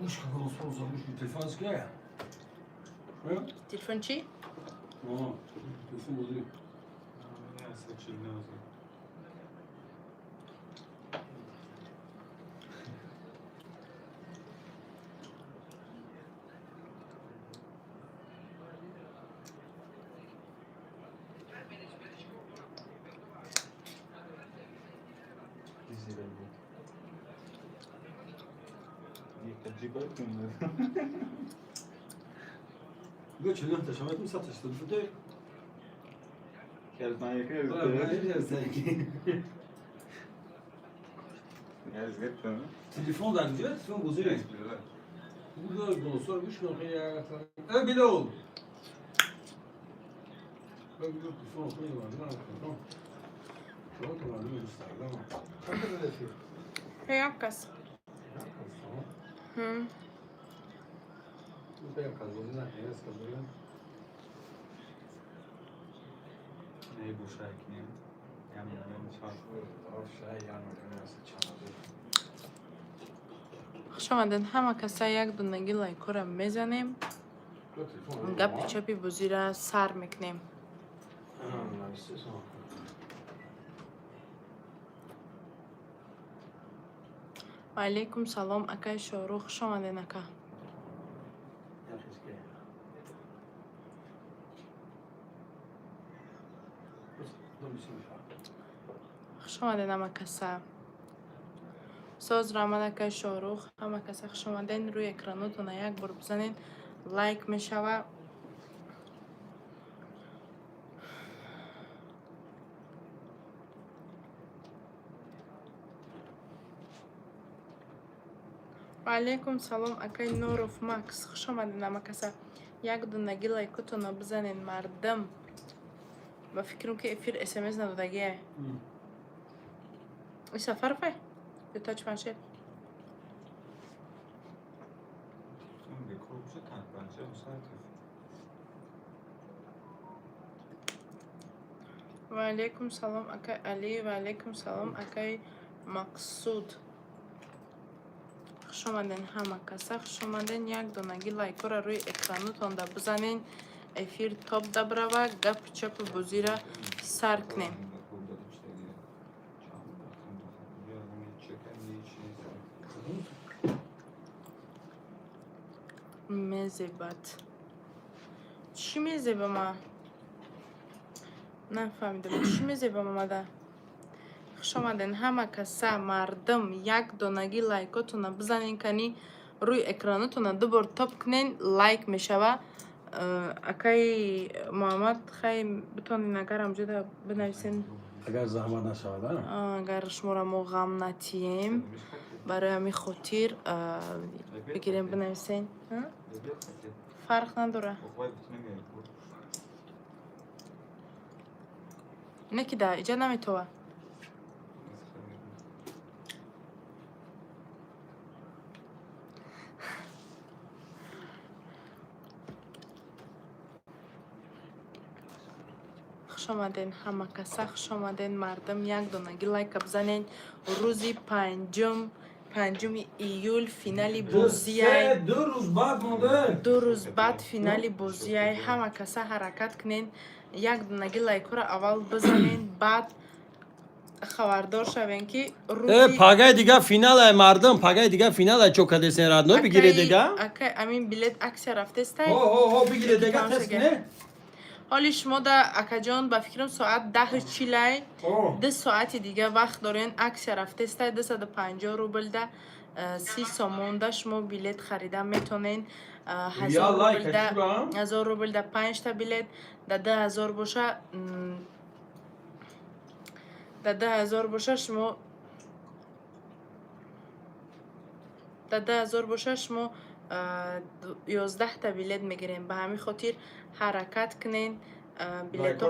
Ușcă că nu spun să ușcă telefon să aia. Telefon چی؟ Telefon bozuk. Ne seçildi o zaman. Göç ne taşımak mı satıştı? Bu da Gelmeye yakın telefon da diyor, telefon bozuyor. Bu da dostlar bu şunu ya. Bile oldu. Ben bir telefon koyuyorum. Ne yapayım? Şu an tamam mı isterdim ama. Kanka da yapıyor. Yakkas. Bu da yakaladı. Ne yapıyor? Neyi bu şarkı ya? Yani şarkı. Aşağı yanıyor. Nasıl çalıyor? خوش آمدین همه کسا یک دونگی لایکو را میزنیم گپی چپی بازی را سر میکنیم و علیکم سلام اکای شاروخ خوش آمدین اکا خوش آمدین همه کسا ساز رامد که شاروخ همه کسی خوش آمدین روی اکراناتون یک بار بزنین لایک میشوه و علیکم سلام اکای نوروف مکس خوش آمدین همه کسی یک دونگی لایکتون رو بزنین مردم و فکرم که افیر اسمس ندادگیه ای سفر فه یا تاچ پنشه و علیکم سلام اکای علی و علیکم سلام اکای مقصود خوش آمدین همه کسا خوش آمدین یک دونگی لایکو را روی اکرانتون دا بزنین افیر تاپ دا بروا گپ چپ بازی را سر کنیم میزبت چی میزبه ما؟ نفهمیدم چی میزبه ما ده؟ خوش آمدین همه کسا مردم یک دونگی لایکاتون رو بزنین کنی روی اکرانتون دو بار تاپ کنین لایک میشوه اکای محمد خیلی بتونین اگر همجا بنویسین اگر زحمت نشود اگر شما را ما غم نتیم برای همی خاطر بگیریم بنویسین فرق نداره نه که ده ایجا نمیتوه خوش آمدین همه کسا خوش آمدین مردم یک دونگی لایک بزنین روزی پنجم ایول فینالی بازی دو روز بعد مونده 2 روز بعد فینالی بازی همه کسا حرکت کنین یک دونگی لایک را اول بزنین بعد خبردار شوین که روزی پاگای دیگه فینال مردم پاگای دیگه فینال چوکاده سنراد نو بگیره دیگه اکای امین بلیت عکس رفته است بگیره دیگه تست کنه حالی شما دا اکا جان با فکرم ساعت 10:40 2 ساعت دیگه وقت دارین عکس رفته است 250 روبل ده 30 سومون ده شما بلیت خریده میتونین 1000 روبل ده 5 تا بلیت ده 10,000 باشه ده 10,000 باشه شما ده 10,000 باشه شما 11 تا بلیت میگیرین به همین خاطر حرکت کنین بلیت ها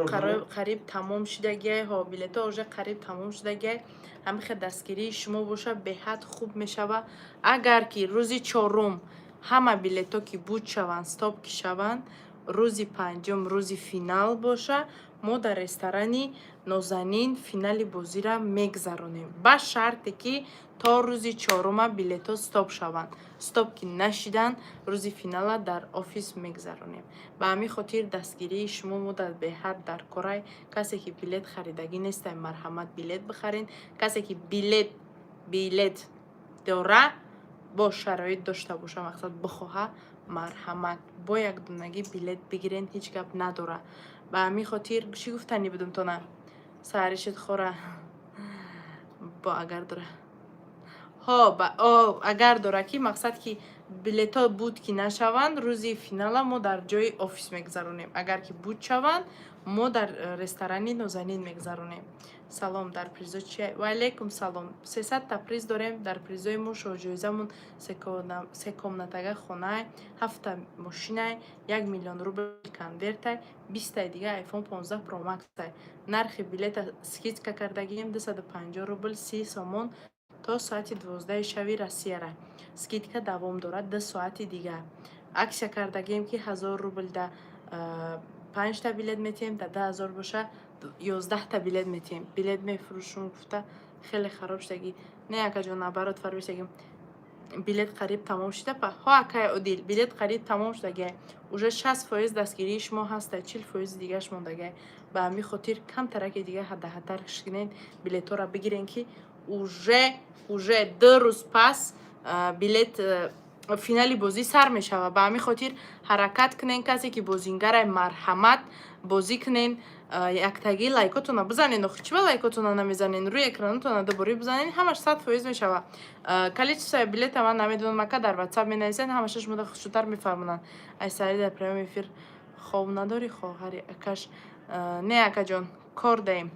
قریب تمام شدگی ها بلیت ها اوجه قریب تمام شدگی همیخه دستگیری شما باشه به حد خوب میشوه اگر که روزی 4 همه بلیت ها که بود شوند ستاپ که شوند рӯзи панҷум рӯзи финал боша, мо дар ресторани Нозанин финали бозиро мегзаронем ба шарте ки то рӯзи чорума билетҳо стоп шаванд. Стоп ки нашидан, рӯзи финала дар офис мегзаронем. Ба ҳамин хотир дастгирии шумо муддат беҳад дар корай. Касе ки билет харидагӣ нестай, марҳамат билет бихарин. Касе ки билет дора, бо шароит дошта боша, мақсад бихоҳа, марҳамат бо якдунагӣ билет бигирен, ҳеҷ гап надора. Ба ҳамин хотир чӣ гуфтанӣ будам то на саришит хора бо агар дора агар дора ки мақсад ки билетҳо буд ки нашаванд, рӯзи финала мо дар ҷои офис мегзаронем. Агар ки буд шаванд, мо дар ресторани Нозанин мегзаронем. Салом, дар призо чи? Ва алейкум салом. 300 та приз дорем. Дар призои мо шоҳҷоизамон се комнатага хонае, 7 мошинае, 1 миллион рубл конвертай, 20 дига iPhone 15 Pro Max. Нархи билета скидка кардагием 250 рубл 30 сомон то соати 12 шави Россияра. Скидка давом дорад 2 соати дига. Аксия кардагием ки 1000 рубл да 5 та билет метиҳем, да 10,000 боша 11 та билет метиҳем. Билет мефурӯшум гуфта хеле хароб шудаги. Не акаҷон набарот фармисагим билет қариб тамом шуда па. Ҳо акай одил, билет қариб тамом шудаги. Уже 60% дастгирии шумо ҳаста, 40% дигаш мондаги. Ба ҳамин хотир камтараки дига ҳадда-ҳаддар шикнен билетҳоро бигирен ки уже 2 рӯз пас билет финали бозӣ сар мешава. Ба ҳамин хотир ҳаракат кунен, касе ки бозингарай марҳамат бозӣ кунен. Яктагӣ лайкотона бизанен. Охи чива лайкотона намезанен? Рӯи экранотона дубори бизанен, ҳамаш 100% мешава. Количество билета ман намедонам, ака дар WhatsApp менависен, ҳамашаш муда хушудтар мефаҳмонанд. Ай сари дар прямой эфир хоб надори хоҳари акаш? Не акаҷон, кор даем.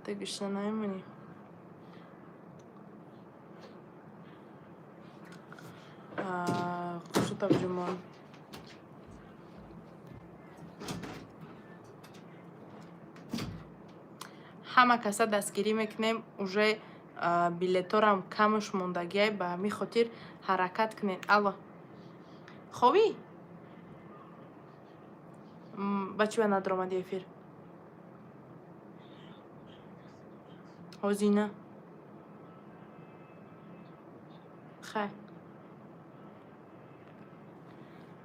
Ты гишна наймани? Хушутаб ҷумон. ҳама каса дастгирӣ мекунем, уже билеторам камуш мондагиай. Ба ҳамин хотир ҳаракат кунен. Алло, хобӣ? Ба чӣ ба надромади эфир? ҳозина? хай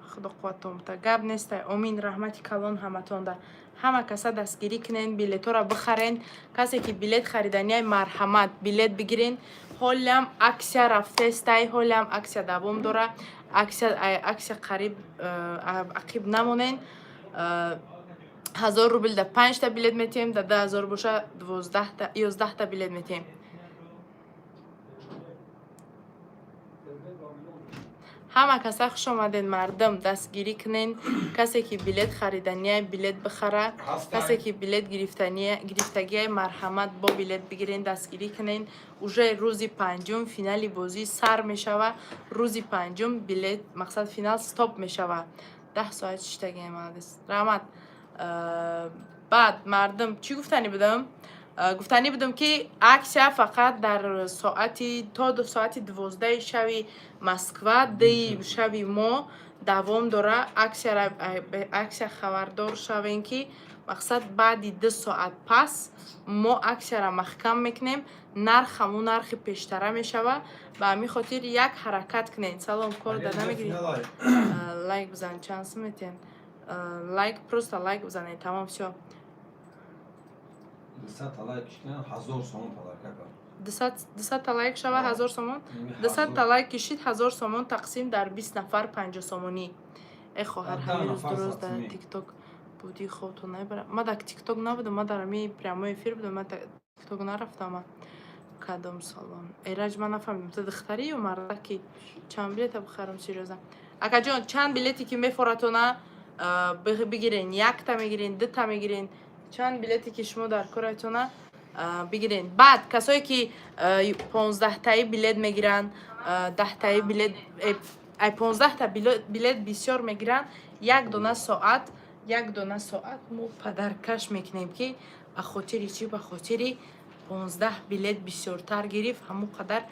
худо қувватон буда. Гап нестай. Омин, раҳмати калон ҳаматонда. Ҳама каса дастгирӣ кунен, билетҳоро бихарен. Касе ки билет хариданияй марҳамат билет бигирен. ҳолиам аксия рафтестай, ҳолиам аксия давом дора. Аксия қариб ақиб намонен. 1000 рубл да 5 та билет метиҳем, да 10,000 боша 11 та билет метиҳем. ҳама каса хуш омаден мардам, дастгирӣ кунен. Касе ки билет хариданияй билет бихара. Касе ки билет гирифтагияй марҳамат бо билет бигирен, дастгирӣ кунен. Уже рӯзи панҷум финали бозӣ сар мешава. Рӯзи панҷум билет мақсад финал стоп мешава. 10 соат шитагием молодец. Раҳмат. Баъд мардам чӣ гуфтанӣ будам? Гуфтанӣ будам ки аксия фақат дар соати то соати 12 шави Москва, 2 шави мо давом дора. Аксия хабардор шавен ки мақсад баъди 2 соат пас мо аксияро маҳкам мекунем, нарх ҳамун нархи пештара мешава. Ба ҳамин хотир як ҳаракат кунен. Салом, кор дар намегирӣ? Лайк бизан, чанд сум метиҳен? Лайк, просто лайк бизанед, тамом, всё. 200 та лайк кишидан 1000 сомон талак кард. 200 та лайк шава 1000 сомон. 200 та лайк кишид 1000 сомон тақсим дар 20 нафар 50 сомонӣ. Эй хоҳар, ҳамин рӯз дуруз дар TikTok будӣ, хоб то набара. Ма дар TikTok набудам, ма дар ами прямой эфир будам, ма TikTok нарафтам. Кадом салом. Эраҷ ман нафаҳмидам, ту духтарӣ ё марда ки чанд билета бихарам серьёза? Акаҷон, чанд билети ки мефоратона бигирен, 1 та мегирен, 2 та мегирен. Чанд билети ки шумо дар корайтона бигирен. Баъд касое ки 15 таи билет мегиранд, 10 таи билет, 15 та билет бисёр мегиранд, 1 дона соат мо падаркаш мекунем ки ба хотири чӣ? Ба хотири 15 билет бисёртар гирифт, ҳамон қадар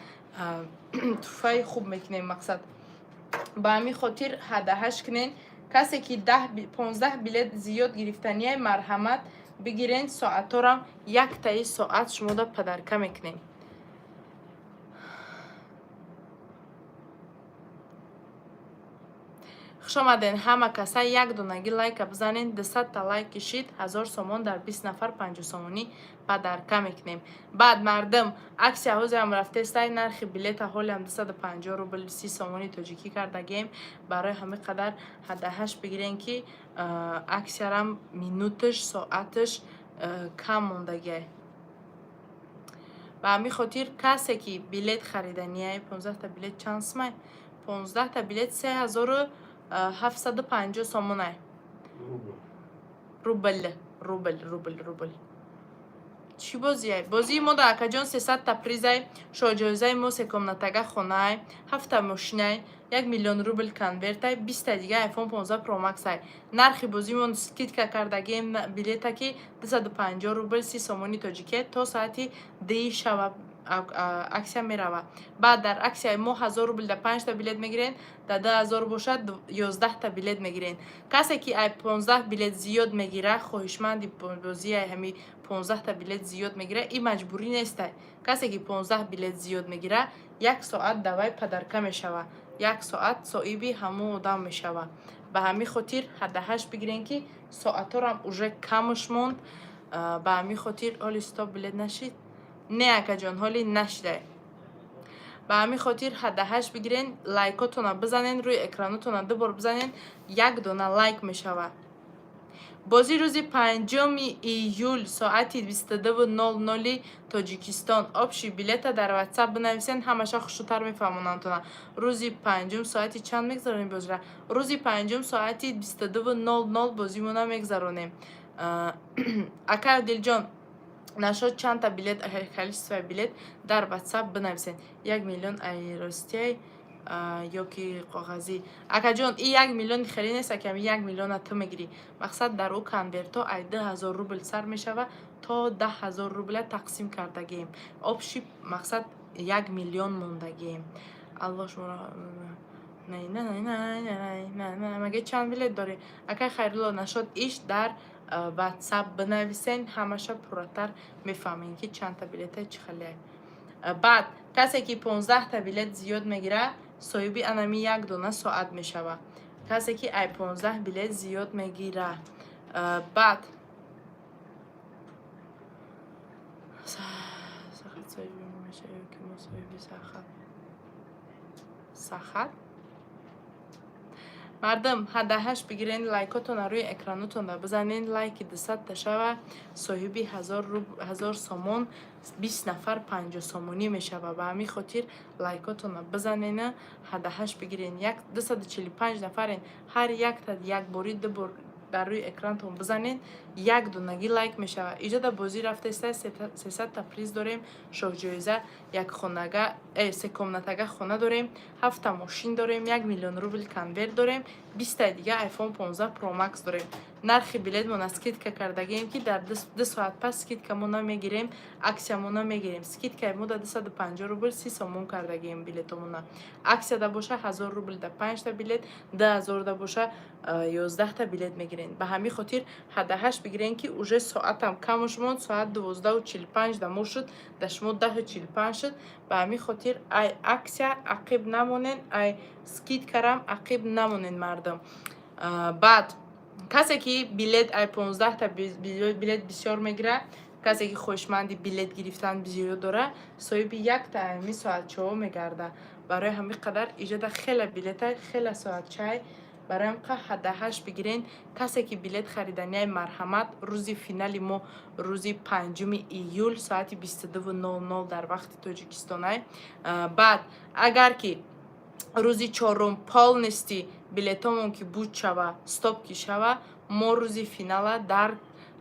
туҳфаи хуб мекунем. Мақсад ба ҳамин хотир ҳадаҳаш кунен. касе ки 10-15 билет зиёд гирифтанияй марҳамат бигирен, соатҳорам яктаи соат шумода падарка мекунем. хушомаден ҳама каса як донаги лайка бизанен. 200 лайк кишид 1000 сомон дар 20 нафар 50 сомонӣ падарка мекунем. баъд мардум аксия ҳозирам рафтестай нархи билета ҳолиам 250 рубл 30 сомони тоҷикӣ кардагем. барои ҳамин қадар ҳадаҳаш бигирен ки аксиярам минуташ соаташ кам мондагиай. ба ҳамин хотир касе ки билет хариданияй 15 та билет чанд сомай? 15 та билет 3750 сомонай. рубл. чӣ бозиай? бозии мо да акаҷон 300 та призай, шоҳҷоизаи мо секомнатага хонаай, 7 та мошинай, 1 миллион рубл конвертай, 20 та дига iPhone 15 Pro Max ай. нархи бозимон скидка кардагем билета ки 250 рубл 30 сомони тоҷикия то саати 10 шаба аксия мерава. баъд дар аксияи мо 1000 рубл да 5 та билет мегирен, да 2000 бошад 11 та билет мегирен. касе ки ай 15 билет зиёд мегира, хоҳишманди бозиай ҳами 15 та билет зиёд мегира, и маҷбурӣ нестай. касе ки 15 билет зиёд мегира, 1 соат давай падарка мешава, 1 соат соҳиби ҳамон одам мешава. ба ҳамин хотир ҳадаҳаш бигирен ки соатҳорам уже камуш монд. ба ҳамин хотир ҳоли стоп билет нашид? Не акаҷон, ҳоли нашидай. ба ҳамин хотир ҳадаҳаш бигирен, лайкотона бизанен, рӯи экранотона 2 бор бизанен, 1 дона лайк мешава. бозӣ рӯзи 5 июл соати 22:00 тоҷикистон. обши билета дар ватсап бинависен, ҳамаша хушутар мефаҳмонамтона. рӯзи 5 соати чанд мегзаронем бозира? рӯзи 5 соати 22:00 бозимона мегзаронем. акай Одилҷон, нашод чанд та билет, количество билет дар ватсап бинависен. 1 миллион айростияй ё ки коғазӣ. акаҷон, и 1 миллиони хеле неста ки ҳами 1 миллиона ту мегирӣ. мақсад дар ӯ конверто ай 2000 рубл сар мешава, то 10000 рубля тақсим кардагем. обши мақсад 1 миллион мондагем. алло шуморо маге чанд билет дорӣ? акай хайрулло, нашод иш дар ватсап бинависен, ҳамаша пурратар мефаҳмем ки чанд та билетай чӣ халияй. баъд касе ки 15 та билет зиёд мегира, соҳиби анами 1 дона соат мешава. касе ки ай 15 билет зиёд мегира, баъд сахат мардум ҳадаҳаш бигирен, лайкотона рӯи экранотона бизанен, лайки 200 та шава, соҳиби 1000 сомон 20 нафар 50 сомонӣ мешава. ба ҳамин хотир лайкотона бизанена, ҳадаҳаш бигирен. 245 нафарен, ҳар якта якбори 2 бор дар рӯи экранатон бизанен, 1 донаги лайк мешава. иҷода бозӣ рафтаистай 300 та приз дорем, шоҳҷоиза секомнатага хона дорем, 7 та мошин дорем, 1 миллион рубл конверт дорем, 20 та дига iPhone 15 Pro Max дорем. нархи билетмона скидка кардагем ки дар 2 соат пас скидкамона мегирем, аксиямона мегирем. скидкаи мо да 250 рубл 30 сомон кардагем билетомона. аксия да боша 1000 рубл да 5 та билет, 2000 да боша 11 та билет мегирен. ба ҳамин хотир ҳадаҳаш бигирен ки уже соатам камуш монд, соат 12:45 да мо шуд, да шумо 10:45 шуд. ба ҳамин хотир ай аксия ақиб намонен, ай скидкарам ақиб намонен мардум. баъд касе ки билет ай 15 та билет бисёр мегира, касе ки хоҳишманди билет гирифтан бисёр дора, соҳиби 1 та ҳами соатчаҳо мегарда. барои ҳамин қадар иҷода хела билетай, хела соатчаи барои ҳам ҳадаҳаш бигирен. касе ки билет хариданияй марҳамат, рӯзи финали мо рӯзи 5 июл соати 22:00 дар вақти тоҷикистонай. баъд агар ки рӯзи 4 полнести билетомон ки буд шава, стоп ки шава, мо рӯзи финала дар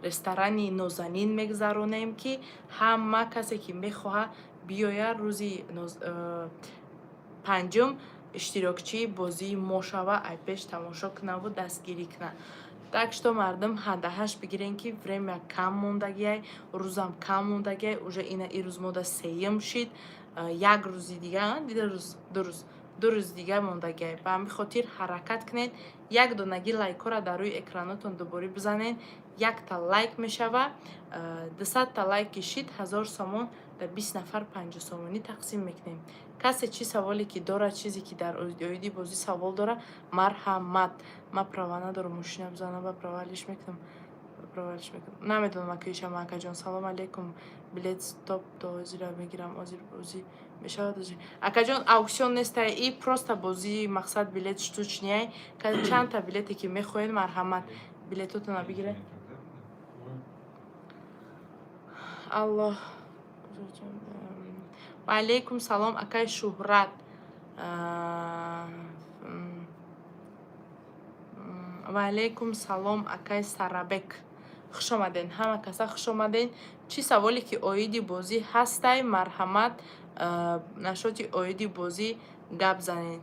ресторани Нозанин мегзаронем ки ҳама касе ки мехоҳад биёя рӯзи 5 иштирокчии бозии мо шава, ай пеш тамошо кунаву дастгирӣ куна. так что мардум ҳадаҳаш бигирен ки время кам мондагиай, рӯзам кам мондагиай, уже ина и рӯз мода сеюм шид, як рӯзи дига, 2 рӯз 2 روز دیگه موندگی. به همین خاطر حرکت کنید. یک دونگی لایک‌ها در روی اکرانتون دوباره بزنین. یک تا لایک میشوه. 200 تا لایک کشید 1000 سومون در 20 نفر 50 سومونی تقسیم میکنیم. کسی چی سوالی که داره، چیزی که در اویدی بازی سوال داره، مرحمت. ما پروانه دارم ماشین بزنم و پروالش میکنم. نمیدونم اکیشم اکا جان. سلام علیکم. بلیت ستاپ تا ازی را میگیرم. ازی بازی میشود ازی اکا جان. اکسیون نیست، ای پروستا بازی. مقصد بلیت شتوچ نیای که چند تا بلیتی که میخواین مرحمت بلیتتون بگیره. الله. و علیکم سلام اکای شهرت. و علیکم سلام اکای سرابک. خوش آمدین همه کسا، خوش آمدین. چی سوالی که اویدی بازی هسته مرحمت نشاطی اویدی بازی گپ زنین.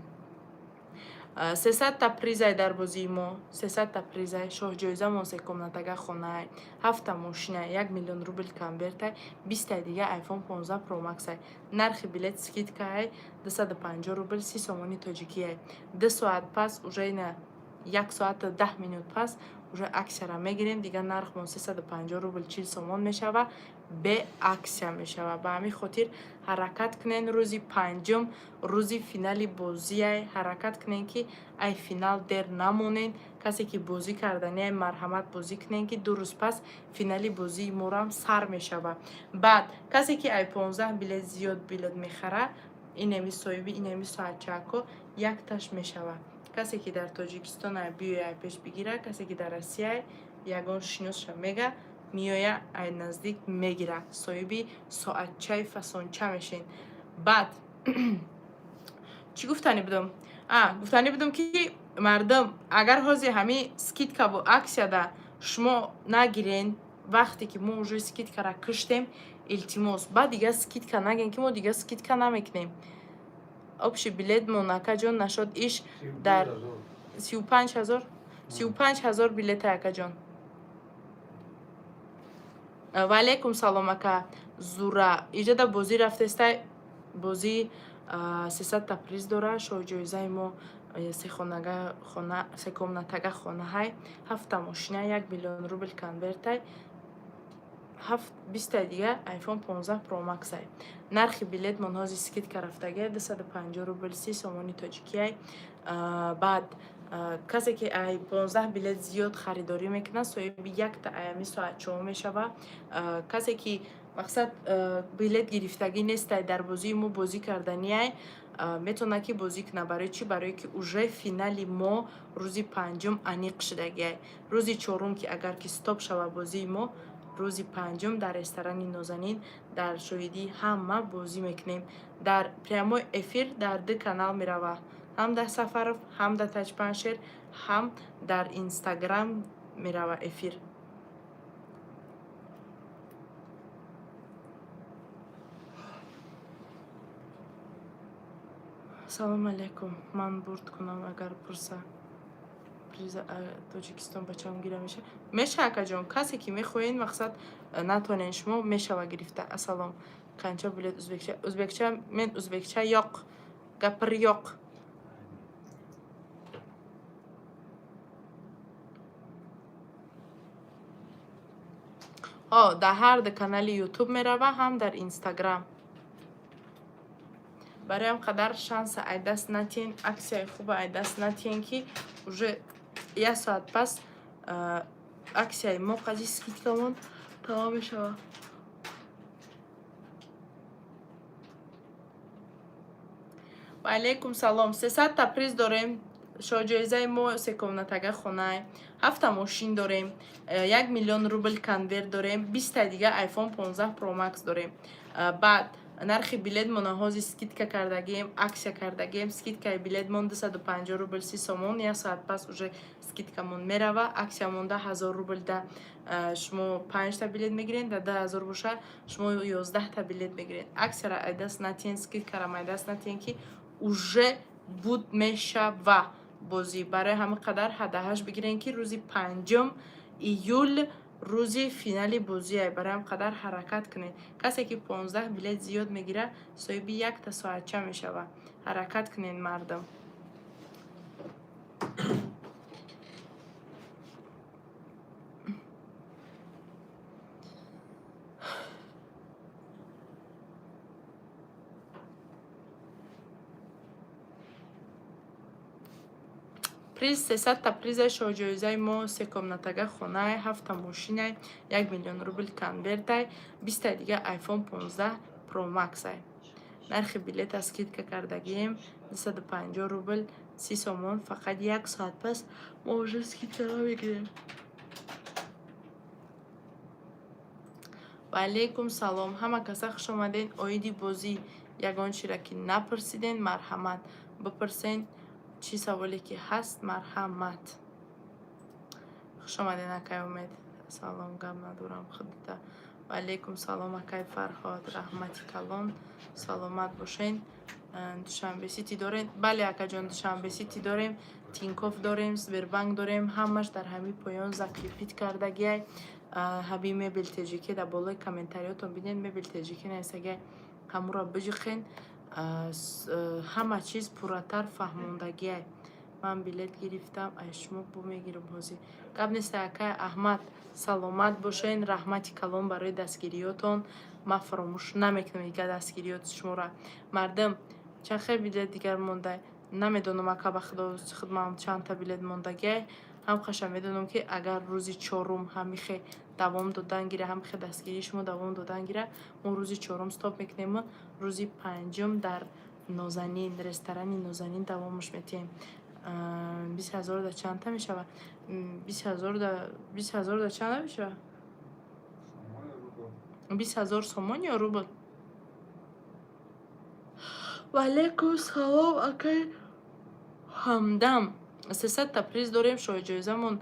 300 تا پریزای در بازی ما، 300 تا پریزای شاه جایزه ما سکم نتگه خونه 7 تا ماشینه 1 میلیون روبل کنورت 20 تا دیگه آیفون 15 پرو مکس نرخ بلیت سکیت که 250 روبل 30 سومانی تاجیکی 2 ساعت پس уже نه 1 ساعت 10 مینوت پس уже اکسیا میگیریم دیگه. نرخ ما 350 روبل 40 سومون میشوه به اکسیا میشوه. به همین خاطر حرکت کنین. روزی پنجم روزی فینالی بازی حرکت کنین که ای فینال در نمونین. کسی که بازی کردنی مرحمت بازی کنین که 2 روز پس فینالی بازی مورم سر میشوه. بعد کسی که ای 15 بلیت زیاد بلیت میخره اینمی صاحبی اینمی ساعت چکو یک تاش میشوه. کسی که در تاجیکستان بیای پیش بگیره، کسی که در آسیا یگان شناسش میگه میایه ای نزدیک میگیره. صاحبی ساعت چای فسون چه میشین. بعد چی گفتنی بودم؟ گفتنی بودم که مردم اگر حاضی همین سکیت که با اکسیا ده شما نگیرین وقتی که ما اوجه سکیت که را کشتیم التماس بعد دیگه سکیت که نگین که ما دیگه سکیت که نمیکنیم. آبش بلیت موناکا جان نشد ایش در 35,000 35,000 بلیت اکا جان. و علیکم سلام اکا زورا. اینجا در بازی رفته است. بازی 300 تا پریز داره. شو جایزه ما سه کمنتگه خانه های 7 تا ماشینه 1 میلیون روبل کنورت 20 دیگه آیفون 15 پرو مکس های. نرخ بلیت منحاظی سکیت که رفتگه 250 روبل 30 سومانی تاجیکی های. بعد کسی که ای 15 بلیت زیاد خریداری میکنه صاحب یک تا ایمی ساعت چهار میشوه. کسی که مقصد بلیت گرفتگی نیست در بازی ما بازی کردنی میتونه که بازی کنه. برای چی؟ برای که اوجه فینالی ما روزی پنجم انیق شدگی. روزی چهارم که اگر که ستاپ شوه بازی ما روزی پنجم در رستوران نازنین در شویدی همه بازی میکنیم. در پریمو افیر در 2 کانال میروه، هم در سفر هم در تاج پنشر هم در اینستاگرام میروه افیر. سلام علیکم. من برد کنم اگر پرسه پریز تاجیکستان بچم گیره میشه اکا جان. کسی که میخواین مقصد نتونین شما میشه و گرفته. السلام کنچه بلیت ازبکچه من ازبکچه یاق گپر یاق. در هر کانال یوتیوب میروه هم در اینستاگرام. برای هم قدر شانس ای دست نتین اکسیای خوب ای دست نتین که уже 1 ساعت پس اکسیای ما قضی سکیت کمون تمام شوه. و علیکم سلام. 300 تا پریز داریم. شو جایزه ما سکونتگه خونه 7 تا ماشین داریم. 1 میلیون روبل کنورت داریم. 20 تا دیگه آیفون 15 پرو مکس داریم. بعد نرخ بلیت منحاظی سکیت که کردگیم اکسیا کردگیم. سکیت که بلیت من 250 روبل 30 سومون 1 ساعت پس اوجه سکیت که من میروه. اکسیا مونده 1000 روبل ده شما 5 تا بلیت میگیرین. ده 10,000 باشه شما 11 تا بلیت میگیرین. اکسیا را ایدست نتین سکیت که را ایدست نتین که اوجه بود میشه و بازی. برای همه قدر هدهش بگیرین که روزی 5 ایول روزی فینالی بازی های. برای هم قدر حرکت کنین. کسی که 15 بلیت زیاد میگیره صاحبی 1 تا ساعت چه میشوه. ҳаракат кунед мардам. приз 300 та приза шоҳҷоизаи мо 3 комнатага хонае, 7 та мошинае, 1 миллион рубл конвертае, 20 та дига iPhone 15 Pro Max ай. нархи билета скидка кардагием 250 рубл 30 сомон. Фақат 1 соат пас мо уже скидкаро мегирем. ва алейкум салом. ҳама каса хуш омаден. оиди бозӣ ягон чира ки напурсиден марҳамат бипурсен. چی سوالی که هست مرحمت. خوش آمدین اکای امید. سلام گم ندارم خودتا. و علیکم سلام اکای فرهاد رحمتی کلان. سلامت باشین. دوشنبه سیتی دارین؟ بله اکا جان دوشنبه سیتی داریم. تینکوف داریم، سبربنک داریم. همش در همین پایان زکریپیت کردگی. هبی مبل تجیکی در بالای کامنتاریاتون بینین مبل تجیکی نیستگی همون را بجخین. همه چیز پوراتر فهموندگی. من بلیت گرفتم اشمو بو میگیرم حوزی قبل نیست اکای احمد سلامت باشین. رحمتی کلام برای دستگیریاتون. ما فراموش نمیکنم دیگه دستگیریات شما را. مردم چه خیلی بلیت دیگر مونده نمیدونم اکا بخدا خدمت چند تا بلیت موندگی. هم خشم میدونم که اگر روزی چهارم همیشه دوام دادن گیره همیشه دستگیری شما دوام دادن گیره ما روزی چهارم استاپ میکنیم. روزی پنجم در نازنین رستوران نازنین دوامش میتیم. 20,000 دا چند تا میشه؟ 20,000 دا چند میشه؟ 20,000 سومون یا روبل؟ و علیکم سلام اکای همدم. 300 تا پریز داریم. شوی جایزمون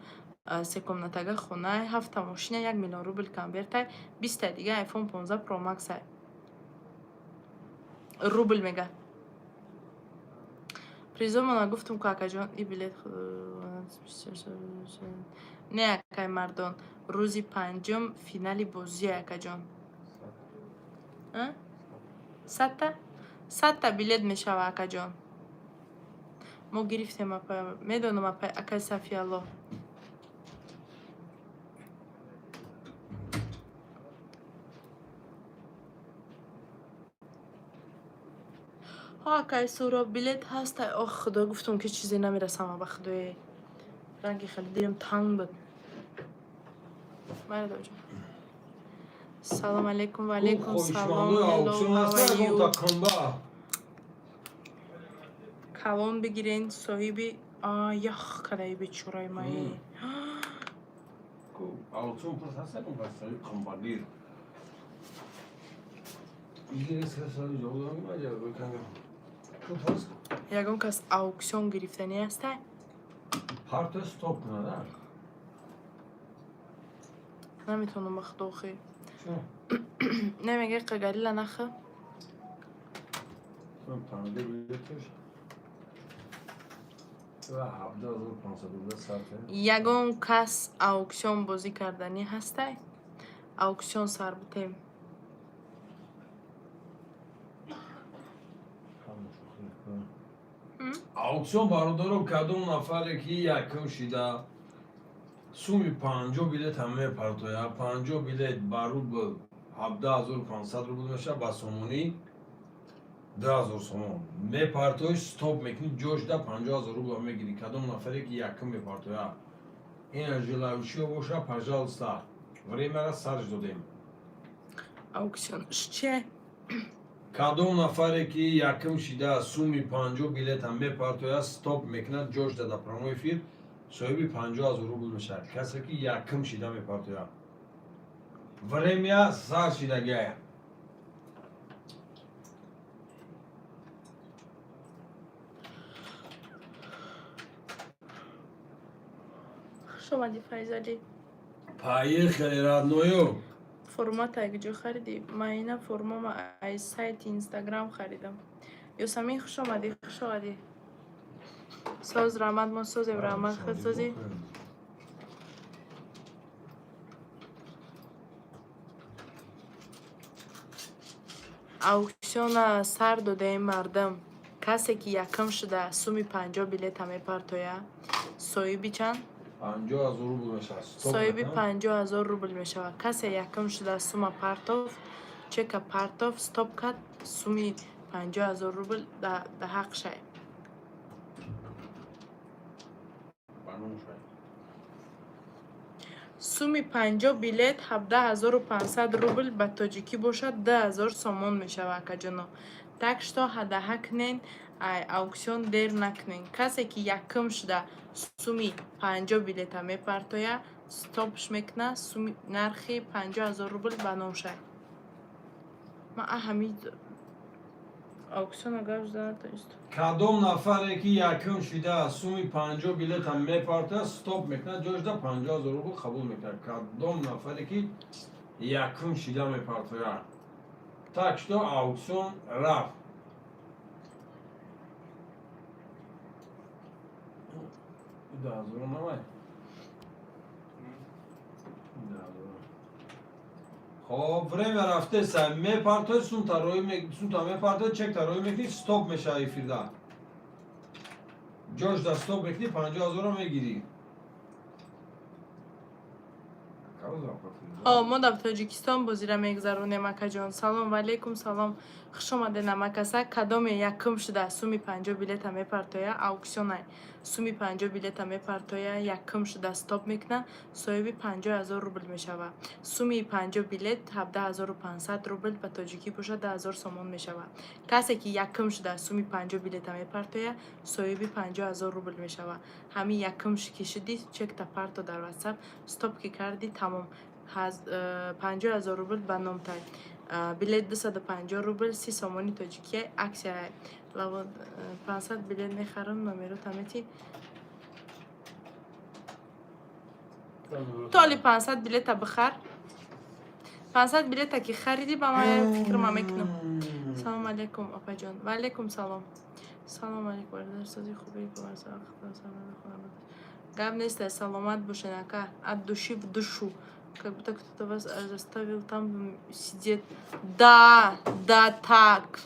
3 комнатага خونه 7 تا ماشین 1 میلیون روبل کنورت 20 تا دیگه آیفون 15 پرو مکس روبل میگه. پریزمون گفتم کاکا جان این بلیت نه اکای مردان روزی پنجم فینالی بازی اکا جان 100 تا بلیت میشه اکا جان. ما گرفتیم اپا میدونم اپا اکای صفی الله ها اکای سورا بلیت هست. آخ خدا گفتم که چیزی نمیرسم با خدای رنگی خیلی دیرم تنگ بود. مرد جان سلام علیکم و علیکم سلام. کلان بگیرین صاحبی یخ کدایی بیچورای مایی Altın pırtasa kumbasları kombalir. İngiliz kasarı yoldan mı acaba bakalım. Kupas. یگان کس آوکسیون گرفتنی هسته؟ Parta stop ne? نمیتونم مخدوخی Şu. نمیگه قگریلا نخه؟ Son tane de biletir. و 17,500 ساعته. یگان کس آوکسیون بازی کردنی هسته؟ آوکسیون سر بتیم. Aksiyon barodoro kadın nafare ki yakın şida sumi 50 bilet همه پرتویا 50 bilet barul bu 17,500 ruble meşe basomuni 10,000 somon me partoy stop mekni josh da 50,000 ruble me giri kadın nafare ki yakın bir partoya enerjiler uçuyor boşa пожалуйста время раз сарж додем آوکسیون چه؟ کدوم نفره که یکم شده سومی 50 بیلت هم به پارتویا ستاپ میکنه جوش داده پرامو افیر صاحبی 50,000 روبل میشه کسی که یکم شده می پارتویا время سر شده گه شما دی فایزالی پایی خیلی رادنویو فرمات اگه خریدی من اینا فرما ما از سایت اینستاگرام خریدم یوسمی خوش آمدی خوش آمدی ساز رحمت ما ساز رحمت خود سازی آوکسیون سر داده مردم کسی که یکم شده سومی 50 بلیت همه پارتویا صاحبی چند؟ 50,000 روبل میشه. صاحبی 50,000 روبل میشه. کسی یکم شده سوم پارتوف چک پارتوف استوب کرد سومی 50,000 روبل ده حق شد. سومی 50 بلیت 17,500 روبل به تاجیکی باشد 10,000 سومون میشه که جنو تکشتا هده کنین اکسیون دیر نکنین. کسی که یکم شده سومی 50 بلیت همه پارتویا ستوپش میکنه سومی نرخی 50,000 روبل بنام شد. ما همین اکسیون اگر زده است کدام نفری که یکم شده سومی 50 بلیت هم میپارته استاپ میکنه جوش ده 50,000 روبل قبول میکنه. کدام نفری که یکم شده میپارته تکشتا اکسیون رفت. ده هزار نمای خب vreme رفته سه میپارته سون تا میپارته چک تا روی میکنی ستوپ میشه ایفیرده جوش ده ستوپ میکنی 50,000 رو میگیری. ما در تاجیکستان بازی را میگذرونیم اکا جان. سلام علیکم سلام خوش آمدین امکاسا. کدام یکم شده سومی 50 بلیت همه پارتویا اکسیون سومی 50 بلیت همه پارتویا یکم شده استاپ میکنه صاحبی 50,000 روبل میشوه. سومی 50 بلیت 17,500 روبل به تاجیکی باشه 10,000 سومون میشوه. کسی که یکم شده سومی 50 بلیت همه پارتویا صاحبی 50,000 روبل میشوه. همین یکم شدی چک تا پارتو در واتساپ استاپ که کردی تمام 50,000 روبل به نام تای بلیت 250 روبل 30 سومانی تاجیکی عکس لو 500 بلیت میخرم نمیرو تمیتی تالی 500 بلیت بخر 500 بلیت که خریدی با ما فکر ما میکنم. سلام علیکم اپا جان. و علیکم سلام. سلام علیکم بردار سازی خوبی ببرس гап нест саломат бошен ака от души в душу как будто кто-то вас заставил там сидеть. Да так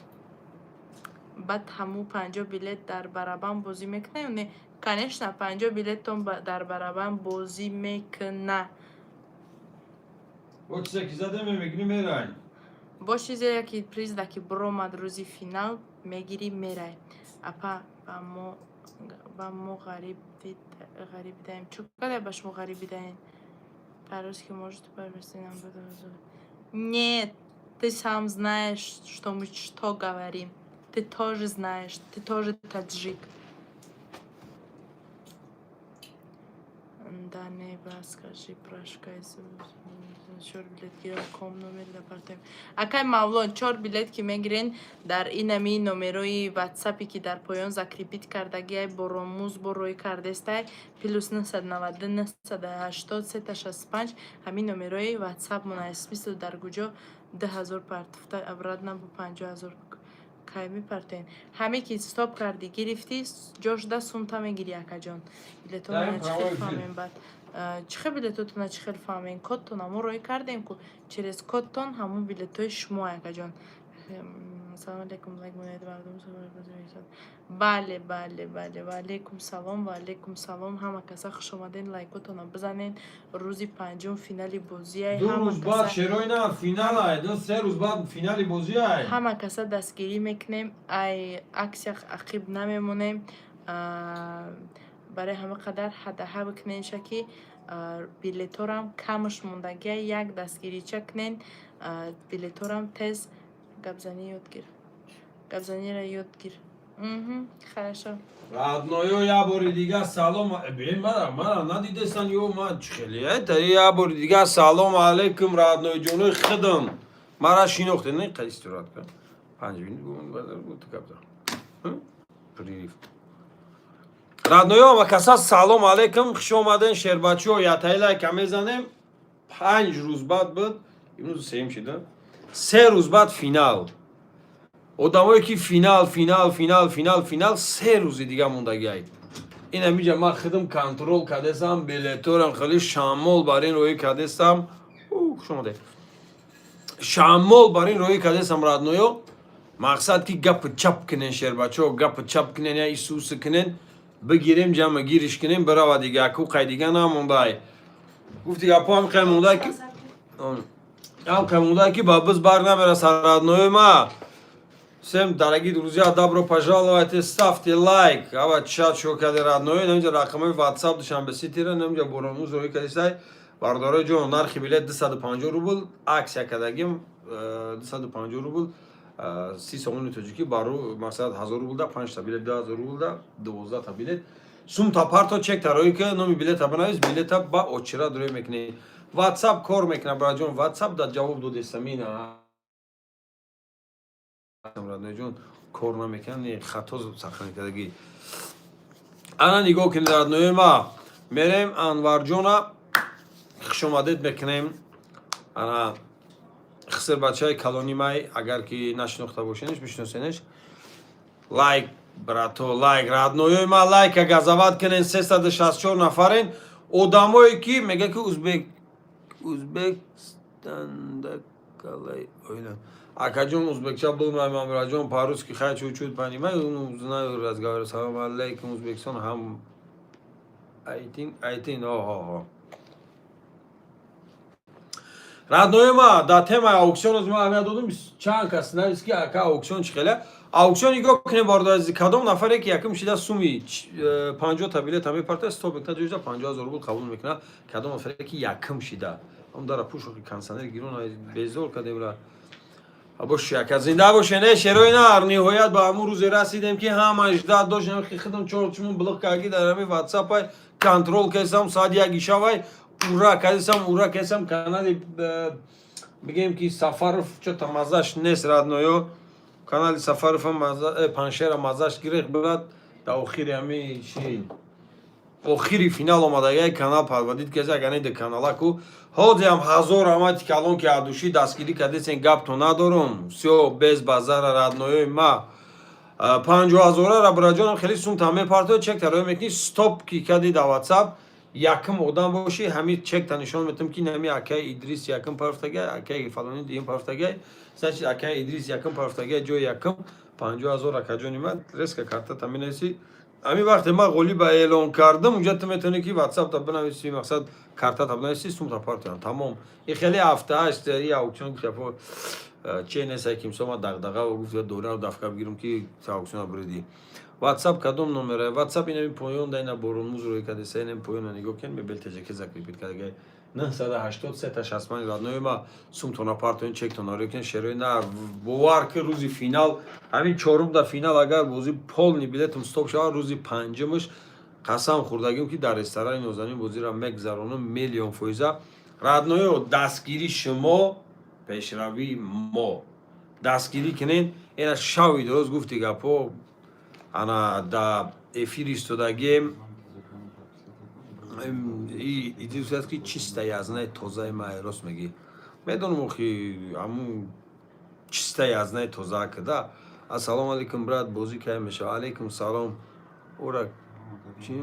بعد همو 50 بلیت در برابر بازی میکنه نه конечно 50 بلیت تون در برابر بازی میکنه. او چیزی که زده میگیری میرای با چیزی یکی پریز دکی برو مد روزی فینال میگیری میرای اپا با ما غریب دایم چقدر باش ما غریب دایم по-русски может провести нам нет ты сам знаешь что мы что говорим ты тоже знаешь ты тоже таджик. Да не скажи прошкай چور بلیت گیرم کام نومر دپارتیم اکای مولان 4 بلیت که میگیرین در این امی نومروی واتساپی که در پایان زکریپیت کردگی براموز بروی کردسته پلوس 990 980 365 همین نومروی واتساپ مناسبیست در گوجا 10,000 پارتفتا ابراد نبو 50,000 کایمی پارتین همه که استاپ کردی گرفتی جوش ده سونتا میگیری اکا جان بلیتون چخیل فهمین بعد چخه بلیتوتون چخیل فهمین کدتون همون روی کردیم که چرز کدتون همون بلیتوی شما اکا جان. سلام علیکم لایک مونید مردم بله و علیکم سلام همه کسا خوش اومدین لایکتون رو بزنین. روزی پنجم فینالی بازی های 2 روز بعد شروع نه فینال های 3 روز بعد فینالی بازی های همه کسا دستگیری میکنیم ای عکس عقیب نمیمونیم برای همه قدر حده بکنین شکی بلیتورم کمش موندگی یک دستگیری چکنین بلیتورم تز گبزنی را یاد گیر хорошо родной я бори дига салом бе мара надидесан ё ма чхели это я бори дига салом алейкум родной ҷонои хидм мара шинохте не қистират кан 5 минут гум базар бут капта прилив родной ва каса салом алейкум хуш омаден шербачио ятайла камезанем 5 рӯз баъд буд имрӯз сеюм шида 3 рӯз баъд финал одамое ки финал 3 рӯзи дига мондагиай ин амиҷа ман хидм контрол кардесам билеторам хеле шамол бар ин роҳӣ кардесам шамол бар ин роҳӣ кардесам радноё مقصد که گپ چپ کنن شهر بچه ها گپ چپ کنن یا ایسوس کنن بگیریم جمع گیرش کنیم برای دیگه اکو قیدیگه نمونده گفتی گپا هم قیمونده که هم قیمونده که بابز بار نمیره سرادنوی ما всем дорогие друзья, добро пожаловать, ставьте лайк, а вот чат шо каде родной, немже рақамай WhatsApp душан беситира, немже боронуз рой кадисай, бардора ҷон нархи билет 250 рубл, аксия кадагим 250 рубл, 30 сомони тоҷики бару мақсад 1000 рубл да 5 та билет 2000 рубл да 12 та билет. Сум та парто чек тарои ки номи билета банавис, билета ба очира дурой мекни. WhatsApp кор мекна браҷон, WhatsApp да ҷавоб доди самина. родной ҷон кор намекунад хато сахани кардагӣ ана нигоҳ кунед роднои ма мерем анварҷона хушомадед мекунем ана хиср бачаи калони май агар ки нашинохта бошенеш бишносенеш лайк брато лайк роднои ма лайка газават кунен 364 нафарен одамое ки мега ки узбекистанда калай ойлам акаҷон узбекча булмаем амраҷон по-русски хай чуть-чуть понимаю, ну знаю разговор. Салам алейкум Узбекистан ham айтин оҳо. Родной ма да тема ауксион ма ҳамия додум чанд кас навис ки ака ауксион чӣ хеле ауксион нигоҳ кунем бордази кадом нафаре ки якум шида суми 50 та билет ҳаме парта стоп мекунад ҷоида 50000 рубл қабул мекунад кадом нафаре ки якум шида он дара пушо ки консанер гирон безор кадемра бош яка зинда бошене шерои нар ниҳоят ба ҳамун рӯзе расидем ки ҳамаш дад доштем хидам чорчмун блоқ каги дарами ватсапай контрол кесам саат 1 шавай ура кесам канали бигем ки сафаров чота мазаш нест родноё канали сафаров маза паншера мазаш гирехт брат да охири ами ши охири финал омадаги канал парвадид кеса ганеде каналаку ҳозиам 1000 амати калон ки адуши дастгирӣ кардесен гапто надорум всё без базара родноёи ма 50000-ра браҷонам хеле сум таме парто чек тарои мекунӣ стоп ки кади да WhatsApp якум одам боши ҳамин чекта нишон метам ки нами акаи идрис якум парфтагай акаи фалони дигим парфтагай значит акаи идрис якум парфтагай ҷои якум 50000 акаҷони ман реска карта таминеси ҳамин вақте ман ғолиба эълон кардам унҷа ту метавонӣ ки WhatsApp-та бинависӣ мақсад картата бинависӣ сумта партиям тамом ин хеле ҳафтааст и ауксион гуфтафо че несай ки имсома дағдаға гуфт дора дафка бигирам ки ауксиона буриди WhatsApp кадом номера WhatsApp инами поён да ина боронмуз рӯи кадеса инами поёна нигоҳ кен мебелтежаке закрипит кадагай 980 та 60 роднои ма сумтона партоин чектона рӯкен шерои на бовар ки рӯзи финал ҳамин чорум да финал агар бози полни билетум стоп шавад рӯзи панҷумаш қасам хӯрдагим ки дар ресторани нозанин бозира мегзаронам миллион фоиза родноё дастгирӣ шумо пешравии мо дастгирӣ кунен ина шави дуруст гуфти гапо ана да эфир истодагием идист ки чиста язнаи тозаи май рост мегӣ медонам охи ҳамун чиста язнаи тоза када ассалому алейкум брат бозӣ кай мешава алейкум салом ора чи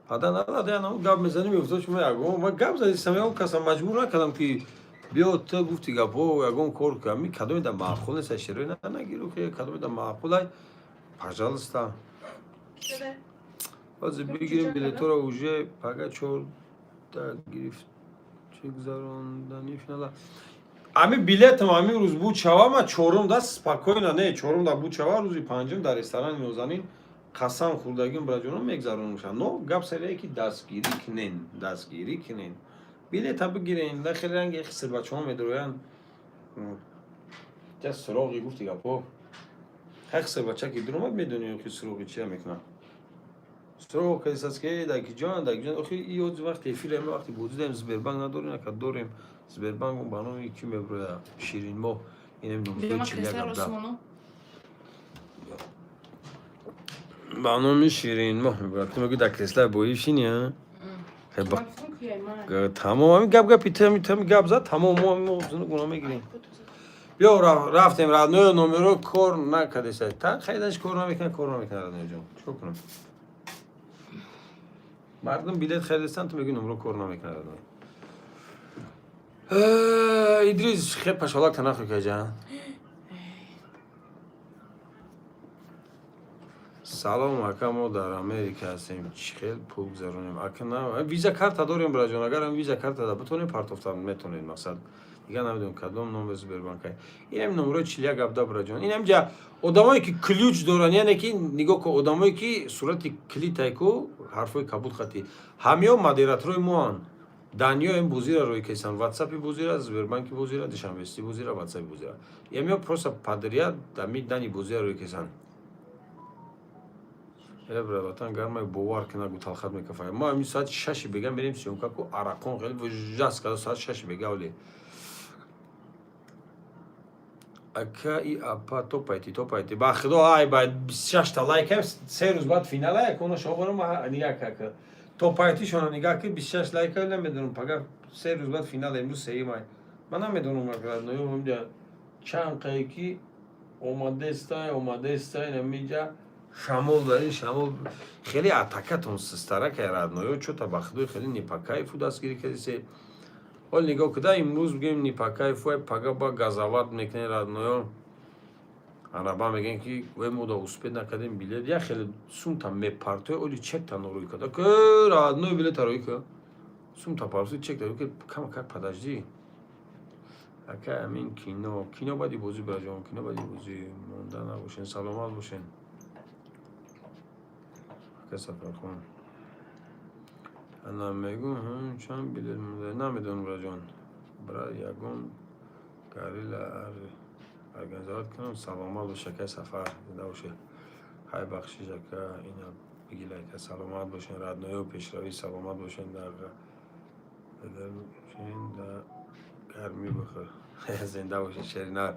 ҳада надад яна гап мезанӣ мефтод шумо ягон ма гап задистам ягон каса маҷбур накардам ки биё ту гуфти гапо ягон кор ками кадомеда маъқул нест шерои нагиру ки кадомеда маъқулай пожалуйста ҳозир бигирем билетора уже пага 4 гирифт чек зарондани финала ҳамин билетам ҳамин рӯз буд шава ма чорум да спокойно не чорум да буд шава рӯзи панҷум дар ресторани нозанин қасам хӯрдагим браҷонам мегзаронушанд но гап сарие ки дастгирӣ кунен билета бигирен да хеле ранги хиср бачаҳо медороянд ҷа суроғи гуфти гапо ҳар хиср бача ки дуромад медонӣ ки суроғи чия мекунад суроғ кадисаст ки дакиҷон охи и ҳози вақти эфир ҳама вақти бозӣ даем сбербанк надорем нака дорем сбербанк ба номи ки меброя ширинмо инам номи чилягабда ба номи ширинмо меброя ту мегӯ дар креслаи бои шиния тамом ҳамин гапи тами гап зад тамом мо гуноҳ мегирем биё рафтем родноё номеро кор накардеса та хайдаш кор намекунад родноёҷон чикор кунам мардум билет харидастан ту мегӯи номеро кор намекунад родноё Идрис, хеп пашалак танаху каҷан. Салом, ака, мо дар Америка ҳастем. Чӣ хел пул гузаронем? Ака, на, виза карта дорем, браҷон. Агар ҳам виза карта да битонем партофта метонед, мақсад. Дига намедонам кадом номер Сбербанка. Инам номеро 4117, браҷон. Инам ҷа одамое ки ключ доранд, яъне ки нигоҳ кун, одамое ки сурати клитае ку ҳарфои кабуд хати. Ҳамеҳо модераторои моанд. Даниё ин бузира рои кесан, WhatsApp бузира, Сбербанки бузира, Душанбести бузира, WhatsApp бузира. Ямеҳо просто падрият дами дани бузира рои кесан. Братан, гармай бовар кина гуталхат мекафай. Ма ами соати 6 бега мерем сёмка ку аракон хеле вужас када соати 6 бега оли. Ака и апа топайти. Ба худо ай ба 26 та лайк 3 рӯз баъд финал ай кона шобарам нигах ка. Топайти шона нигах ки 26 лайк намедонам пага 3 рӯз баъд финал имрӯз сеюм ай. Ман намедонам агар ноём ҷа чанд қайки омадестай намиҷа шамол дарин шамол хеле атакатон систаракай радноё чота ба худои хеле непакайфу дастгирӣ кардисе. ҳол нигоҳ куда имрӯз бигем непакайфу пага ба газават мекунем радноё. анаба мегӯем ки вай мо да успед накардем билет як хеле сумта мепартоя оли чекта нороӣ када ки радноё билета роӣ ка сумта партои чекта роӣ ки кама как подожди. ака амин кино бади бозӣ браҷон кино бади бозӣ монда набошен саломат бошен. Сафархон ана мегӯ чанд билет монда намедонам браҷон. Бра ягон гарила организоват кунам. Саломат бош ака сафар зинда бошед. ҳай бахшиш ака ина бигил ака саломат бошен. радноё пешравӣ саломат бошен. дар гармӣ бихӯр зинда бошед. шерина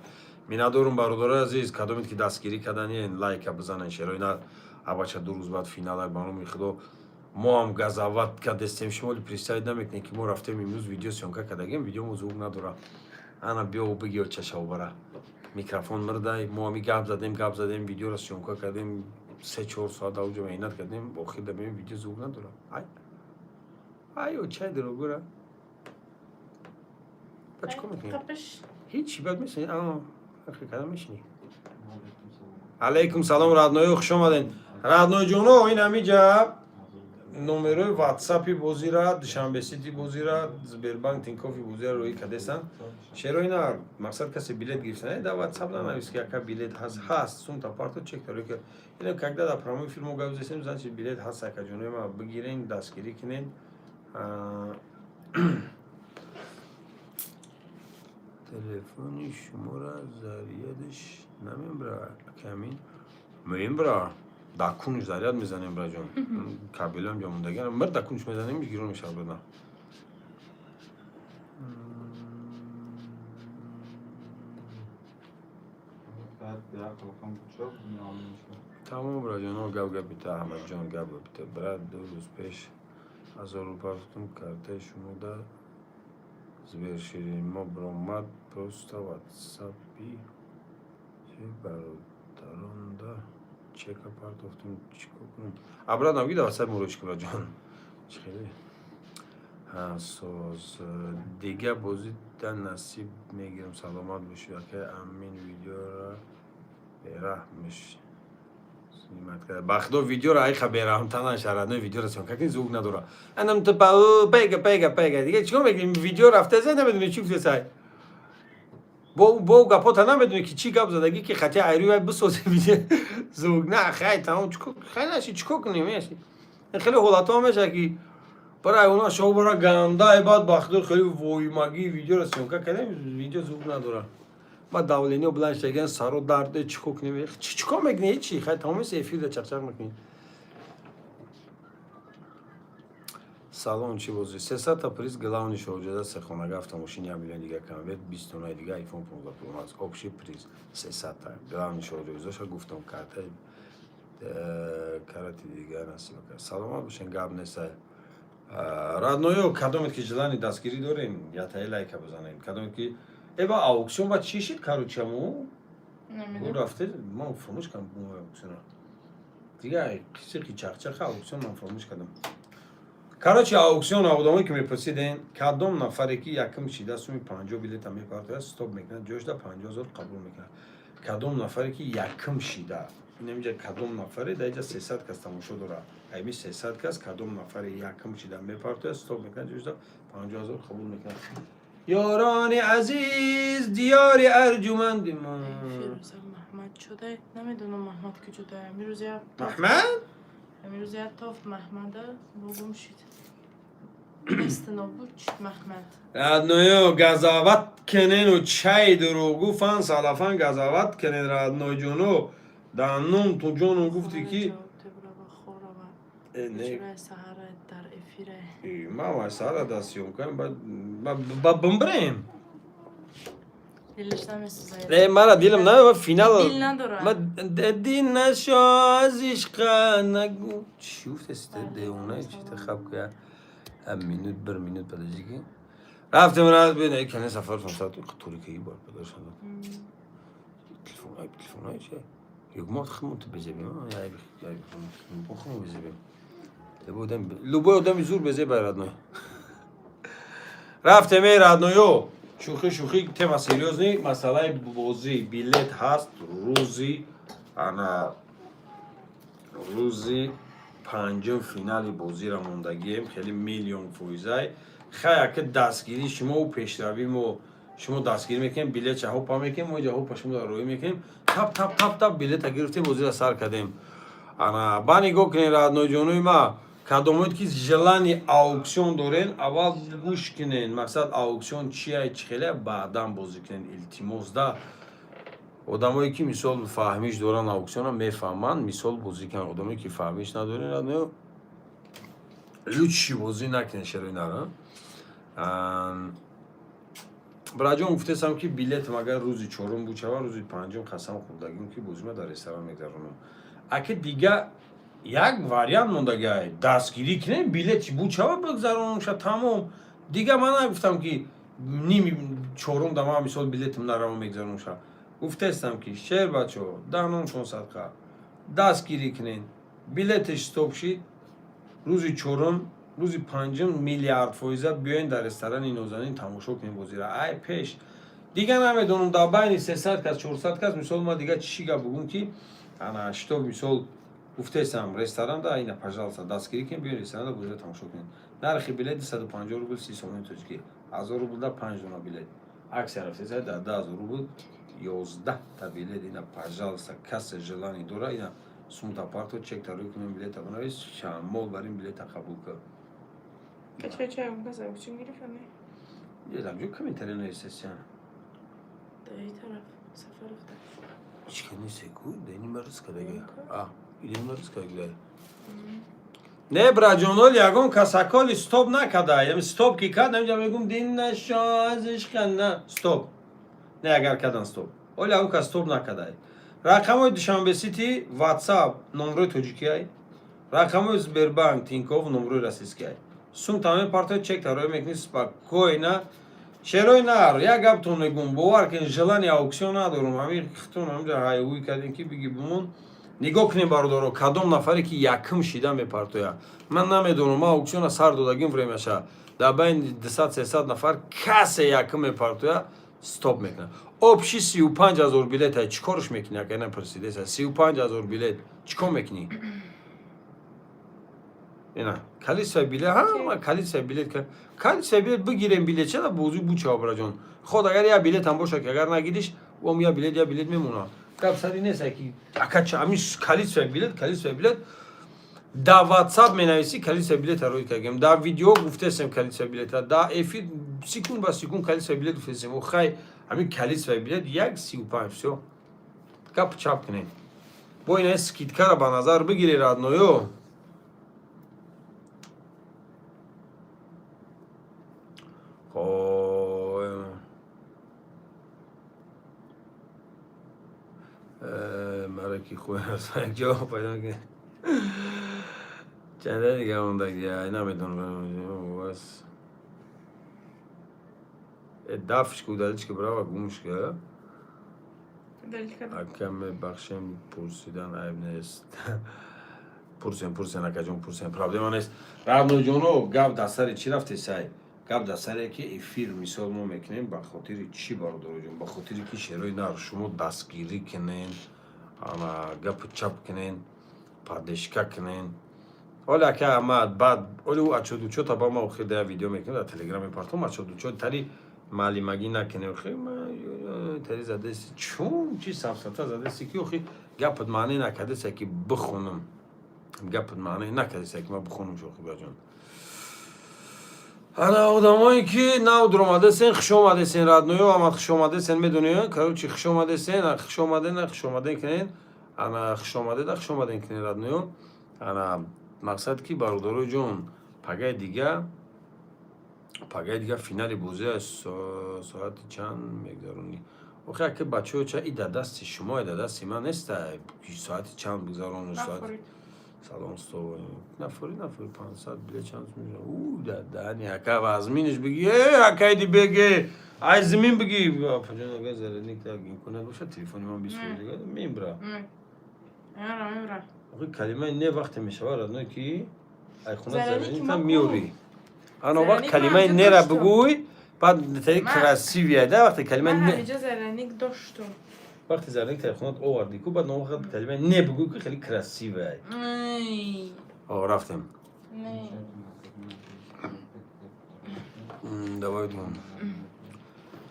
миннатдорум бародарои азиз кадомед ки дастгирӣ карданен лайка бизанен шероина абача 2 рӯз баъд финал ба номи худо мо ҳам газават кардестем. шумо ли представид намекунед ки мо рафтем имрӯз видео сёнка кардагем. видеомо звук надора. ана биё бигиё чашав бара микрофон мирдай. мо ҳами гап задем видеоро сёнка кардем 3-4 соат давҷо меҳнат кардем. охир да бибин видео звук надора. айо чай дорогура бачко мекунем ҳичи бад месунӣ када мешинӣ. алайкум салом радноё хуш омаден. радноёҷоно ин ҳамиҷа номерои ватсапи бозира душанбесити бозира Сбербанк Тинькоффи бозира роӣ кардесанд. шероина мақсад касе билет гирифтан да ватсап нанавис ки яка билет ҳаст сумта парто чек дорӣ ки ин когда да прямой филмо гавзесем значит билет ҳаст акаҷонома бигирен дастгирӣ кунен. телефони шумора зарядш намебра камин муҳим бра дакунш заряд мезанем браҷон. кабелам ҷо мондагиам мир дакунш мезанем гирон мешавад буда. тамом браҷоно гап гапита аҳмадҷон гап гапита брат 2 рӯз пеш 1000 рупа футум картаи шумо да Сберширин мо бромад просто ватсапи бародаронда чека партофтум чико кунам. брат намгида ватсап моро чико браҷон чхеле соз дига бозида насиб мегирам. саломат бошед ака амин видеора бераҳмш снимат карда. ба худо видеора айха бераҳмтана шарадно видеора сон как звук надора. анам то пега дига чико мегирем видео рафта зай намедони чи гуфтесай. бо гапота намедони ки чи гап задаги ки хати айрӯ бисозе видео звук на хай тамом чико хай наши чико кунем яши. хеле ҳолатҳо меша ки барои она шоу бара ганда баъд ба худо хеле воимагӣ видеора сёнка кардем видео звук надора. ба давлениё биланд шаган саро дарде чико кунем чико мекунем ҳичи хай тамомис эфирда чақчақ мекунем. салом чи бозӣ 300 та приз главни шоҳҷода сехонага автомошини 1 миллион дига камбет 20 тонаи дига iPhone 15 Pro Max общий приз 300 та главни шоҳҷода зоша гуфтам карта карати дига насиб кард. саломат бошен гап несай. радноё кадомед ки ҷилани дастгирӣ дорем ятаи лайка бизанем. кадомед ки ба ауксион ба чӣ шид каручамо рафте ман фромӯш кардам ауксиона дига қиси қичақчақа ауксион ман фромӯш кардам. Короче, аукцион одамое ки мепурсиден кадом нафаре ки якм шида суми 50 билета мепартояд стоп мекунад ҷоишда 50000 қабул мекунад. Кадом нафаре ки якм шида инамиҷа кадом нафаре дар иҷа 300 кас тамошо дорад. Айми 300 кас кадом нафаре якм шида мепартояд стоп мекунад ҷоишда 50000 қабул мекунад. ёрони азиз диёри арҷуманди мо. фирӯза маҳмад шуда намедонам маҳмад куҷода амирӯз як Маҳмад? амирӯз як тофт маҳмада богум шид эстинобуч маҳмад радноё газават кенену чай дурӯгу фан салафан газават кенен радноҷоно дар нум ту ҷону гуфти ки дар эфире ма вайсара да сёмкам ба бимбирем дилш намесӯзад мара дилам на финал дил надорад дин нашо аз ишқа нагу чӣ гуфтест девона чӣ хаб куя минут bir minut подожди рафтем раз бина кане сафар 500 турикаи бор педа шуд телефон чӣ югмот хмут безебем я бохом безебем любой одами зур безе ба родной рафтем родноё шухи тема серьёзный масъалаи бозӣ билет ҳаст рӯзи панҷум финали бозира мондагием хеле миллион фоизай хаяка дастгирӣ шумову пешравимо шумо дастгирӣ мекунем билет ҳопа мекунем мо иҷа ҳопа шумо роӣ мекунем тап билета гирифтем бозира сар кардем ба нигоҳ кунем радноҷонои ма кадомоид ки желани ауксион дорен аввал гӯш кунен мақсад ауксион чия чӣ хеле баъдан бозӣ кунен илтимос да одамое ки мисол фаҳмиш доран ауксиона мефаҳманд мисол бозӣ кунанд одамое ки фаҳмиш надорен радноё лучши бозӣ накунен шерои нара бираҷон гуфтестам ки билетам агар рӯзи чорум бучава рӯзи панҷум қасам хӯрдагим ки бозима дар ресторан мегузаронам аки дига як вариант мондагиай дастгирӣ кунем билети бучава бигзаронамша тамом дига ман нагуфтам ки ними чорум да ман мисол билетам нарава мегзаронамша гуфтестам ки шер бачаҳо даҳноншон садқа дастгирӣ кунен билетиш стоп шид рӯзи чорум рӯзи панҷум миллиард фоиза биёен дар ресторани нозанин тамошо кунем бозира ай пеш дига намедонам дар байни 300 кас 400 кас мисол ма дига чӣ гап бугум ки ана штоб мисол гуфтесам ресторанда ина пожалуйста дастгирӣ кунем биёен ресторанда бозира тамошо кунем нархи билет 250 рубл 30 сомони тоҷикӣ 1000 рубл да 5 дона билет аксия рафтесай дар 10000 рубл 11 та билет ина пожалуйста касе желание дора ина сумта парто чек тарои кунем билета бинавис шамол бар ин билета қабул кар ҷо комментария естественно не браҷонол ягон касаколи стоп накарда яъне стоп ки кард намиҷа мегум дин нашо аз ишқа на стоп не агар кардан стоп оли ягон кас стоп накардай рақамои душанбе сити ватсап номрои тоҷикиай рақамои сбербанк тинков номрои российскиай сум тамоми партои чек тарои мекунӣ спокойна шерои нар як гаптон мегум бовар кунед желани ауксион надорум ҳамин хитон ҳамҷа ҳайҳуй кардем ки биги бимон нигоҳ кунем бародаро кадом нафаре ки якм шида мепартояд ман намедонам ман ауксиона сар додагим времяша дар байни 200-300 нафар касе якм мепартояд стоп мекунад общи 35000 билетай чӣ корш мекунӣ ака напурсидеса 35000 билет чӣ кор мекунӣ ина количество билет количество билет бигирем билет чада бозӣ бучава браҷон ход агар як билетам боша ки агар нагириш вам я билет мемонад гап сари неста ки акача ҳамин количество билет дар ватсап менависӣ количество билета рои кардем дар видео гуфтестем количество билета дар эфир секунд ба секунд количество билет гуфтестем охай ҳамин количество билет 1.35 всё гап чап кунем бо ина скидкара ба назар бигире радноё мараки хуясак ҷавоб пайдо ки чанда дига мондагия намедонам дафшка удаличка брава гумшка ака мебахшем пурсидан айб нест пурсен акаҷон пурсен проблема нест равноҷоно гап дар сари чӣ рафте сай гап дар саре ки эфир мисол мо мекунем ба хотири чӣ бародароҷон ба хотире ки шерои нар шумо дастгирӣ кунен гапу чап кунен падешка кунен ҳоле ака амад баъд оли ӯ ачодучота ба ма хел да видео мекунем дар телеграме партом ачодучот тари маълимагӣ накунем тари задеси чун чи сафсата задеси ки охи гапат маъне накардеса ки бихонам гапат маъне накардеса ки ма бихонам шохи баҷон ана одамое ки нав дуромадесен хушомадесен радноё амад хушомадесен медонӣ короче хушомадесен хушомаден кунен ана хушомаден кунен радноё ана мақсад ки бародарои ҷон пагаи дига финали бозӣ соати чанд мегзаронӣ охи ака бачаҳо ча и дар дасти шумо дар дасти ман неста соати чанд бигзарону салом сто нафори 500 билет чанд дадани ака вазминиш биги акайди беге ай зимин биги паҷонага зараник имконат боша телефони ман бисӯрига мебра охи калимаи не вақте мешава радное ки айхона зараникта миёри ано вақт калимаи нера бигӯй баъд таи красивия да вақте калимаи не вақте зараник айхонат оварди ку баъд навақт калимаи не бигӯй ки хеле красивая рафтем давай дум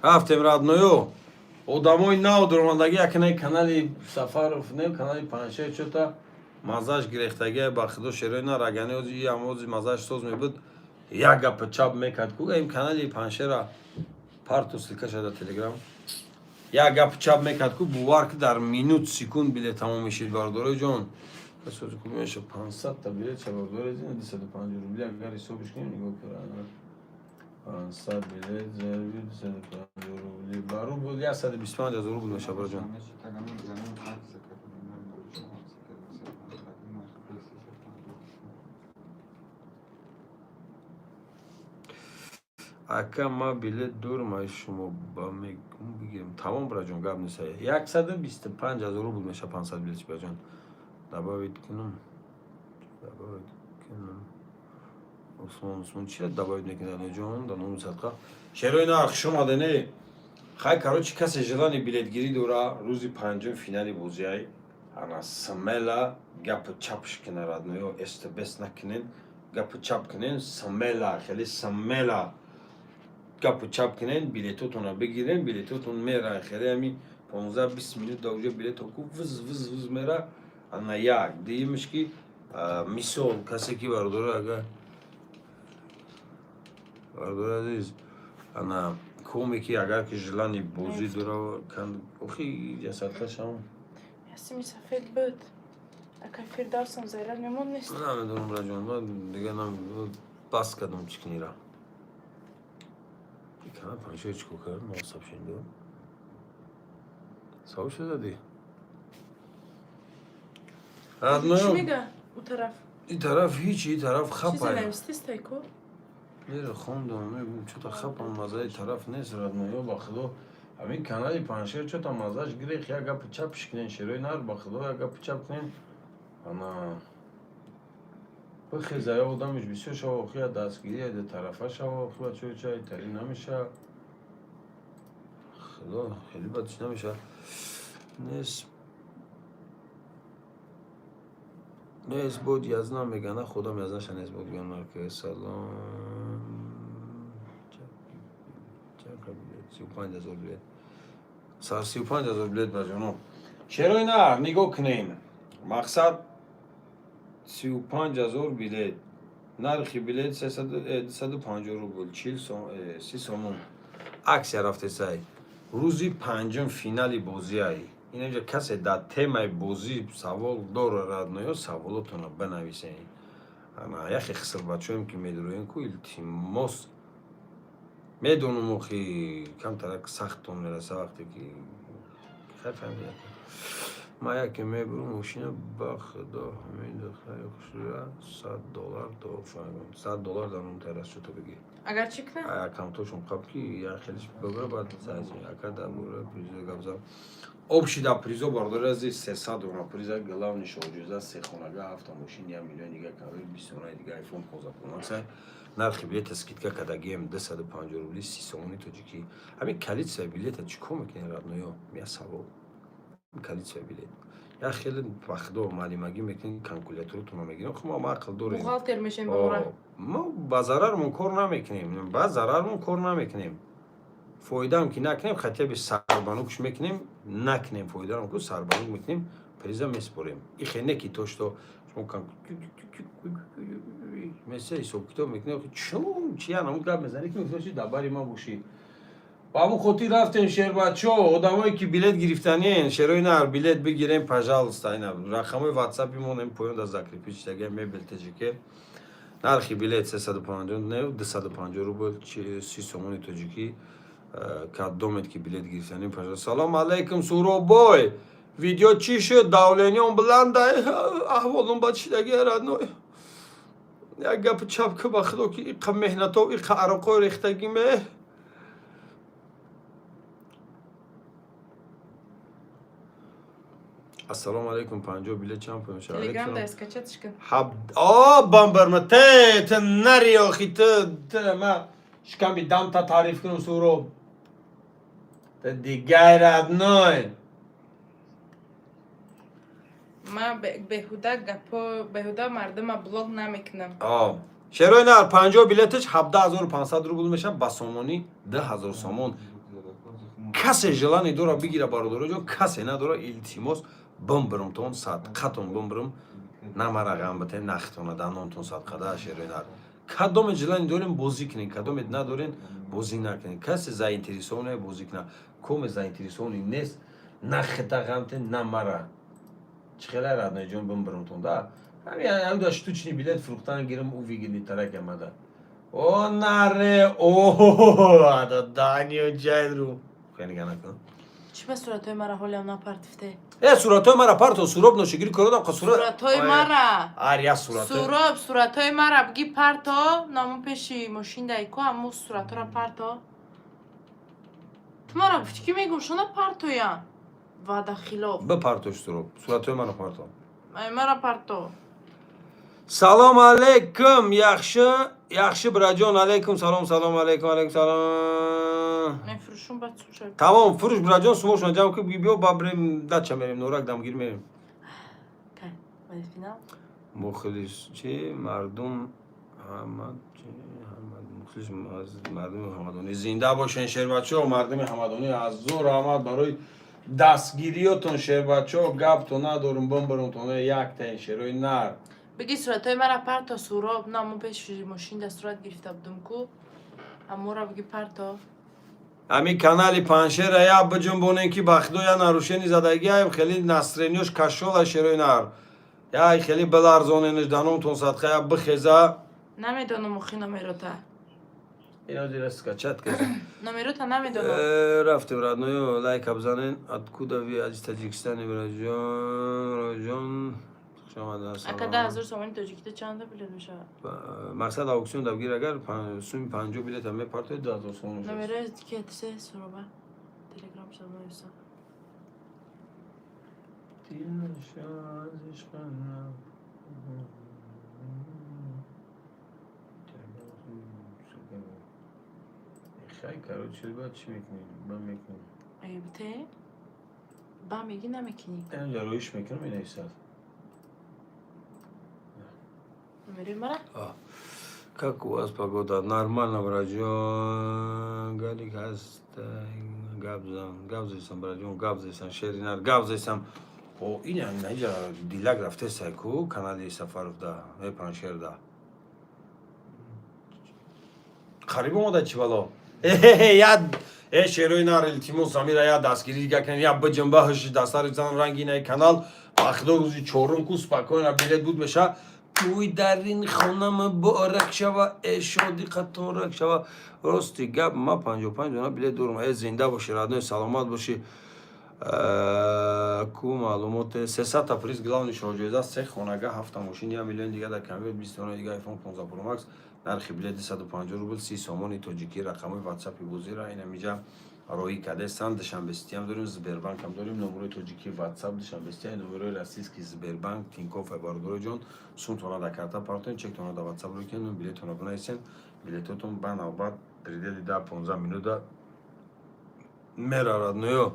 рафтем радноё одамои нав дуромадаги якнаи канали сафаров не канали панҷшаҳ чота мазаш гирехтагия ба худо шерои нар агани ози амози мазаш соз мебуд як гапа чап мекард ку ин канали панҷшаҳра парту силка шуда телеграм як гап чап мекард ку бувар ки дар минут секунд билет тамом мешид бародарои ҷон 500 та билет бародарои 250 рубли агар ҳисобиш кунем нигоҳ кунем 500 билет зарби 250 рубли бару буд 125 000 рубли меша бароҷон ака ма билет дорам ай шумо ба мегум бигирем тамом браҷон гап нест 125 000 рубл меша 500 билет браҷон добавить кунам осмон чира добавить мекунад ҷон дар номи садқа шерои нар хушомадане хай короче касе желани билетгирӣ дора рӯзи панҷум финали бозиай ана смела гапу чапш кунен радноё эстбес накунен гапу чап кунен смела хеле смела гапу чап кунен билетотонро бигирен билетотон мера хеле ами 15-20 минут дар уҷа билетоку виз мера ана як диимш ки мисол касе ки бародаро агар бародари азиз ана комики агар ки желани бозӣ дора охи ҷасадхашам ясими сафед буд ака фирдавсам зайрат мемон нест намедонам раҷон ман дига бас кардам чикнира кана панҷшаҳ чико кард мо сабшиндо савоб шудади радноё и тараф ҳич и тараф хапай нера хондам чота хапам мазаи тараф нест радноё ба худо ҳамин канали панҷшаҳ чота мазаш гирехт як гапу чапш кунен шерои нар ба худо як гапу чап кунен ана бихезая одамиш бисёр шава охи дастгирӣ айда тарафа шава охи бачаҳо чай тари намеша худо хеле бадиш намеша нест буд язна мегана худам язнаша нест буд гонарка салом 35 000 билет 35 000 билет баҷоно шерои нар нигоҳ кунем мақсад 35 000 билет нархи билет 250 рубл 30 сомон аксия рафтесай рӯзи панҷум финали бозиай инҷа касе дар темаи бозӣ савол дора радноё саволотонро бинависен ана яхе хиср бачаҳоем ки медуроем ку илтимос медонам охи камтарак сахтон мераса вақте ки хафамия ма яке мебурам мошина ба худо ҳамида хай хушура $100 то $100 дар он террас чото бигир агар чӣ кунам камтошум қаб ки як хелиш бибра баъд ака дабура пиза гавза общида призо бардорази 300 дона приза главни шоҷӯза се хонага автомошин 1 миллион дига кавер 20 дона дига iPhone 15 Pro Max нархи билета скидка кардагием 250 рубли 30 сомони тоҷикӣ. Ҳамин калитсияи билета чӣ кор мекунед родноё? Мия савол. Калитсияи билет. Я хеле вақтдо маълимагӣ мекунед, калкуляторатонро мегирем. Хуб мо ақл дорем. бухгалтер мешем бора. мо ба зарармон кор намекунем. Ба зарармон кор намекунем. Фоидаам ки накунем, хотя би сарбанукш мекунем, накунем фоидаам ку сарбанук мекунем, приза меспорем. И хене ки то, что шумо меса ҳисоб китоб мекунем, чун чия намуд гап мезанед, ки мефраши дар бари ман бошӣ. Ба ҳамун хотир рафтем Шербачо, одамое ки билет гирифтанен, Шерои Нар билет бигирем, пожалуйста, ина рақамои WhatsApp мон поён дар закрепичтаги мебелтежике. Нархи билет 350, 250 рубл 30 сомони тоҷикӣ. Каддомед ки билет гирифтанем, пожалуйста. Салом алейкум Суробой. Видео чӣ шуд? Давлениём бланда, аҳволум ба чидаги родной. Як гап чапка ба худо ки иқа меҳнато, иқа ароқҳои рехтагӣ ме. Ассалому алейкум 50 билет чанд пӯ мешавад? Телеграмда скачатиш кун. Бамбарма те нари охи те ма шиками дамта таъриф кунам Суроб. Те дигар родной. Ма беҳуда гапо, беҳуда мардума блог намекунам. Шерои Нар 50 билетиш 17500 рубл мешавад ба сомони 2000 сомон. Касе желание дора бигира бародароҷон, касе надора, илтимос бомбирумтон садқатон бомбирум намара ғам битен нахтона данонтон садқада Шерои Нар. Кадомет желание дорем бозӣ кунем, кадомет надорем бозӣ накунем. Касе заинтересоване бозӣ кунад, коме заинтересоване нест, нахта ғамтен намара. Чхелай родноиҷон бомбирумтон да. Ҳамин штучни билет фурӯхтан гирем у вигини тарак амада. О наре о данио ҷайру. Хеле ганакун. Чӣ ба суратҳои мара ҳолиам напартифте? Суратҳои мара парто Суроб ношигирӣ кородам қа Суратҳои мара. Ария сурат. Суроб, суратҳои мара бигӣ парто, наму пеши мошин дайко аму суратҳоро парто. Ту мара гуфтӣ ки мегум шона партоям. Ваъда хилоф. Ба партош Суроб. Суратҳои мара парто. Ай мара парто. Салом алейкум. Яхши браҷон. Алейкум салом, салом алейкум, алейкум салом. Мефурӯшум ба чӯ? Тамом, фурӯш браҷон сумошона ҷамъ ки биё ба бирем дача мерем, норак дамгир мерем. Кай? Ба финал? Мухлис чи мардум Ҳамад чи Ҳамад мухлис мардуми ҳамадонӣ зинда бошен Шербачо, мардуми ҳамадонӣ аз зур раҳмат барои дастгириётон Шербачо, гапто надорум бомбирумтон яктаин Шерои Нар. Бигӣ суратҳои мара парто Суроб, наму пеши мошин да сурат гирифта будум ку. Амора бигӣ парто. Ҳамин канали Паншера я биҷунбонем ки ба худо я нарушени задагиям хеле насрениёш кашола Шерои Нар. Я хеле биларзоненеш даномтон садқа я бихеза. Намедонам охи номерота. Ино дира скачат каза. Номерота намедонам. Рафтем родноё, лайка бзанен. Откуда ви аз Таҷикистани раҷон? Ака 10,000 сомони тоҷикита чанда билет мешавад? Мақсад ауксион давгир агар суми 50 билета мепартоед 10,000 сомон мешавад. Номерои киятисе Суроба. Телеграм шуда нависам. Хай, короче, ребят, чӣ мекунем? Ба мекунем. Ага бите? Ба меги намекунӣ? Инҷа роиш мекунам менависад. Номерои мара? Как у вас погода? Нормально, браҷон. Галик ҳаст. Гап зесам, браҷон, гап зесам. Шери Нар, гап зесам. Ин инҷа дилак рафтесай ку канали Сафаров да, Паншер да. Қариб омада чӣ бало? Я Шерои Нар илтимос амира я дастгирӣ дига кунем, я биҷунба ҳуши дастари зан рангинаи канал. Ба худо рӯзи чорум ку спокойна билет буд меша. Туй дар ин хона муборак шава, шоди қаторак шава. Рости гап ма 55 дона билет дорум. Зинда боши, родной, саломат боши. Ку маълумоте 300 приз главни шоҳҷоиза, 3 хонага, 7 мошин, 1 миллион дига дар конверт, 20 дона дига iPhone 15 Pro Max. Нархи билет 250 рубл 30 сомони тоҷикӣ. Рақамои WhatsApp бозира ин амиҷа روی کده سند دشنبستی هم داریم، زبربانک هم داریم، نمره توجیکی واتساپ دشنبستی، نمره راسیسکی زبربانک تینکوف باردورو جون سون تونا دا کارتا پارتون چک تونا دا واتساپ رو کنن بلیتون رو بنویسین بلیتتون بنا و بعد پریده دا 15 минута мера родную.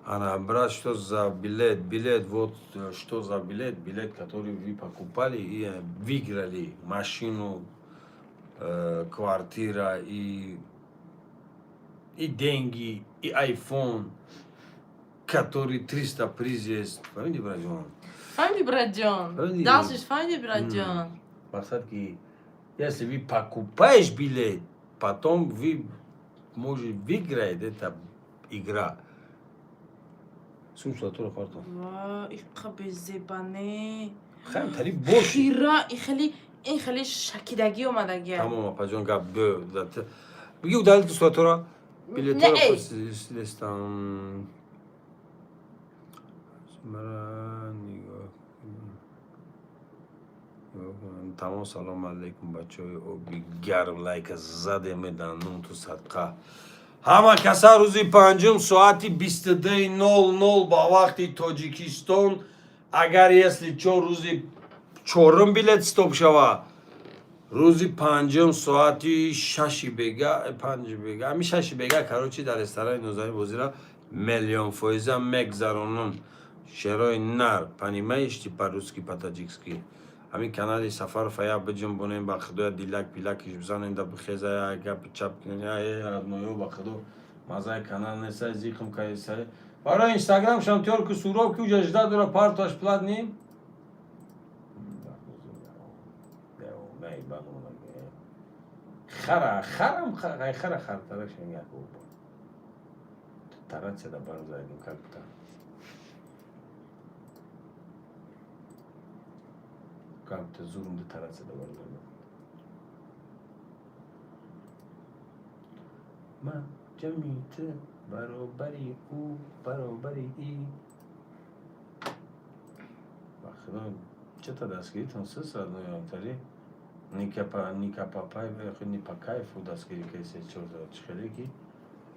Она, брат, что за билет, вот что за билет, который вы покупали и выиграли машину, квартира и деньги, и iPhone, который 300 приз есть. Помните, брат Джон? فهمیدی برات جان فهمیدی؟ داشتش فهمیدی برات جان Масад ки, если вы покупаешь билет, потом вы можете выиграть эта игра. Сумсу атура партон. وای این قبل زبانه خیلی تری باشی. خیرا این خیلی شکیدگی اومدگی Tamam pajon gab bö zaten. Bugü udaldı suatora. Biletara Ne? listan. Mara nigo. Tamam salam alaikum بچه‌های اوبی گرم لایک زده میدانم تو صدقه همه کسا روزی پنجم ساعتی 22:00 با وقتی تاجیکستان اگر если چو روزی چهارم بلیت استوب شوه روزی پنجم ساعتی 6 بگه 5 بگه همین 6 بگه کاروچی در رستوران نوزانی بازیرا میلیون فایزه مگذرانون شرای نر پنیمایشتی پروسکی پاتاجیکسکی همین کانالی سفر فیا بجنبونیم با خدا دیلک پیلکش بزنیم دا بخیزه یا گپ چپ کنیم یا ادمایو با خدا مزای کانال نیسته زیخم که ایسته برای اینستاگرام شانتیور که سوراب که اوجا اجده داره پارتاش پلاد نیم خرم ترک شنگه که با ترک چه دا برم زایدیم که بتا Kamte zoom de terasa da var. Ma jamite barobari u barobari i. Bakın çeta daskiri tansı sadno yantari. Nika papay ve khni pakay fu daskiri kese çorda çıkhele ki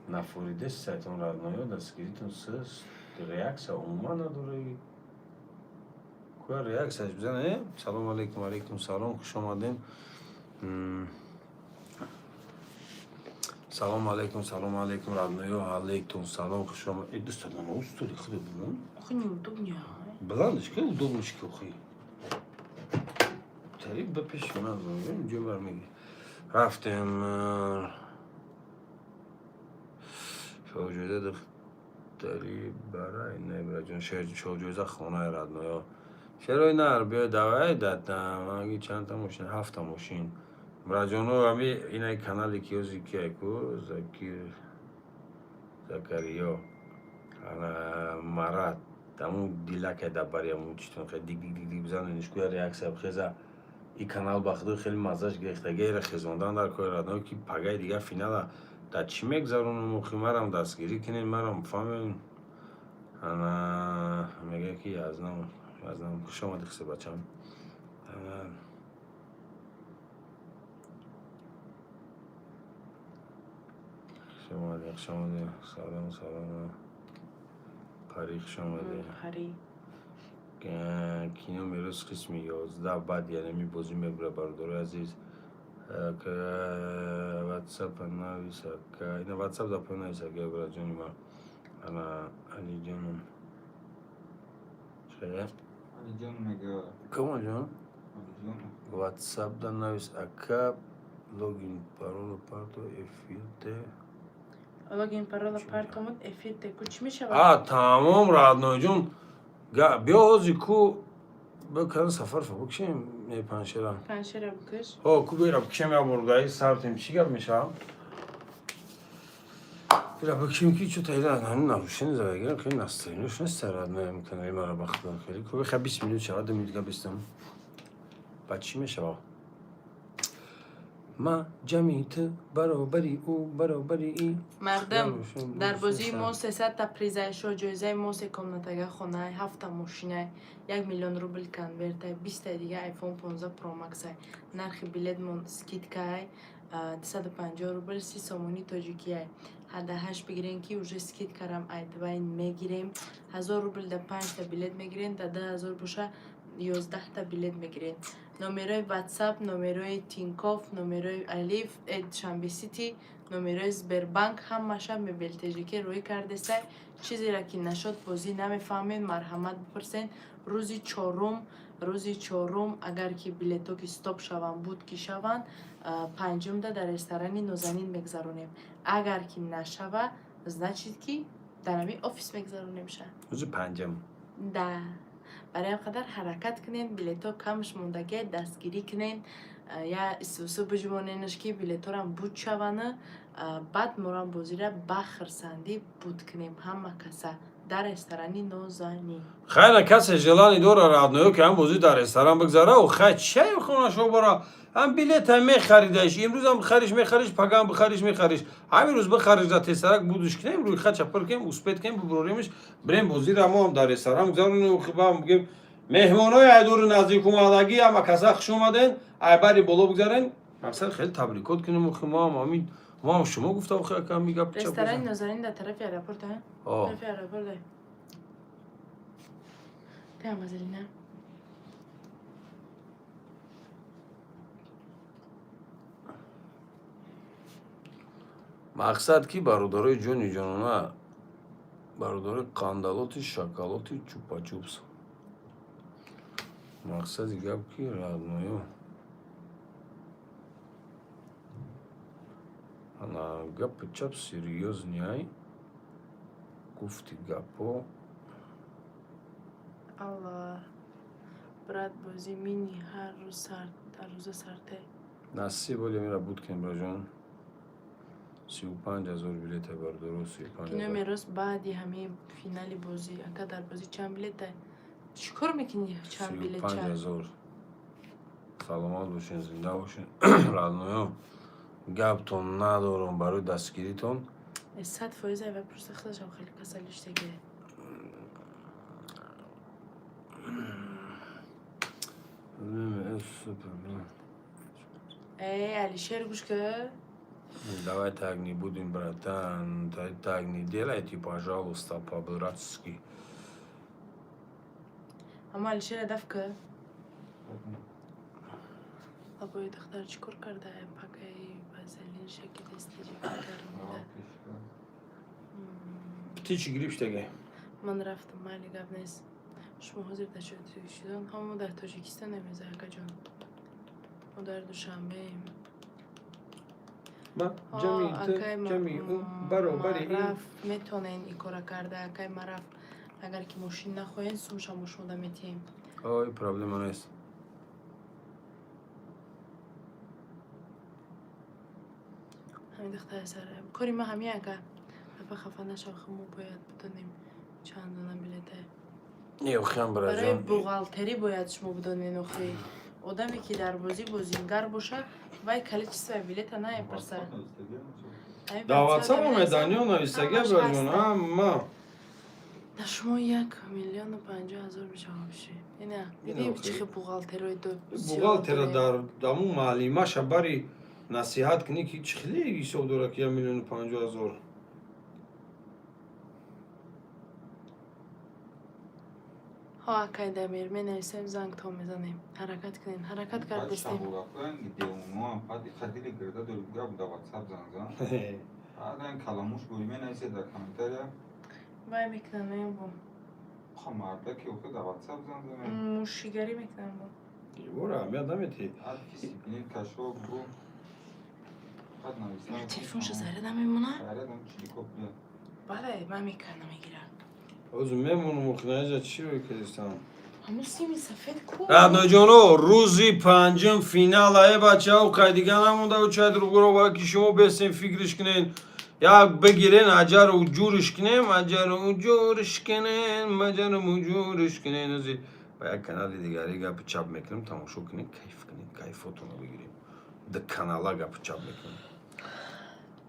na furides saton radnoyo daskiri tansı reaksa umana duruyor. کوه ریاکسش بزنه سلام علیکم سلام خوش آمدین سلام علیکم رادنیو علیکم سلام خوش آمدین دوست دارم اوستوری خیلی بلند آخه неудобно بلندش که удобнش که خیلی تریب به پیش من اینجا برمیگی رفتیم شوجوزه دختری برای نبرا جون شوجوزه خونه رادنیو شروع نر بیا دوای دادم اگه چند تا ماشین 7 تا ماشین مراجعونو همی اینای کانالی کیوزی که کو زکریا مرات تمو دیلک دبریامو چتون خیلی دیگ بزنن نشکوی ریاکس بخیزه این کانال بخدو خیلی مزاج گرفتگی خیزوندن در کار رادنو که پگای دیگه فینال دا چی میگذارون مخی مرم دستگیری کنین مرم فهمین انا میگه که یازنم خوش آمدی خسته بچم خوش آمدی سلام پری خوش آمدی پری کینو میروز قسمی 11 بعد یعنی می بازی میبره بارداره عزیز که واتساپ نویسه که این واتساپ دا پای نویسه که برای جونی ما انا علی جانم چه جون میگه کما جان؟ جون واتساپ دا نویس اکا لوگین پارولو پارتو افیلته لوگین پارولا پارتومون افیلته کوچ میشه تمام رادنو جون بیا هزی کو بکنه سفر بکشیم پنشره بکش کو بیرم بکشیم یا برگایی سرتیم چی گب میشم بیرم بکشیم که چو تایده همین نروشین زبگیرم خیلی نسترینوش نیست رادنو میکنه این مرا بخدا خیلی که بخواه 20 minut شود 2 minut بستم بعد چی میشه با ما جمعی تو برابری او برابری ای مردم در بازی ما 300 تا پریزایشو جایزه ما سکمنتگه خونه 7 تا ماشینه 1 میلیون روبل کنورت 20 تا دیگه آیفون 15 پرو مکس نرخ بلیط مون سکیت 250 روبل 30 سومونی تاجیکی حد 8 بگیرین که уже سکیت کردم ایتواین میگیریم 1000 روبل ده 5 تا بلیط میگیرین تا 10000 باشه 11 تا بلیط میگیرین نمره واتساپ نمره تینکوف نمره الیف شنبه سیتی نمره سبربانک همشه موبیل که روی کرده سه چیزی را که نشد بازی نمیفهمین مرحمت بپرسین روزی چهارم اگر که بلیتو که استاپ شوند بود که شوند پنجم ده در رستوران نازنین میگذرونیم اگر که نشوه значит که در همین آفیس میگذرونیم شه روز پنجم ده برای قدر حرکت کنین بلیتو کمش موندگه دستگیری کنین یا استوسو بجوانینش که بلیتو را بود شوانه بعد مرام بازی را بخرسندی بود کنیم همه کسا در رستورانی نازنین خیلی کسی جلانی دوره رادنویو که هم بازی در رستوران بگذاره و خیلی چه خونه شو برا هم بلیت هم میخریدش امروز هم میخریش پگام میخریش همین روز بخریش در تسرک بودش کنیم روی خط چپر کنیم اسپیت کنیم ببریمش بریم بازی را ما هم در رستوران بگذاریم و خب میگیم مهمانای دور نزدیک اومدگی هم کسا خوش اومدن ای بری بالا بگذارین مثلا خیلی تبریکات کنیم و ما هم شما گفته و خیلی کم میگه رستوران نازنین در طرف ایرپورت طرف ایرپورت تمام زلینا مقصد کی برادرای جونی جانونه برادرای قندالوتی شکلاتی چوپا چوپس مقصد گپ کی رادنویو انا گپ چپ سریوزنی گفتی گپو الله برات بازی مینی هر روز سرته نصیب ولی میره بود کن برجان 35,000 بلیت بردارو 35,000 اینو میروز بعدی همه فینالی بازی اگه در بازی چند بلیته چیکار میکنی چند بلیت چند 35,000 سلامت باشین زنده باشین رادنویو گپتون ندارم برای دستگیریتون 100% و پرسختشم خیلی کسلیش دیگه ای علیشیر گوش که Давай так не будем, братан. Так не делайте, пожалуйста, по-братски. اما علیشیر هدف که ابوی دختر چیکار کرده پاکی بازلین شکل استیجی کرده Птичий гриб штеге. من رفتم مالی گب نیست شما حاضر شدن همون در تاجیکستان نمیزه اگه جان ما در دوشنبه ایم ما جمعی او برابری این رفت میتونین ای کارا کرده اگه ما رفت اگر که ماشین نخواهین سومشا مشونده میتیم Ой, проблема نیست. همین دختر سره کاری ما همی اگه اپا خفه نشم خمو باید بدونیم چند دونه بلیته نیو خیام برای برجان. بوغالتری باید شما بدونین اخی آدمی که در بازینگر باشه وای کلی چیز بلیت نه پرسه دعوت سلام میدانیو نویسته برجان. اما شما 1,50,000 بشه نه دیدیم چه بوغالتری دو بوغالتر در دامو معلومه شبری نصیحت کنی که چه خیلی حساب داره که 1,50,000 ها اکای دمیر می نویسیم زنگ تا میزنیم حرکت کنین حرکت کردستیم وای میکنن نیم بوم موشیگری میکنن بوم برا میاد نمیتی تلفونشو زره نمیمونه؟ بله من میکنم میگیرم اوزو میمونم مخنجه چی روی کردستم همون سیمی سفید کو رادنو جانو روزی پنجم فینال های بچه ها و قیدیگه نمونده و چه رو برو برای که شما بسیم فکرش کنین یا بگیرین اجر و جورش کنین با یک کانال دیگری گپ چپ میکنیم تماشا کنین کیف کنین کیفاتون رو بگیریم ده کانالا گپ چپ میکنم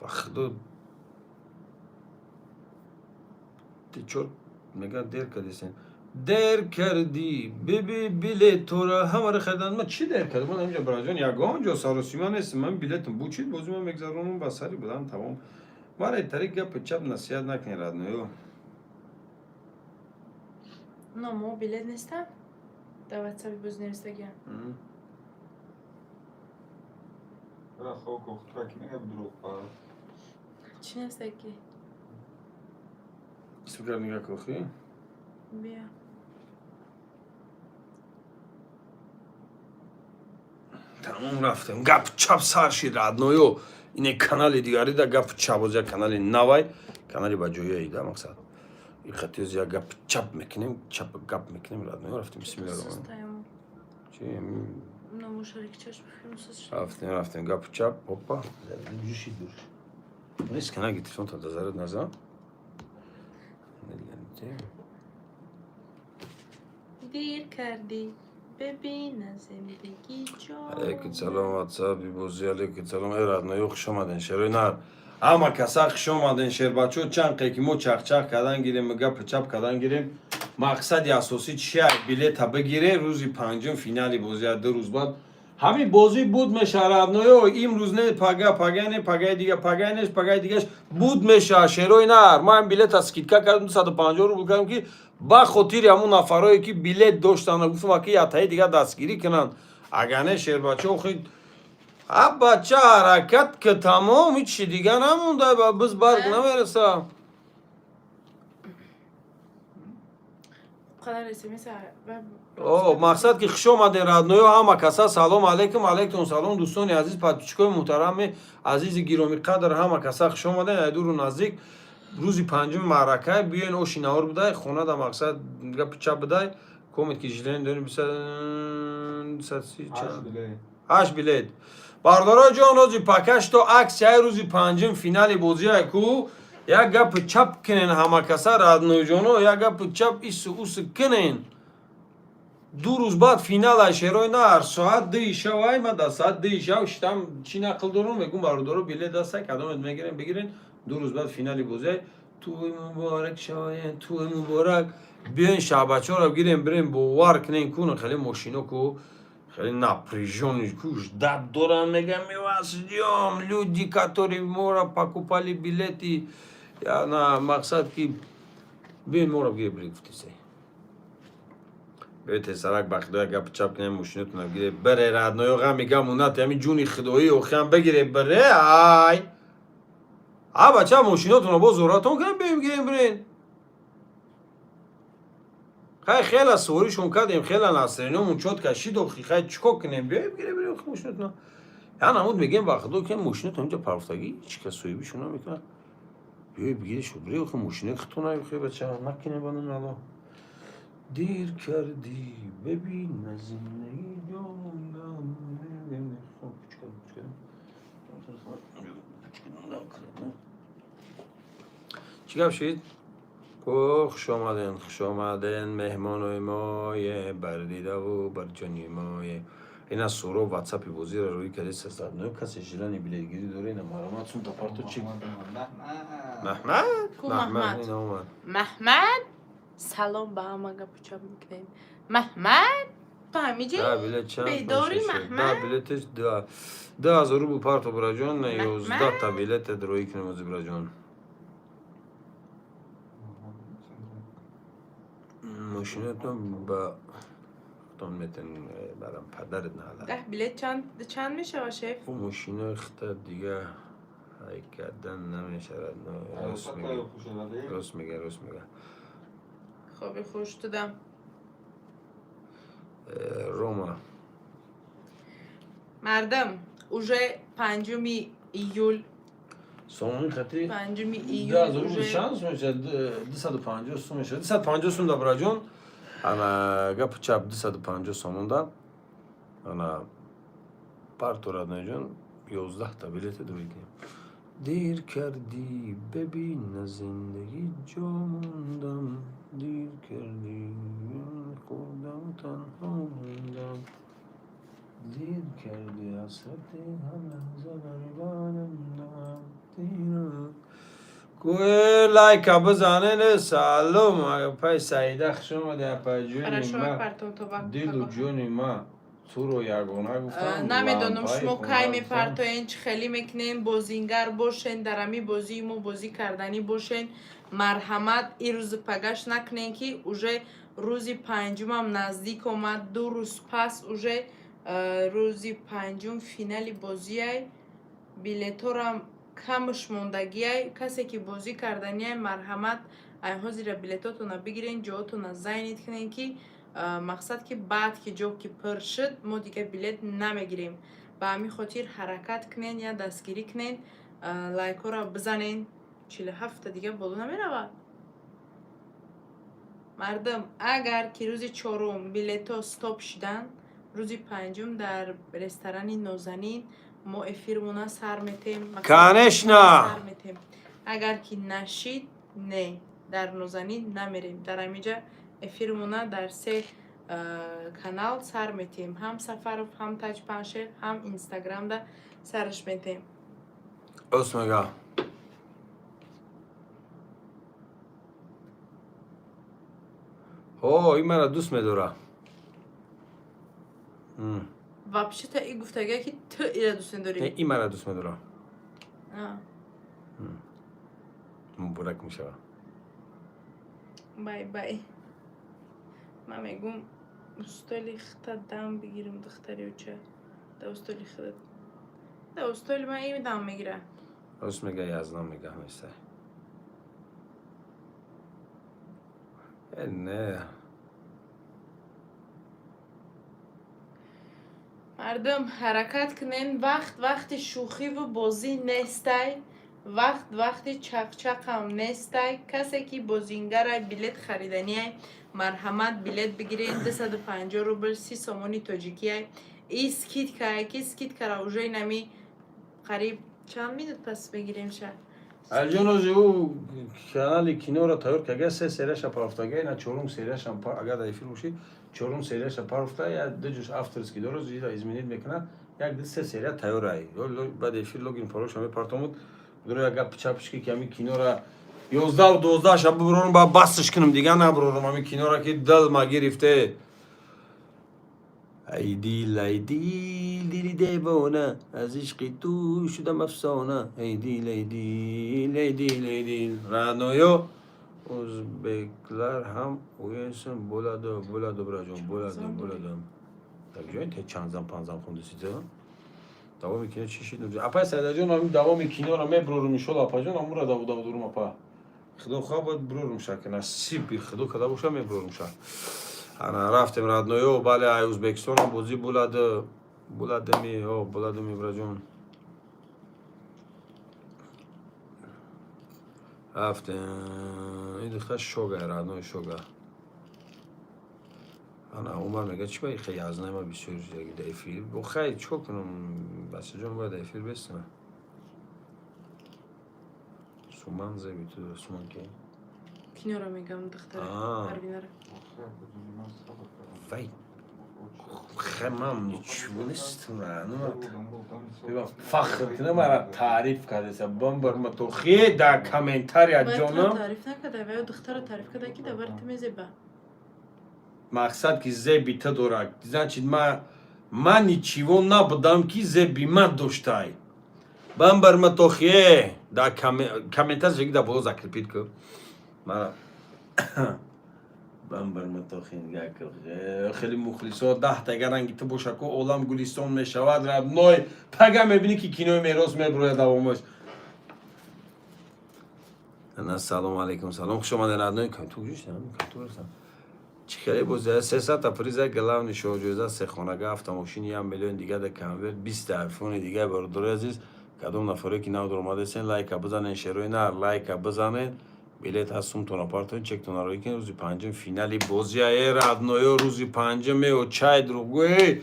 بخدا تیچور میگه دیر کردیسین دیر کردی ببی بیلیت تو را همه را خریدن من چی دیر کردم من اینجا براجان یگان جا سارسیما نیست من بیلیتم بوچید بازی من میگذارونم بسری بودم تمام برای طریق گپ چپ نصیحت نکنی رادنیو نه مو بیلت نیستم در واتساپ باز نوشتگیم برای خواه کخترک میگه بدروغ پاره چی نوشتگی؟ سپکر نگاه کخی بیا تمام رفتم گپ چپ سر شد رادنیو این کانال دیگری دا گپ چپ از یک کانال نوای کانالی با جویه ایده مقصد این خطی از یک گپ چپ میکنیم چپ گپ میکنیم رادنیو رفتیم بسم الله الرحمن سستایم چی نه مشارک چشم فیلم سست رفتیم گپ چپ هوپا جوشی دور نیست کنه گیتی تون تا دزارت نزا دیر کردی ببین زندگی جا علیکم سلام واتساپی بوزی علیکم سلام ای رادنیو خوش آمدین شروع نار اما کسا خوش آمدین شیر بچو چند قیقی مو چخ چخ کردن گیریم گپ چپ کردن گیریم مقصد اساسی چیه بلیت بگیره روزی پنجم فینالی بازی 2 روز بعد همین بازی بود میشه رادنیو امروز نه پگای دیگه پگای نیست پگای دیگهش بود میشه شروع نار من بلیت اسکیدکا کردم 250 رو بگم که با خاطر همون نفرایی که بلیت داشتن گفتم که یا تای دیگه دستگیری کنن اگر نه شیر بچه خود بچه حرکت که تمام هیچ دیگه نمونده بس برگ نمیرسه قدر رسیمی سر مقصد که خوش آمدین رادنیو همه کسا سلام علیکم علیکم سلام دوستان عزیز پادپیچکای محترم عزیز گرامی قدر همه کسا خوش آمدین دور و نزدیک روزی پنجم معرکه بیاین او شیناور بده خونه دا مقصد گپ چپ بده کومنت کیجلین داریم 230 8 بلیت باردارای جان روزی پاکش تو عکس های روزی پنجم فینال بازی های کو یک گپ چپ کنین همه کسا رادنیو جانو یک گپ چپ ایس اوس کنین 2 روز بعد فینال شروع نار ساعت 2 شب ما در ساعت 2 شب شتم چی نقل دارم میگم باردارو بلیت دست کدوم میگیرین بگیرین 2 روز بعد فینال بازی تو مبارک شاین تو مبارک بیاین شعبچه رو بگیریم بریم باور کنین کنن خیلی ماشینو کو خیلی напряженный کوش داد دارن میگم میواسدیم люди которые мора покупали билеты یا نه مقصد که بیاین مورا بگیریم بریم فتیسه بیایید سرک بخدا گپ چپ کنیم ماشینتون بگیره بره رادنیو غم میگم مونت همین جونی خدایی و خم بگیره بره ای بچه ماشیناتون رو با زوراتون کنیم بگیریم برین خیلی سوریشون کردیم خیلی نصرینمون چود کشید و خیلی چکا کنیم بگیریم بریم ماشینتون یا نمود میگیم بخدا که ماشینتون اینجا پرفتگی چی کسایی بیشون نمیکنن بگیرش بریم ماشینه خطونه خیلی بچه نکنیم بانم نلا دیر کردی ببین زندگی جانم چی گفت شید؟ خوش آمدین مهمانوی مای بردیده و برجانی مای این از سورو واتساپی بازی رو روی کردی 309 کسی جیرانی بیلیگیری داره این محرمات سون تا پارتو چی؟ محمد؟ محمد این اومد محمد سلام به همه گپ چپ میکنیم محمد تو همیجی بلیت چند بیداری محمد بلیتش 10,000 رو پارتو براجان 11 تا بلیت درویی کنیم از براجان ماشینتون با تون میتن برام پدرت نه ده بلیت چند میشه شیف اون ماشینه اختا دیگه های کردن نمیشه راست میگه خوبی خوش دادم روما مردم اوژه 5 ایول سومون خطی 5 10,000 ایول رو اوژه شانس میشه 250 سوم میشه 250 سوم دا براجان انا گپ چپ 250 سومون دا انا پارتو رادنیو جان 11 تا بلیت دویی کنیم دیر کردی ببین زندگی جا موندم دیر کردی خودم تنها موندم دیر کردی حسرتی همه زبانم دارم کوه لایکا بزنین سلام پای سعیده خوش آمده پای جونی Хорошо, ما партон то бак. دیل و جونی ما تو رو یگانه گفتم نمیدونم شما خونه کی گفتم. میپرتوین چه خیلی میکنین بازینگر باشین درمی بازی مو بازی کردنی باشین مرحمت این روز پگش نکنین که اوژه روزی پنجم هم نزدیک اومد 2 روز پس اوژه روزی پنجم فینالی بازی های بیلیتور هم کمش موندگی های کسی که بازی کردنی های مرحمت اینها زیر بیلیتاتون بگیرین جاتون زینید کنین که مقصد که بعد که جو که پر شد ما دیگه بلیت نمیگیریم به همین خاطر حرکت کنین یا دستگیری کنین لایک ها را بزنین 47 دیگه بالا نمیرود مردم اگر که روز چهارم بلیت ها ستاپ شدن روز پنجم در رستوران نازنین ما افیرمونا سر میتیم کنشنا سر میتیم اگر که نشید نه در نازنین نمیریم در اینجا افیرمونا در 3 کانال سر میتیم هم سفر هم تاج پنشر هم اینستاگرام دا سرش میتیم اسمگا این مرا دوست میداره вообще تا این گفتگی که تو ایره دوست نداری این مرا دوست میداره آه. مبارک میشه بای بای من میگم استولی خطا دم بگیرم دختری و چه ده استولی خطا ده استولی من این دم میگیره اسمگا یزنا میگه همیشه نه مردم حرکت کنین وقت شوخی و بازی نیستای وقت چق هم نیستای کسی که بازینگر بلیت خریدنی های مرحمت بلیت بگیرین 250 روبل 30 سومونی تاجیکی های ای سکیت که روژه نمی قریب چند مینوت پس بگیریم شد الجون او کانال کینو را تایور که اگر 3 سریش پر افتاگه نه 4 سریش هم پر اگر در فیلم باشی 4 سریش پر افتا یا دجوش افترز کی درست زیاد ازمینید میکنه یک 3 سری تایور ای بعد فیلم لوگین پروش هم پارتومود درو یک پچاپش کی کمی کینو را 11 و 12 شب برون با بسش کنم دیگه نه برون همین کینو را که دل ما گرفته ای دیل دیلی دیوانه از عشق تو شدم افسانه ای دیل رانویو Özbekler هم uyuyorsun buladı bracım buladım. Tak joint te çanzam panzam kondu size. Devam ikine çeşit. Apa sadece onun devam ikine ona me brorum şol apacan amura da durum apa. Xdo xabad brorum şakına sipi xdo kada boşa me brorum şak. Ana raftem radnoyo bale ay Uzbekistan bozi buladı mi bracım. رفتم این دختر شوگه رادنوی شوگه انا عمر میگه چی باید خیلی از نما بسیار جایی دایفیر بو خیلی چو کنم بس جون باید دایفیر بستم سومان زیبی تو سومان که کینو را میگم دختره پروینه را وای خمام نیچونستم رانو فخرتنه مرا تعریف کرده سه بمبر متوخی در کامنتاری از جانم تعریف نکده و دختر تعریف کرده که دبرت میزبه مقصد که زبی تا دورک دیزن چید من نیچیو نبودم که زبی من داشتای بمبر متوخی در کامنتار جگی در بلو ذکر پید که مرا بمبر متاخین خیلی مخلصات 10 تا گرنگی تو باشکو اولام گلیستان میشود رد نوی پگه میبینی که کینوی میراث میبروی دوامش سلام علیکم سلام خوش آمدین رد نوی کن تو گوشتم تو برسم چی خیلی بوزه 300 تا پریزه گلاو نشو جوزه 3 خانگه автомашини 1 میلیون دیگه در کنورت 20 تا آیفون دیگه برادر عزیز کدوم نفره که نو درآمده سن لایک بزنین شیر نه لایک بزنین بلیت هستم تو نپارتون چک تو نروی کن روزی پنجم فینالی بازی ای رادنویو روزی پنجم و چای دروگوی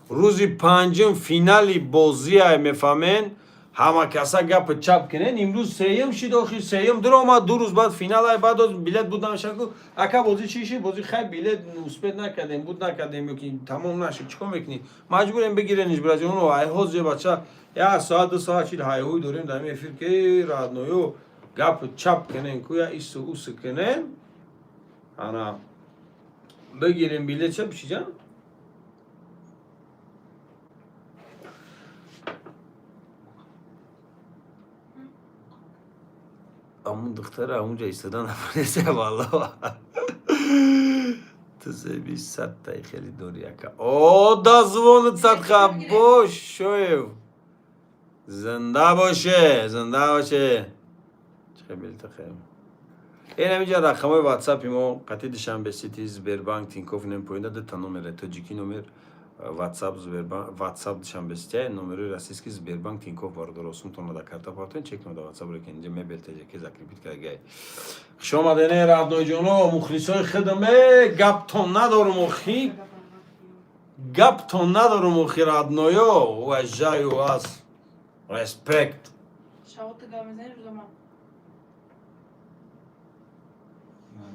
روزی پنجم فینالی بازی ای میفهمین ҳама каса гапи чап кинен имрӯз сеюм шид охир сеюм дуромад 2 рӯз баъд финал ай баъд билет буд намешаку ака бозӣ чӣ шид бозӣ хай билет успеҳ накардем буд накардем ёки тамом нашид чӣ кор мекунӣ маҷбурем бигирениш бразилиёно айҳоз ҷе бача 1 соат 2 соат шид ҳайҳӯй дорем дар ин эфир ки радноё гапи чап кинен ку я ису усу кинен ана бигирем билет ча бишиҷа амун духтара амунҷа истода нафареса валло ту зеби 100 хеле дори яка о дозвонит садқа бош шоев зинда боше чхебилтахем ин ҳаминҷа рақамҳои ватсапи мо қати душанбе сити сбербанк тинькофф нем поинда дута номер тоҷикӣ номер ватсап душанбе сити номерои российский сбербанк тинькофф бардор сумтон да карта партон чек нода ватсап рекен инҷа мебелтаҷаки закрипит кагай хушомадене радноиҷоно мухлисои хидаме гаптон надорум охи гаптон надорум охи радноё уважаю вас респект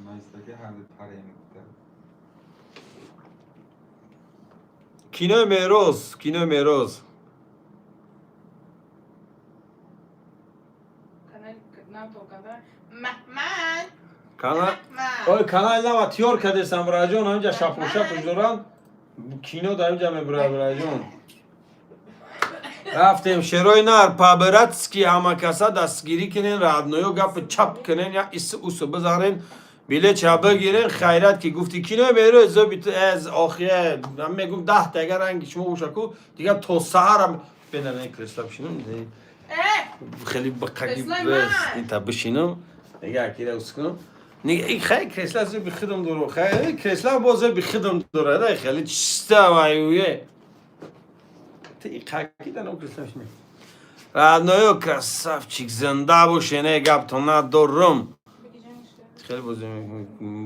Mayıs'taki halde parayı miktar. кинои мероз канали нава тиёр кардесам браҷон ҳаминҷа шапошапуш доранд кино дар инҷа мебурад браҷон рафтем шерои нар пабиратски ҳама каса дастгирӣ кинен радноё гапи чап кинен я ису усу бизанен билет ча бигирен хайрат ки гуфти кинои мероз зобит аз охия мегуфт 10 тага ранги шумо бошаку дигар то саҳарам бенане кресла бишинам хеле бақаги ита бишинам якира ускунам хай кресла зоби хидам доро хай кресла бо зоби хидам дорад хеле чиста ваюе ти қакида но кресла бишинам радноё красавчик зинда бошене гаптон надорум خیلی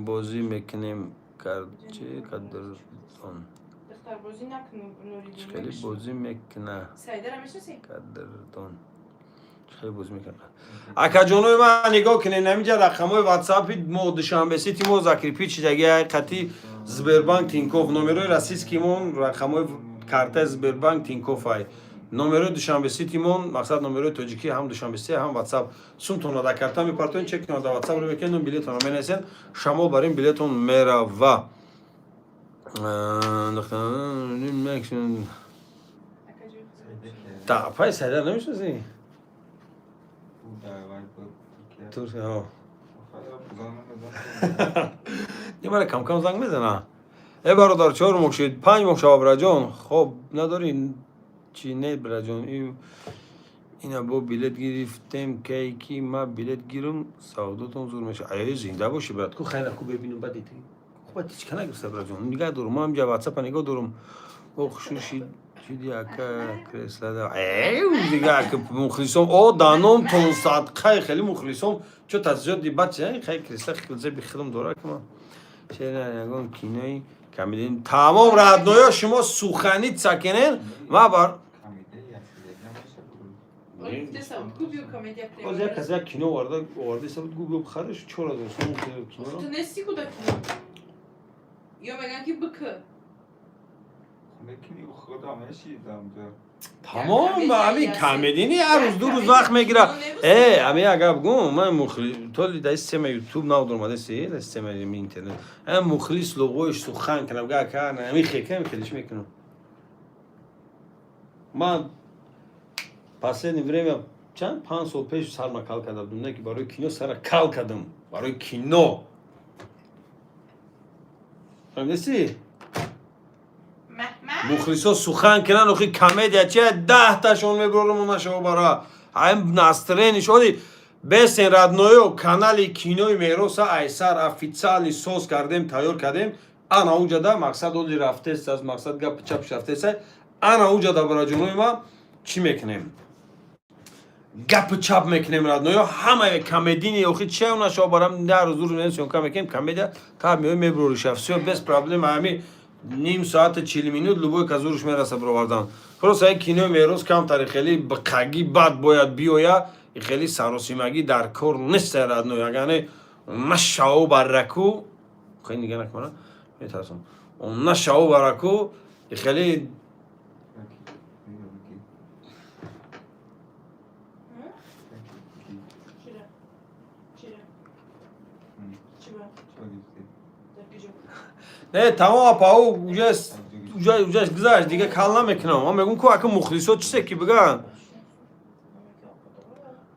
بازی میکنیم قدرتون خیلی بازی میکنه قدرتون خیلی بازی میکنه اکا جانوی من نگاه کنین نمیجا رقمای واتساپی ما دوشنبه سیتی ما ذکری پیچ دیگه قطعی سبربانک تینکوف نمره رسیسکی مون رقمای کارت سبربانک تینکوف های номерои душанбеситимон мақсад номерои тоҷикӣ ҳам душанбесити ҳам ватсап сумтона да карта мепартоен чекна да ватсап мекунем билетона менесен шамол бар ин билетон мерава пай сайдар намешнаси туркия нимара камкам занг мезана э бародар 4 моҳ шид 5 моҳ шава браҷон хоб надори چی نه براجون اینا با بیلت گرفتم کی ما بیلت گیرم سعودتون زور میشه ای زنده باشی برات کو خیلی خوب ببینم بعد دیگه خوب چی کنه گفت براجون نگاه دارم ما هم جا واتساپ نگاه دارم او خوشی چیدی اکا کرسلا دا ای دیگه اکا مخلصم او دانم تون ساعت خیلی مخلصم چو تزیاد دی بچه خیلی کرسلا خیلی بخدم داره که ما چه نه نگم کینای کامیدین تمام radnoyo شما سوخنی ساکنن ما بار باز یک از یک کینو وارده سبت گوگل بخرش چرا دوستون کینو تو نسی کدا کینو یا بگن که بکه Mekini خدا میشیدم در تمام همین کمدینی هر روز 2 روز وقت میگیره همین اگر بگم من مخلص تولی در سیستم یوتیوب نبود اومده سی در سیستم اینترنت هم مخلص لوگویش سخن کنم گه کار همین خیلی کلیش میکنم من последнее время چند 5 سال پیش سر کال کردم نه که برای کینو سر کال کردم برای کینو فهمیدی مخلصا سخن کنن اخی کمدیا چه 10 تاشون میبرم اون شو برا هم ناسترین شدی بسن радноё канали кинои мероса айсар официали соз кардем тайёр кардем ана уҷада мақсад оли рафтест аз мақсад гап чап шафтест ана уҷада браҷонои ма чӣ мекунем гап чап мекунем радноё ҳамаи комедини охи че уна шо барам дар зур несион камекем комедия та меброри шафсиё без проблема ами ним соат 40 минут любой казурш мераса бровардан. Просто ай кино мерос камтари хели бақаги бад бояд биоя и хели саросимаги дар кор нест радно ягане машао бараку хай нигана кмана метарсам он нашао бараку и хели не тамом пау уҷас гузашт дига кал намекунам ман мегум ку ака мухлисо чисе ки биган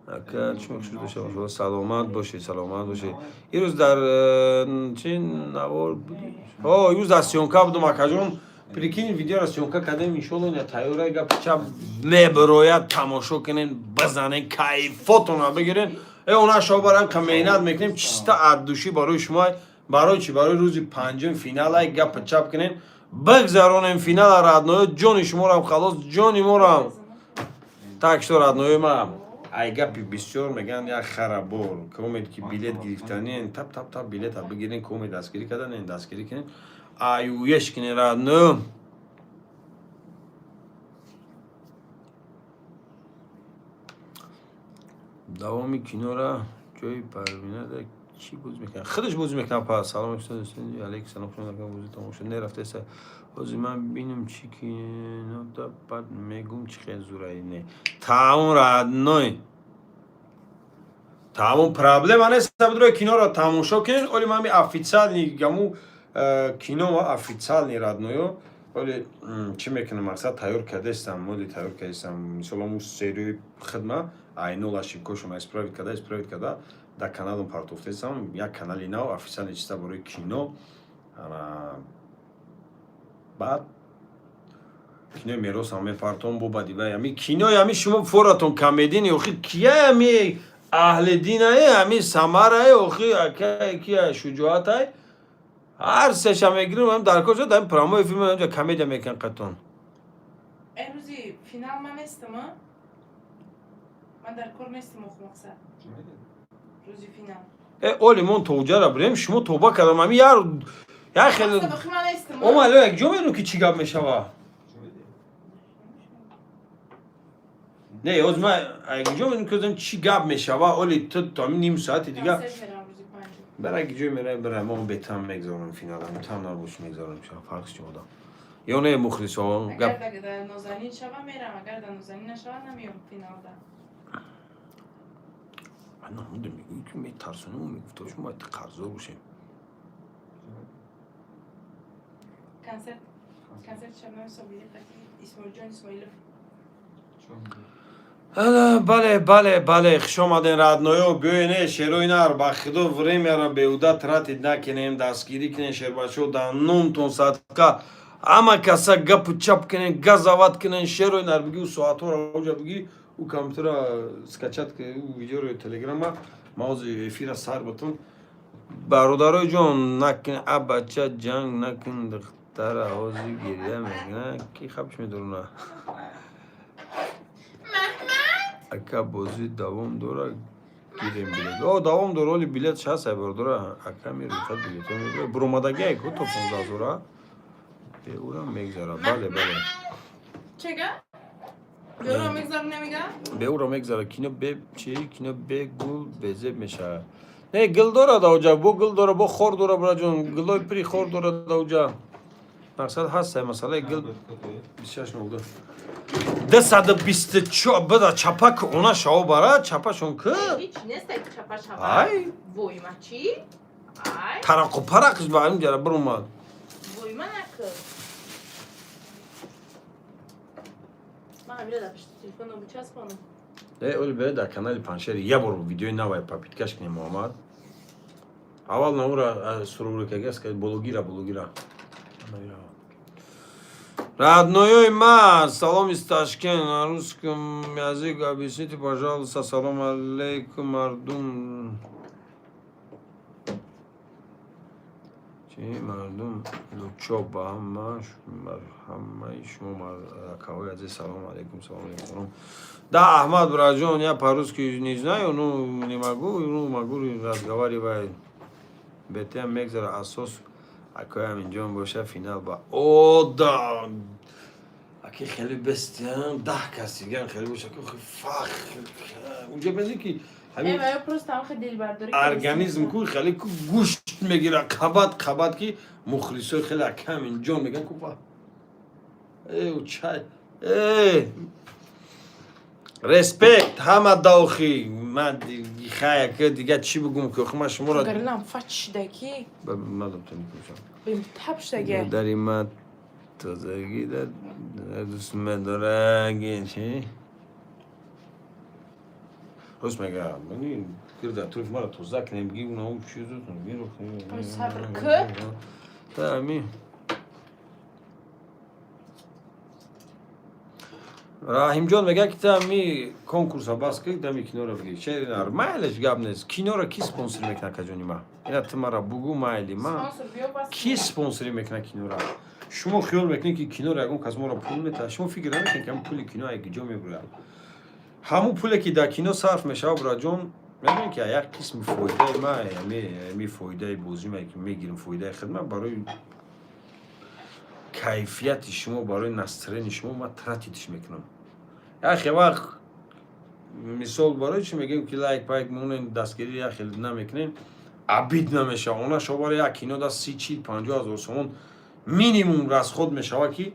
ака чӣ мекушуд доша саломат бошед ирӯз дар чи навор буди ирӯз дар сёнка будум акаҷон прикинь видеора сёнка кардем иншолло не тайёра гапча мебирояд тамошо кунен бизанен кайфотона бигирен она шо барам ка меҳнат мекунем чиста аддушӣ барои шумо барои чи барои рӯзи панҷум финала гапа чап кунен бигзаронем финала радноё ҷони шуморам халос ҷони морам так что радноё ма ай гапи бисёр меган як харабор комед ки билет гирифтанен тап билета бигирен комед дастгирӣ карданен дастгирӣ кунен аюеш кунен радноё давоми кинора ҷои парвинада чӣ боз мекунад худаш боз мекунад па салом алейкум салом бози тамошо нерафтеса ози ман бинум чӣ кинода бад мегум чӣ хел зураи не таъмун радной таъмун проблема нест сабдрои киноро тамошо кунед оли ман официални гаму кино официални радноё оли чӣ мекунам мақсад тайёр кардастам моли тайёр кардастам мисол ҳамун серияи хидма айнола шикошума исправит карда дар каналам партофтесам як канали нав официални чиста барои кино баъд кинои меросам мепартом бо бадивай ами кинои ами шумо форатон камедини охи кия ами аҳли динае ами самарае охи акае кия шуҷоатай ҳар сеша мегирим ам дар кожа дар промои филм ҷа комедия мекан қатон امروزی فینال من نیستم من در کار نیستم مخمقصد روزی فینال оли мон тоуҷара бирем шумо тоба кардам ами яр як хел بخی من نیستم омало як ҷо мену ки чӣ гап мешава не оз ма як ҷо мену кардам чӣ гап мешава оли ту томи ним соати дига برای کی جوی میره برای ما بهتر میگذارم فینال هم تام نباش میگذارم شما فرقش چی بوده یا نه مخلص ها اگر در نازنین شوم میرم اگر در نازنین نشوم نمیام فینال ده من نمیدونم میگم که میترسونه و میگفت شما باید قرضا باشیم کنسرت شما صبیه قطعی اسماعیل جان اسماعیلوف бале хуш омаден радноё биёне шероинар ба худо времяро беҳуда тратид накунем дастгирӣ кунем шербачо дар номтон садқа ҳама каса гапу чап кунем газават кунем шероинар биги соатҳоро оҷа биги у компютера скачат у видеоро телеграма мавзи эфира сар бутун бародарои ҷон накун абача ҷанг накун духтара ҳози гирия мекуна ки хабш медорона ака бози давом дора гирем билет давом дора оли билет 60 бардора ака мерухат билето мебира буромадагиай ко то 15000 беурам мегзара бале чега беурам мегзара намига беурам мегзара кино бе чи кино бе гул безеб меша не гил дора даоҷа бо гил дора бо хор дора браҷон гилой при хор дора даоҷа мақсад ҳаст масъалаи гил 26 нолда 224 бада чапак она шао бара чапашон ки هیچ نیست چپا شوا وای ما چی тарақу парақш ба ин ҷара биромад وای ما نک ما همین را پشت تلفن رو بچسبونم оли бе дар канали паншери я бор видеои навай папиткаш кунем муҳаммад аввал навра сурурикагас ка блогира родноёи ман салом из Ташкент на русском языке объясните пожалуйста салом алейкум мардум чи мардум лучоб ба ҳамаи шумо акаҳои азиз салом алейкум да аҳмад браҷон я по-русски не знаю ну не могу ну могу разговаривать бетем мегзара асос اکو همینجا باشه فینال با او دا اکی خیلی بستیم 10 کسی گن خیلی باشه که فخر اونجا بزنی که همین اما پروست هم خیلی دل برداری ارگانیزم کو خیلی کو گوشت میگیره قباد که مخلصای خیلی کم اینجا میگن کو ای چای ای رسپکت همه داخی من خیلی که دیگه چی بگم که خب شما را گرنم فچ دکی من دمتون میکنم بیم تبش دگه در من تازگی در دوست من داره چی؟ روز میگه منی کرده توی مرا توزک نمیگی اون چیزو تو میگی ای صبر که تامی راهیم جان میگه که تامی کنکورس ها باز که دمی کینو رو بگی چه نرمالش گاب نیست کینو رو کی سپانسر میکنه کجانی ما اینا تمارا بگو مایلی ما سپانسر بیو باز کی سپانسری میکنه کینو را شما خیال میکنید که کینو را اون کس ما را پول میده شما فکر نمیکنید که پول کینو اگه جو میبره همون پولی که در کینو صرف میشه برا جون میدونی که یک قسم فایده ما می فایده بازی ما که میگیریم فایده خدمت برای کیفیت شما برای نسترن شما ما ترتیبش میکنم اخی وقت مثال برای چی میگیم که لایک پایک مونن دستگیری یا خیلی نمیکنین عبید نمیشه اونا شما برای یک کینو دست 30-50,000 سومون مینیموم راست خود میشه که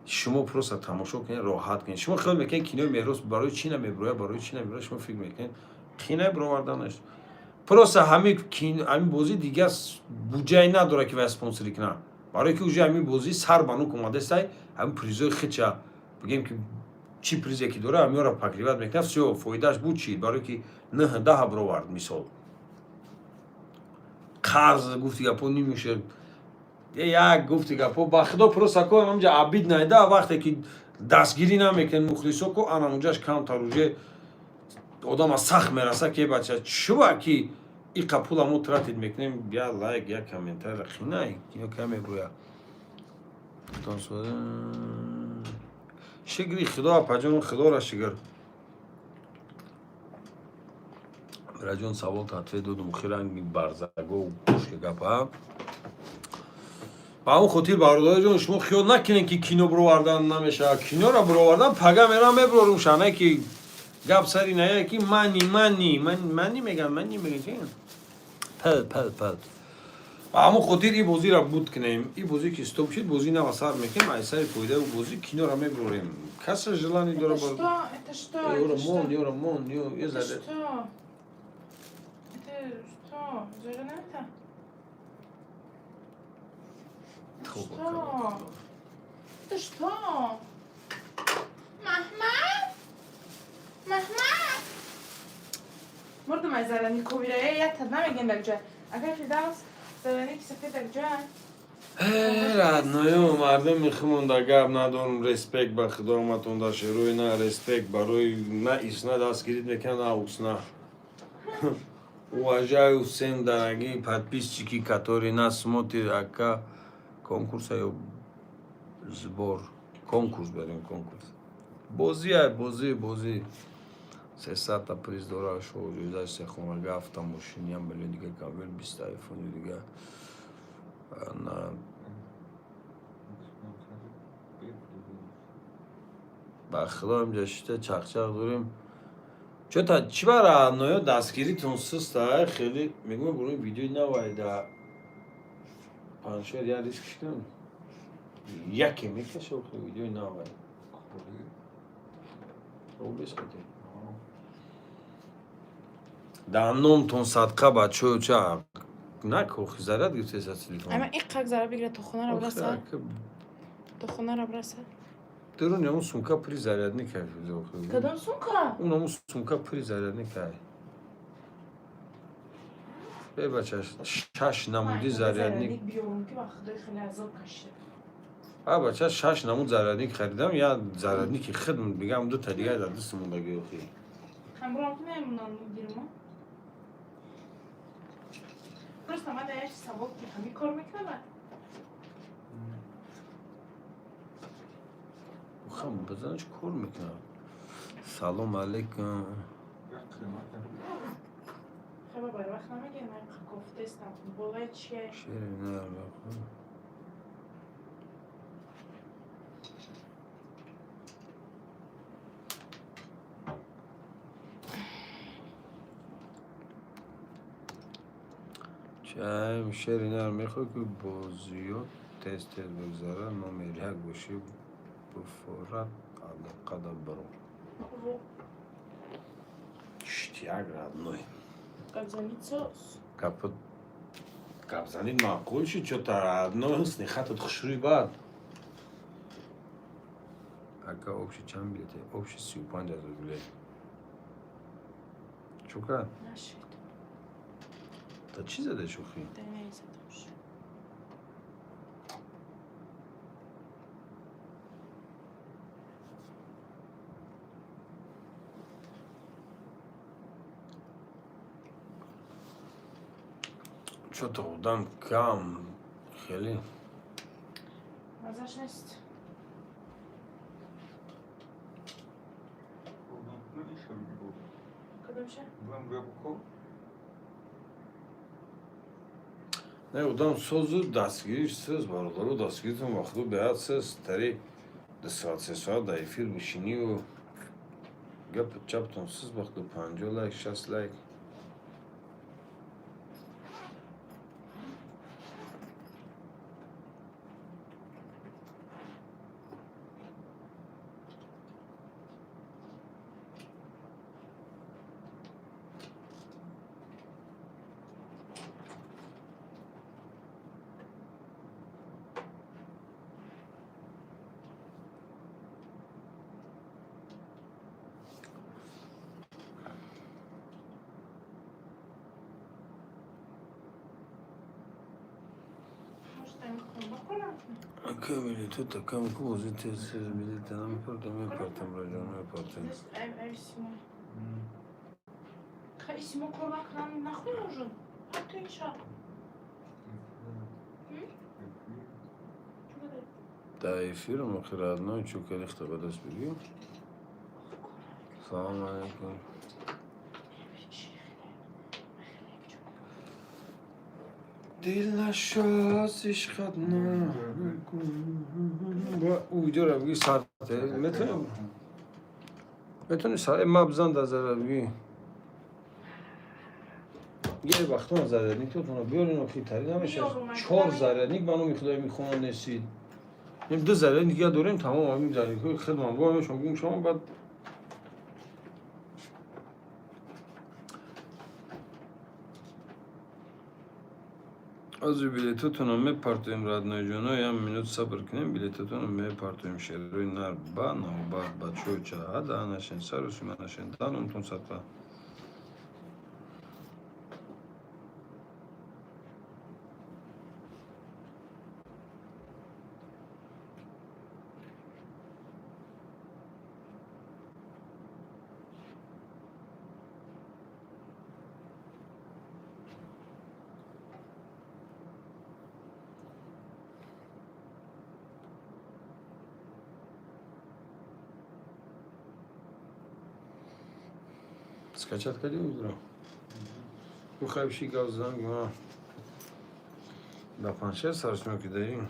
شما پروسه تماشا کنین راحت کنین شما خیال میکنین کینو مهروز برای چی نمیبروه برای چی نمیبروه شما فکر میکنین کینه برآوردنش پروسه همین بازی دیگه بودجه نداره که اسپانسری کنه برای که اوجه همین بازی سر بانو اومده است همین پریزای خچه بگیم که چی پریزی که داره همین را پاکریوت میکنه سو فایدهش بود چی برای که 9-10 برآورد مثال قرض گفتی گپو نمیشه یک گفتی گپو با خدا پروسه کو همونجا عبید نیده وقتی که دستگیری نمیکن مخلصو کو انا اونجاش کم تروجه آدم سخت میرسه که بچه چوبا که این قپول همون ترتیب میکنیم بیا لایک یا کامنتر رخی نه اینو کمی برویا شگری خدا پجان خدا را شگر برای جون سوال تطفیه دودم خیرنگی برزگو و پشک گپا با اون خاطر برادر جون شما خیال نکنین که کینو برآوردن نمیشه کینو را برآوردن پگا میرم میبرم شانه که گپ سری نه که منی میگم چی پل با همون خاطر این بازی را بود کنیم این بازی که استوب شد بازی نه واسر میکنیم ایسای فایده و بازی کینو را میبریم کس جلانی داره بار یورو مون یه زده Ты что? Махмад? Махмад? مردم از زرنی کوبیره یا تد نمیگن دک جا اگر فیداوس زرنی که سفید دک جا راد نویو مردم میخمون در گب ندارم رسپیک به خدامتون داشته روی نه رسپیک برای نه ایسنا دست گیرید میکن نه اوسنا уважаю всем дорогие подписчики которые нас смотрят ака конкурс ё сбор конкурс берем конкурс бозӣ 300 та приз дора шо ҷоизаи сехонага автомошини 1 миллион дига камер 20 айфони дига ба худо ҳамҷа шита чақчақ дорем чота чӣ бара ноё дастгиритон суста хеле мегӯям борои видеои навайда паншер я рискш кунам яке мекаша видеои навай дар номтон садқа бачао ча накохи заряд гирифтеса телефон اما این قک زره بگیره تو خونه رو برسه تو خونه رو برسه درون همون سومکا پری зарядник кай کدوم سونکا؟ اون همون سومکا پری зарядник кай بی بچه 6 نمودی зарядник بیارم که با خدای خیلی عذاب کشه بچه 6 نمود зарядник خریدم یا зарядник خدمت بگم 2 تا دیگه در دستمون بگی اخی هم برام که نمیمونم میگیرم просто надо я سبب که همین کار میکنم خم بزنش کار میکنم سلام علیکم خب بر وقت نمیگه من گفته استم بوله چیه؟ شیرین نرمه چه شیرین نرمه خود که بازیات تست بگذاره نمیر یک باشی بفورت علاقه برو اشتیاق родной. Кабзанит соус. Кабзанит معقول شد چطور родной سنخت خشوری بعد اکا اوبشی چند بیلیته؟ اوبشی 35,000 بیلیت چوکا؟ نشد. تا چی زده شوخی؟ دنیای زدمش. چطور بودم کم خیلی مزش نیست. کدومشه؟ نه بودم سوزو دستگیریش سز بارولارو دستگیریتون وقتو بیاد سز تری 2 ساعت 3 ساعت در افیر بشینی و گپ چپتون سز وقتو 50 لایک 60 لایک Acá militó, tocamos como si te milita, no me importa, bro, no me importa. خیلی سیما کلک نخوی نوشون. حتی این شب. Да, эфиром охера одной, что коллег-то вода спилил. Салам алейкум. دل نشازش خدنا با اونجا رو بگی ساعته میتونی ساعت مبزن در زره بگی یه وقتا من زرنیک تو تونه بیارین و خیلی نمیشه 4 زرنیک منو میخوای میخوان نسید این 2 زرنیک دیگه داریم تمام همین زرنیک خیلی من با شما بعد از بیلیتتون رو میپرتویم رادنای جانو یا منوت صبر کنیم بیلیتتون رو میپرتویم شروعی نر با نوبت بچه چه هده نشین سر و سیمه نشین دانونتون سطفه Скачать ходил утро? Ну, хайпщик газдан, гума. Да, планшет сарчмёки даим.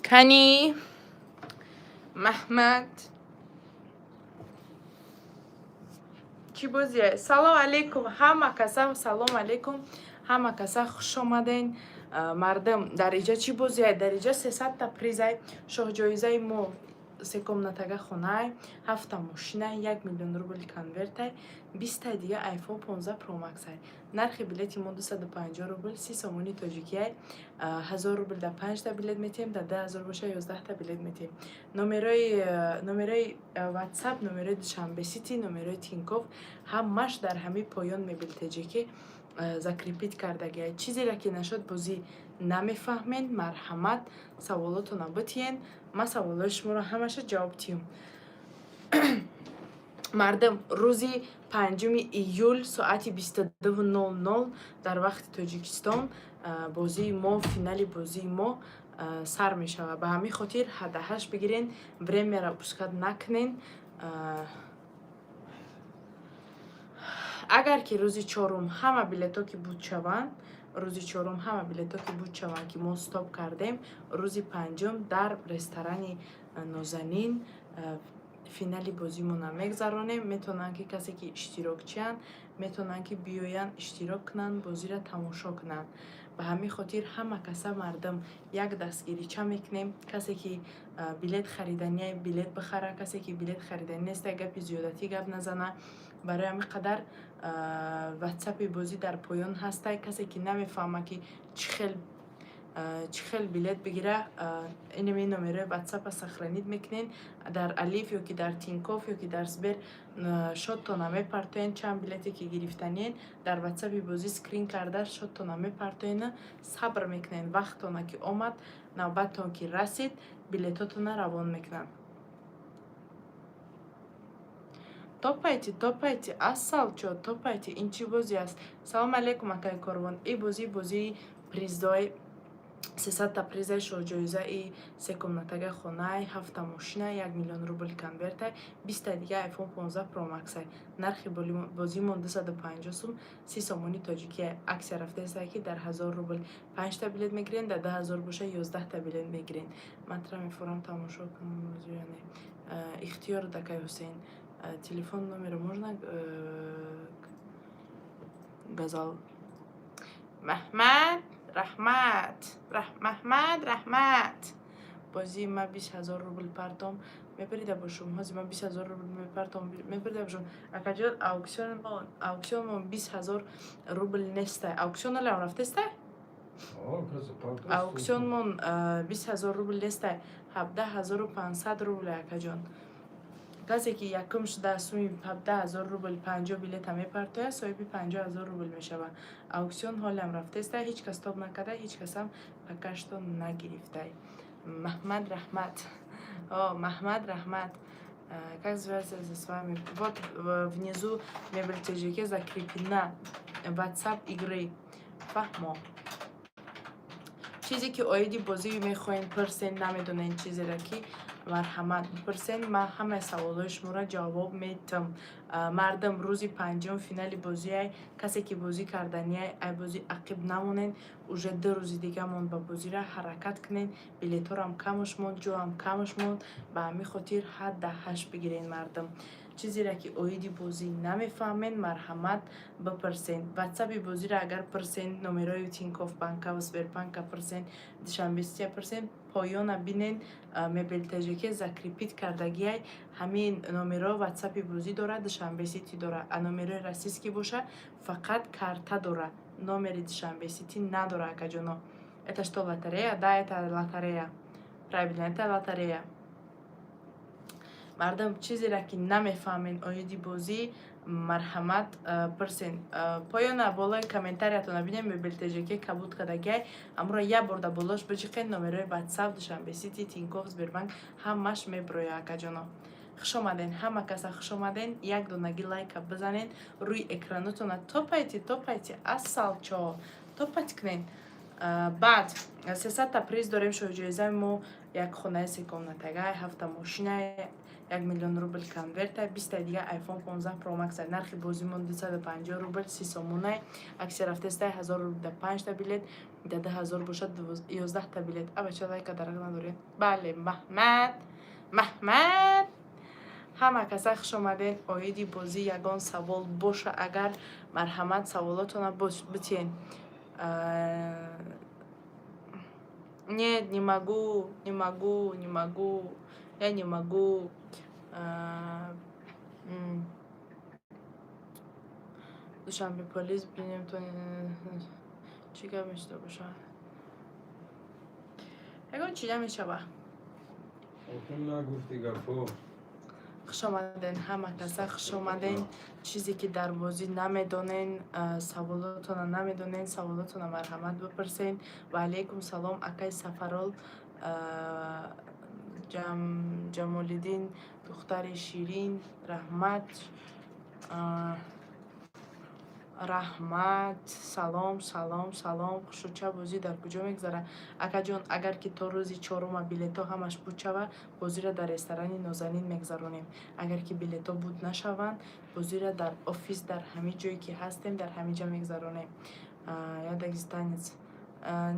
کنی محمد چی بازیه؟ سلام علیکم همه کسا سلام علیکم همه کسا خوش آمدین مردم در اینجا چی بازیه؟ در اینجا 300 تا پریزه شاه جایزه مو 3 комнатага خونه 7 تا ماشینه 1 میلیون روبل کنورت 20 تا دیگه آیفون 15 پرو مکس نرخ بلیتی ما 250 روبل 30 سومونی تاجیکیه 1000 روبل در 5 تا بلیت میتیم در 10000 باشه 11 تا بلیت میتیم نمرای واتساپ نمرای دوشنبه سیتی نمرای تینکوف همش در همه پایان میبیل که закрепить کردگی چیزی را که نشد بازی نمیفهمین مرحمت سوالاتو نبتین ما سوالات شما رو همش جواب تیم мардам рӯзи 5 июл соати 22:00 дар вақти тоҷикистон бозии мо, финали бозии мо сар мешавад. Ба ҳамин хотир ҳадаҳаш бигирен, времяро пускат накунен. Агар ки рӯзи чорум ҳама билето ки буд шаванд, рӯзи чорум ҳама билето ки буд шаванд ки мо стоп кардем, рӯзи панҷум дар ресторани Нозанин финали бозимона мегзаронем. Метавонанд ки касе ки иштирокчиянд метавонанд ки биёянд иштирок кунанд, бозиро тамошо кунанд. Ба ҳамин хотир ҳама каса мардам як дастгирича мекунем. Касе ки билет харидания билет бихара, касе ки билет харидани неста гапи зиёдатӣ гап назана. Барои ҳамин қадар ватсапи бозӣ дар поён ҳастай. Касе ки намефаҳма ки чӣ хел билет бигира, инами номерои ватсапа сохранид мекунен. Дар Алиф ёки дар Тинкофф ёки дар Сбер шодтона мепартоен чанд билете ки гирифтаниен дар ватсапи бозӣ скрин карда шодтона мепартоена. Сабр мекунен, вақттона ки омад, навбаттон ки расид, билетотона равон мекунанд. Топайти, ассалчо, топайти, ин чӣ бозӣ аст? Салом алейкум акай корвон. И бозии приздои 300 призаи шоҳҷоизаи 3 комнатага хонаи 7 мошина 1 миллион рубл конвертай 20 дига iPhone 15 Pro Max. Нархи бозимон 250 сум 30 сомони тоҷикия. Аксия рафтаеста ки дар 1000 рубл 5 та билет мегирен, дар 10000 боша 11 та билет мегирен. Матра мефурам тамошо кунам бозиёне. Ихтиёр дакай Ҳусейн. Телефон номер можно газал Маҳмад Раҳмат бозии ма 20000 рубл партом мебарида бошум. ҳозир ма 20000 рубл мепартом мебарида бошум. Акаҷон ауксионмон 20000 рубл нестай. Ауксион олам рафтестай? Ауксионмон 20000 рубл нестай. 17500 рубл акаҷон. касе ки якум шуда суми 17000 рубл 50 билета мепартояд, соҳиби 50000 рубл мешавад. Ауксион ҳолам рафтестай, ҳеҷ кас топ накарда, ҳеҷ касам пакашто нагирифтай. Маҳмад Раҳмат. Как связаться с вами? Вот внизу мебелтежике закреплена WhatsApp игры. Фаҳмо. чизе ки оиди бозӣ мехоҳем пурсен, намедонем чизеро ки марҳамат бипурсен. Ман ҳамаи саволҳои шуморо ҷавоб медиҳам. Мардам рӯзи панҷум финали бозиай, касе ки бозӣ карданияй ай бозӣ ақиб намонен. Уже 2 рӯзи дига монд ба бозиро ҳаракат кунен. Билеторам камаш монд, ҷоам камаш монд. Ба ҳамин хотир ҳадаҳаш бигирен мардам. чизеро ки оиди бозӣ намефаҳмен, марҳамат бипурсен. ватсапи бозиро агар пурсен, номерои Тинкофф банка ва Сбербанка пурсен, душанбесия пурсен, поёна бинен мебелтежике закрепит кардагиай ҳамин номеро ватсапи бозӣ дора, душанбесити дора. А номерои расистки боша фақат карта дора, номери душанбесити надора акаҷоно. Это что, лотерея? Да, это лотерея. Правильно, это лотерея. мардам чизеро ки намефаҳмен оиди бозӣ, марҳамат пурсен. поёна болои комментариятона бинем мебелтежике кабуд кардагиай амро як бор да болош биҷиқен. номерои ватсап, душанбесити, Тинкофф, Сбербанк ҳамаш меброя акаҷоно. хушомаден, ҳама каса хушомаден. Як донаги лайка бизанен рӯи экранотона. Топайти ассалчо, топат кунен. баъд 300 та приз дорем. шоҳҷоизаи мо як хонаи 3 комнатага 7 мошина 1 миллион рубл конверта 20 дига iPhone 15 Pro Max. нархи бозимон 250 рубл 30 сомонай. аксия рафтестай 1000 рубл да 5 та билет, да 10000 бошад 11 та билет. абача лайка дарак надоред. бале, маҳмад ҳама каса хушомаден. оиди бозӣ ягон савол боша агар марҳамат саволотона битиен. Нет, не могу. Я не могу. Душанбе полис бинем то чӣ гап мешуда бошад? ягон чида мешава. хушомаден, ҳама каса хушомаден. чизе ки дар бозӣ намедонен, саволотона намедонен, саволотона марҳамат бипурсен. ва алейкум салом акай Сафарол. ҷамолиддин духтари ширин, раҳмат, раҳмат, салом, салом, салом. Хушуча бозӣ дар куҷо мегзарад? Акаҷон, агар ки то рӯзи чорума билетҳо ҳамаш буд шавад, бозиро дар ресторани Нозанин мегзаронем. Агар ки билетҳо буд нашаванд, бозиро дар офис, дар ҳамин ҷое ки ҳастем, дар ҳамин ҷо мегзаронем. Я дагестанец.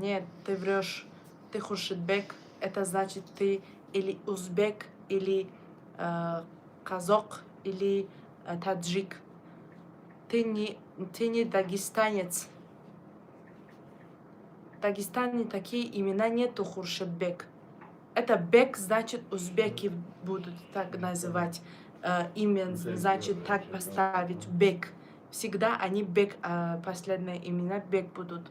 Нет, ты врёшь. Ты Хуршидбек, это значит ты или узбек, или казак, или таджик. Ты не дагестанец. В Дагестане такие имена нету, Хуршидбек. Это бек, значит узбеки будут так называть. Имя, значит так поставить бек. Всегда они бек, последние имена бек будут.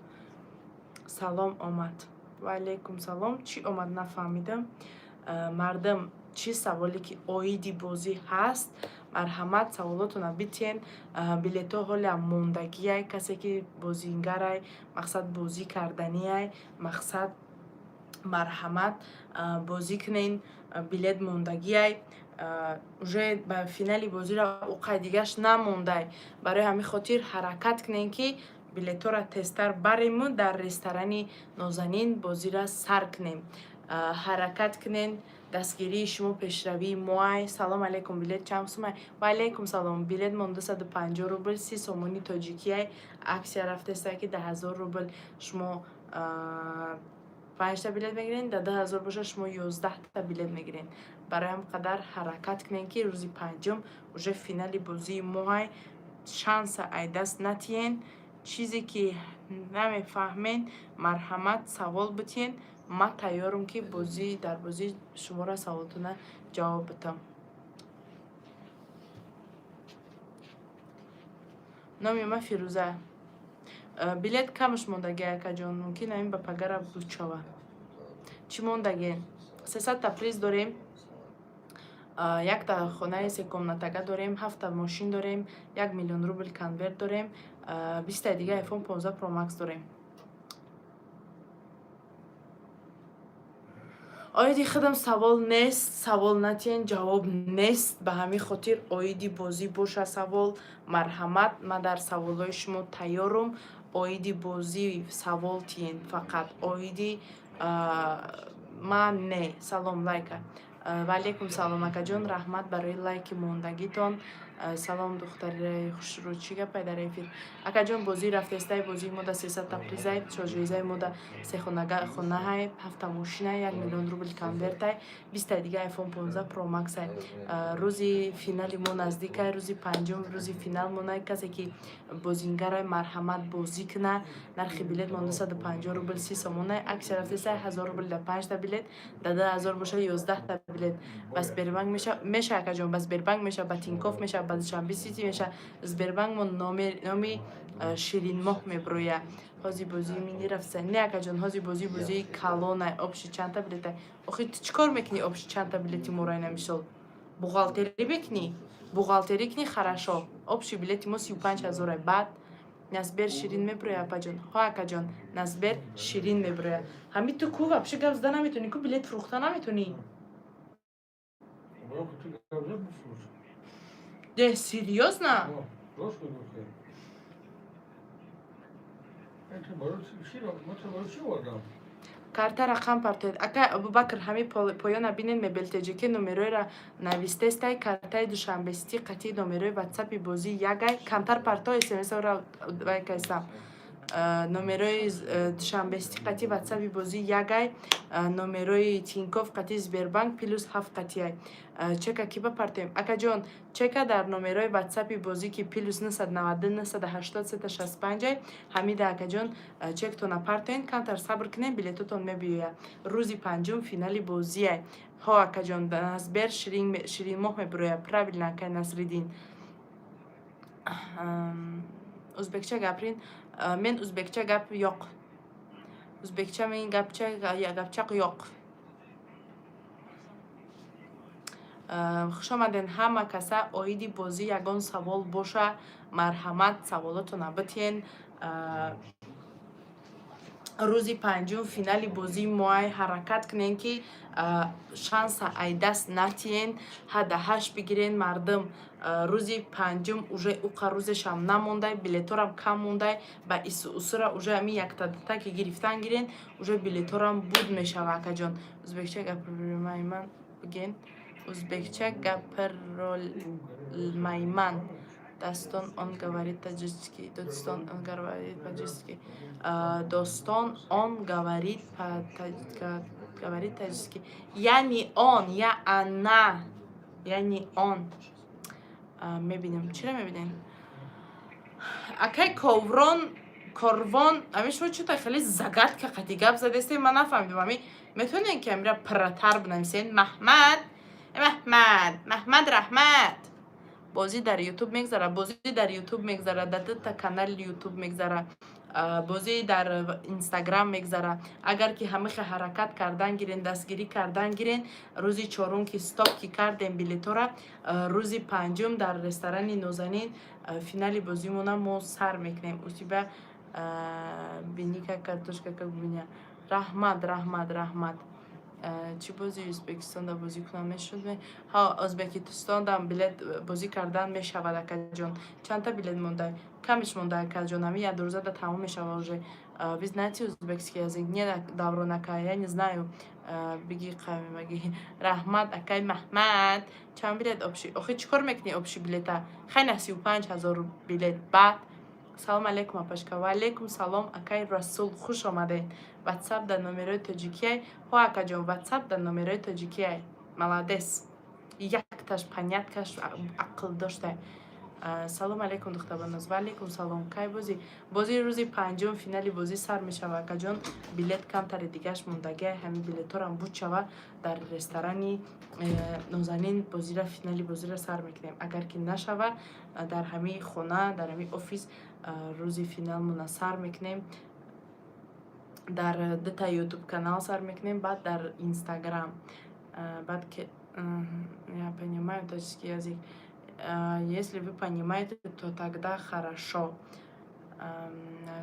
Салом омад. Ва алейкум салом. Чи омад нафаҳмидам. Мардам, чи саволе ки оиди бозӣ ҳаст, марҳамат саволотона битен. Билето ҳоля мондагиай, касе ки бозингарай, мақсад бозӣ карданиай, мақсад марҳамат бозӣ кунен, билет мондагиай. уже ба финали бозиро уқай дигаш намондай. Барои ҳамин хотир ҳаракат кунен ки билетора тезтар барему дар ресторани Нозанин бозиро сар кунем. ҳаракат кунен. дастгирии шумо пешравии моай. Салом алейкум, билет чанд сумай? Ва алейкум салом. Билет мон 250 рубл, 30 сомони тоҷикияй. аксия рафтеста ки 10,000 рубл шумо 5 та билет мегирен, да 10,000 боша шумо 11 та билет мегирен. барои ҳам қадар ҳаракат кунен ки рӯзи панҷум уже финали бозии моай. шанса ай даст натиен. чизе ки намефаҳмен, марҳамат савол битен. ман тайёрам ки дар бозӣ шуморо саволтона ҷавоб бидам. номи ман Фирӯза. билет камаш мондаги акаҷон, мумкин ин ба пагара буд шава. чӣ мондаген? 300 та приз дорем, 1 та хонаи секомнатага дорем, 7 та мошин дорем, 1 миллион рубл конверт дорем, 20 та дига iPhone 15 Pro Max дорем. оиди худам савол нест, савол натиен ҷавоб нест. ба ҳамин хотир оиди бозӣ боша савол. марҳамат, ман дар саволҳои шумо тайёрам. оиди бозӣ савол тиен фақат. оиди ман не. Салом лайка. ва алейкум салом акаҷон, раҳмат барои лайки мондагитон. салом духтари хушрӯ, чӣ гапай дар эфир? Акаҷон, бозӣ рафтестаи бозии мода 300 та призай, шоҷоизаи мода 3 хонаҳай, 7 та мошинай, 1 миллион рубл конвертай, 20 та дига iPhone 15 Pro Max ай. рӯзи финали мо наздикай, рӯзи панҷум рӯзи финал монай. касе ки бозингарай марҳамат бозӣ куна. нархи билет мо 250 рубл 30 сомонай. аксия рафтестаи 1000 рубл да 5 та билет, да 10,000 боша 11 та билет. ба Сбербанк меша акаҷон, ба Сбербанк меша, ба Тинькофф меша, ба Душанбе Сити меша. Сбербанк мо номи Ширинмоҳ меброя. ҳози бозии мини рафтса. Не акаҷон, ҳози бозии калонай. обши чанд та билетай? охи ту чӣ кор мекунӣ обши чанд та билети морай намисол? бухгалтерӣ бекунӣ? бухгалтерӣ кунӣ харашо. обши билети мо 35,000 баъд Насбер ширин меброя апаҷон. ҳо акаҷон, Насбер ширин меброя. ҳамин ту ку вабша гап зада наметунӣ, ку билет фурӯхта наметунӣ? де серьёзно? карта рақам партоед. ака Абубакр, ҳамин поёна бинен мебелтеҷике номероиро навистестай. картаи Душанбе Сити қатъи номерои ватсапи бозӣ ягай. камтар парто смсро вайкайсам. номерои Душанбе Сити қатъи ватсапи бозӣ ягай. номерои Тинькофф қатъи Сбербанк плюс 7 қатъиай. чека ки ба партоем? акаҷон, чека дар номерои ватсапи бозӣ ки плюс 992 980 365 ҳамида акаҷон чектона партоен. камтар сабр кунем, билетотон мебиёяд. рӯзи панҷум финали бозиай. ҳо акаҷон, Насбер ширинмоҳ меброя. правилно акай Насриддин. ӯзбекча гаприн. мен ӯзбекча гап ёқ. ӯзбекча мен гапчақ ёқ. хушомаден ҳама каса. оиди бозӣ ягон савол боша. марҳамат саволотона битен. рӯзи панҷум финали бозии моай ҳаракат кунем ки шанса ай даст натиен ҳадаҳаш бигирен мардум. Рӯзи панҷум уже уқа рӯзешам намондай, билеторам кам мондай, ба усура уже ами яктадата ки гирифтан гирен, уже билеторам буд мешава акаҷон. Узбекча гапирмайман биген, узбекча гапирмайман. Дастон он говорит таҷикски, Додистон он говорит по-таҷикски. Достон он говорит таҷикски. Яъни он, яъна, яъни он. Мебинем, чиро мебинем? Акай корвон, ами шумо чута хеле загадка қати гап задестем, ман нафаҳмидам. Ами метавонем ки амира пирратар бинависен. Маҳмад Раҳмат. бозӣ дар ютуб мегзара, бозӣ дар ютуб мегзара, дар дута канали ютуб мегзара, бозӣ дар инстаграм мегзара. Агар ки ҳамиха ҳаракат кардан гирен, дастгирӣ кардан гирен, рӯзи чорум ки стоп ки кардем билетора, рӯзи панҷум дар ресторани Нозанин финали бозимона мо сар мекунем. Усиба биника картошка как биня. Раҳмат. Чӣ бозӣ Ӯзбекистонда бозӣ кунам мешуд? Ҳа, Ӯзбекистондам билет бозӣ кардан мешавад акаҷон. Чандта билет мондай? Камиш мондай акаҷон. Ами як рӯза да тамом мешава уже. Вы знаете узбекский язык? Нет, давно акай, я не знаю. Биги қавимаги. Раҳмат, акай Маҳмад. Чанд билет обши? Охи чӣ кор мекунӣ обши билета? Хайна 35,000 билет. Баъд салом алейкум апашка. Ва алейкум салом акай Расул. Хуш омадед. WhatsApp дар номерои тоҷикияй. Ҳо акаҷон, WhatsApp дар номерои тоҷикияй. Маладес. Якташ паняткаш ақл доштай. Салом алейкум духтабаноз. Ва алейкум салом. Кай бозӣ? Бозии рӯзи панҷум финали бозӣ сар мешава акаҷон. Билет камтари дигаш мондагия. Ҳамин билеторам буд шава дар ресторани Нозанин бозира финали бозира сар мекунем. Агар ки нашава дар ҳамин хона, дар ҳамин офис рӯзи финалмона сар мекунем. Дар дута ютуб канал сар мекунем, баъд дар инстаграм. Баъд ки я понимаю таҷикский язык. Если вы понимаете, то тогда хорошо.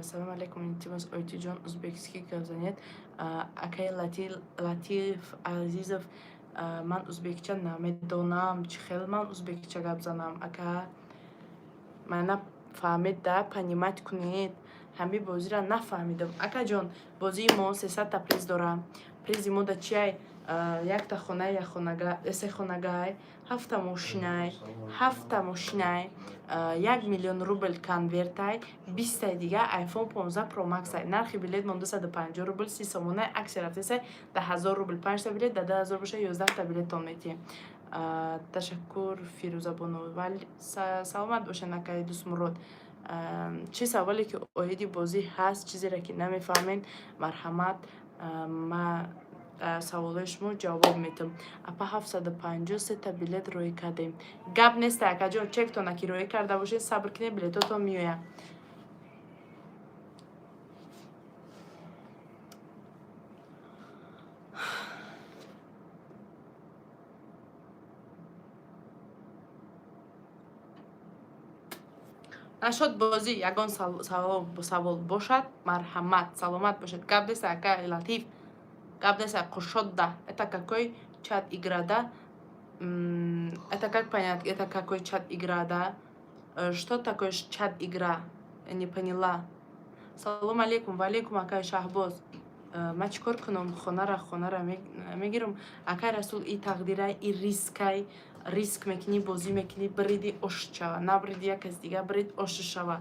Салом алейкум, илтимос Ойтиҷон узбекский гавзанед. Акай Латиф Азизов. Ман узбекча намедонам. Чӣ хел ман узбекча гап занам? Ака мана фаҳмед да, понимать кунед. Ҳами бозира нафаҳмидам. Акаҷон, бозии мо 300 та приз дора. Призи мо да чиай? Якта хонай, се хонагай, 7 та мошинай, 1 миллион рубл конвертай, 20 дига iPhone 15 Pro Max. Нархи билет мо 250 рубл, 30 сомона, акси рафтеса да 1000 рубл, 5 та билет, да 2000 боша 11 та билеттон метием. Ташаккур Фирӯза Бонова. Вали саломат бошен акай Дусмурод. Чӣ саволе ки оиди бозӣ ҳаст, чизере ки намефаҳмед, марҳамат, ма саволои шумо ҷавоб метам. Апа 753 та билет рӯй кардем. Гап неста акаҷон, чектона ки рӯй карда бошед, сабр кинед, билетотон меоя. Нашод бозӣ ягон савол бошад, марҳамат, саломат бошед. Гап неста акай Латиф. Гап неста Қушодда. Это какой чат игра, да? Это как понять? Это какой чат игра, да? Что такое чат игра? Я не поняла. Салом алейкум. Ва алейкум акай Шаҳбоз. Ма чӣ кор кунам? Хонара мегирам. Акай Расул, и тақдирай, и рискай. Риск мекунӣ, бозӣ мекунӣ, бриди ош шава. Набриди як кас дига брид ош шава.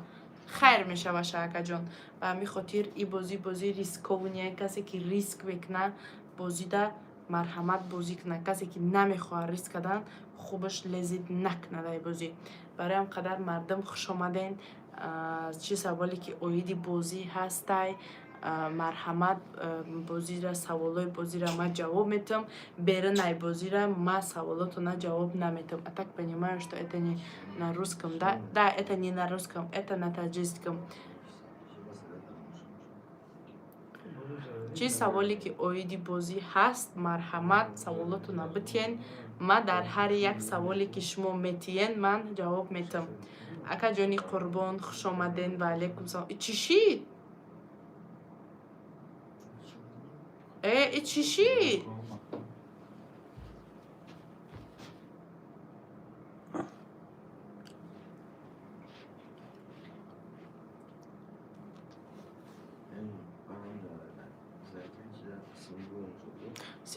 Хайр мешава шаакаҷон. Ба ҳамин хотир и бозӣ рисковуния. Касе ки риск мекуна, бозида марҳамат бозӣ куна. Касе ки намехоҳад риск кардан, хубаш лезид накунадай бозӣ. Барои ҳам қадар мардум хуш омаден. Чӣ саволе ки оиди бозӣ ҳастай, марҳамат, бозира саволои бозира ма ҷавоб метам, берунай бозира ма саволотона ҷавоб наметам. А так понимаю, что это не на русском, да? Да, это не на русском, это на таҷикском. Чӣ саволе ки оиди бозӣ ҳаст, марҳамат, саволотона битиен. Ма дар ҳар як саволе ки шумо метиен, ман ҷавоб метам. Акаҷони Қурбон, хуш омаден. Ва алейкум салом. Чӣ шид? ای چی شی؟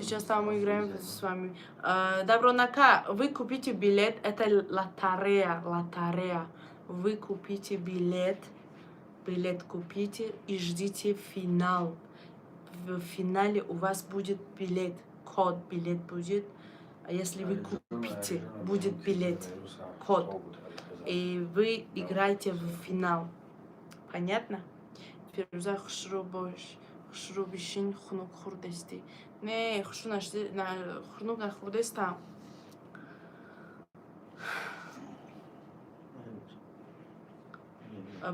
Сейчас там играем с вами. Добронака, вы купите билет, это лотерея. Вы купите билет купите и ждите финал. В финале у вас будет билет, код билет будет. Если вы купите, будет билет, код. И вы играете в финал. Понятно? Фируза хшрубишин хунук хурдести. Не, хунук нахурдестам.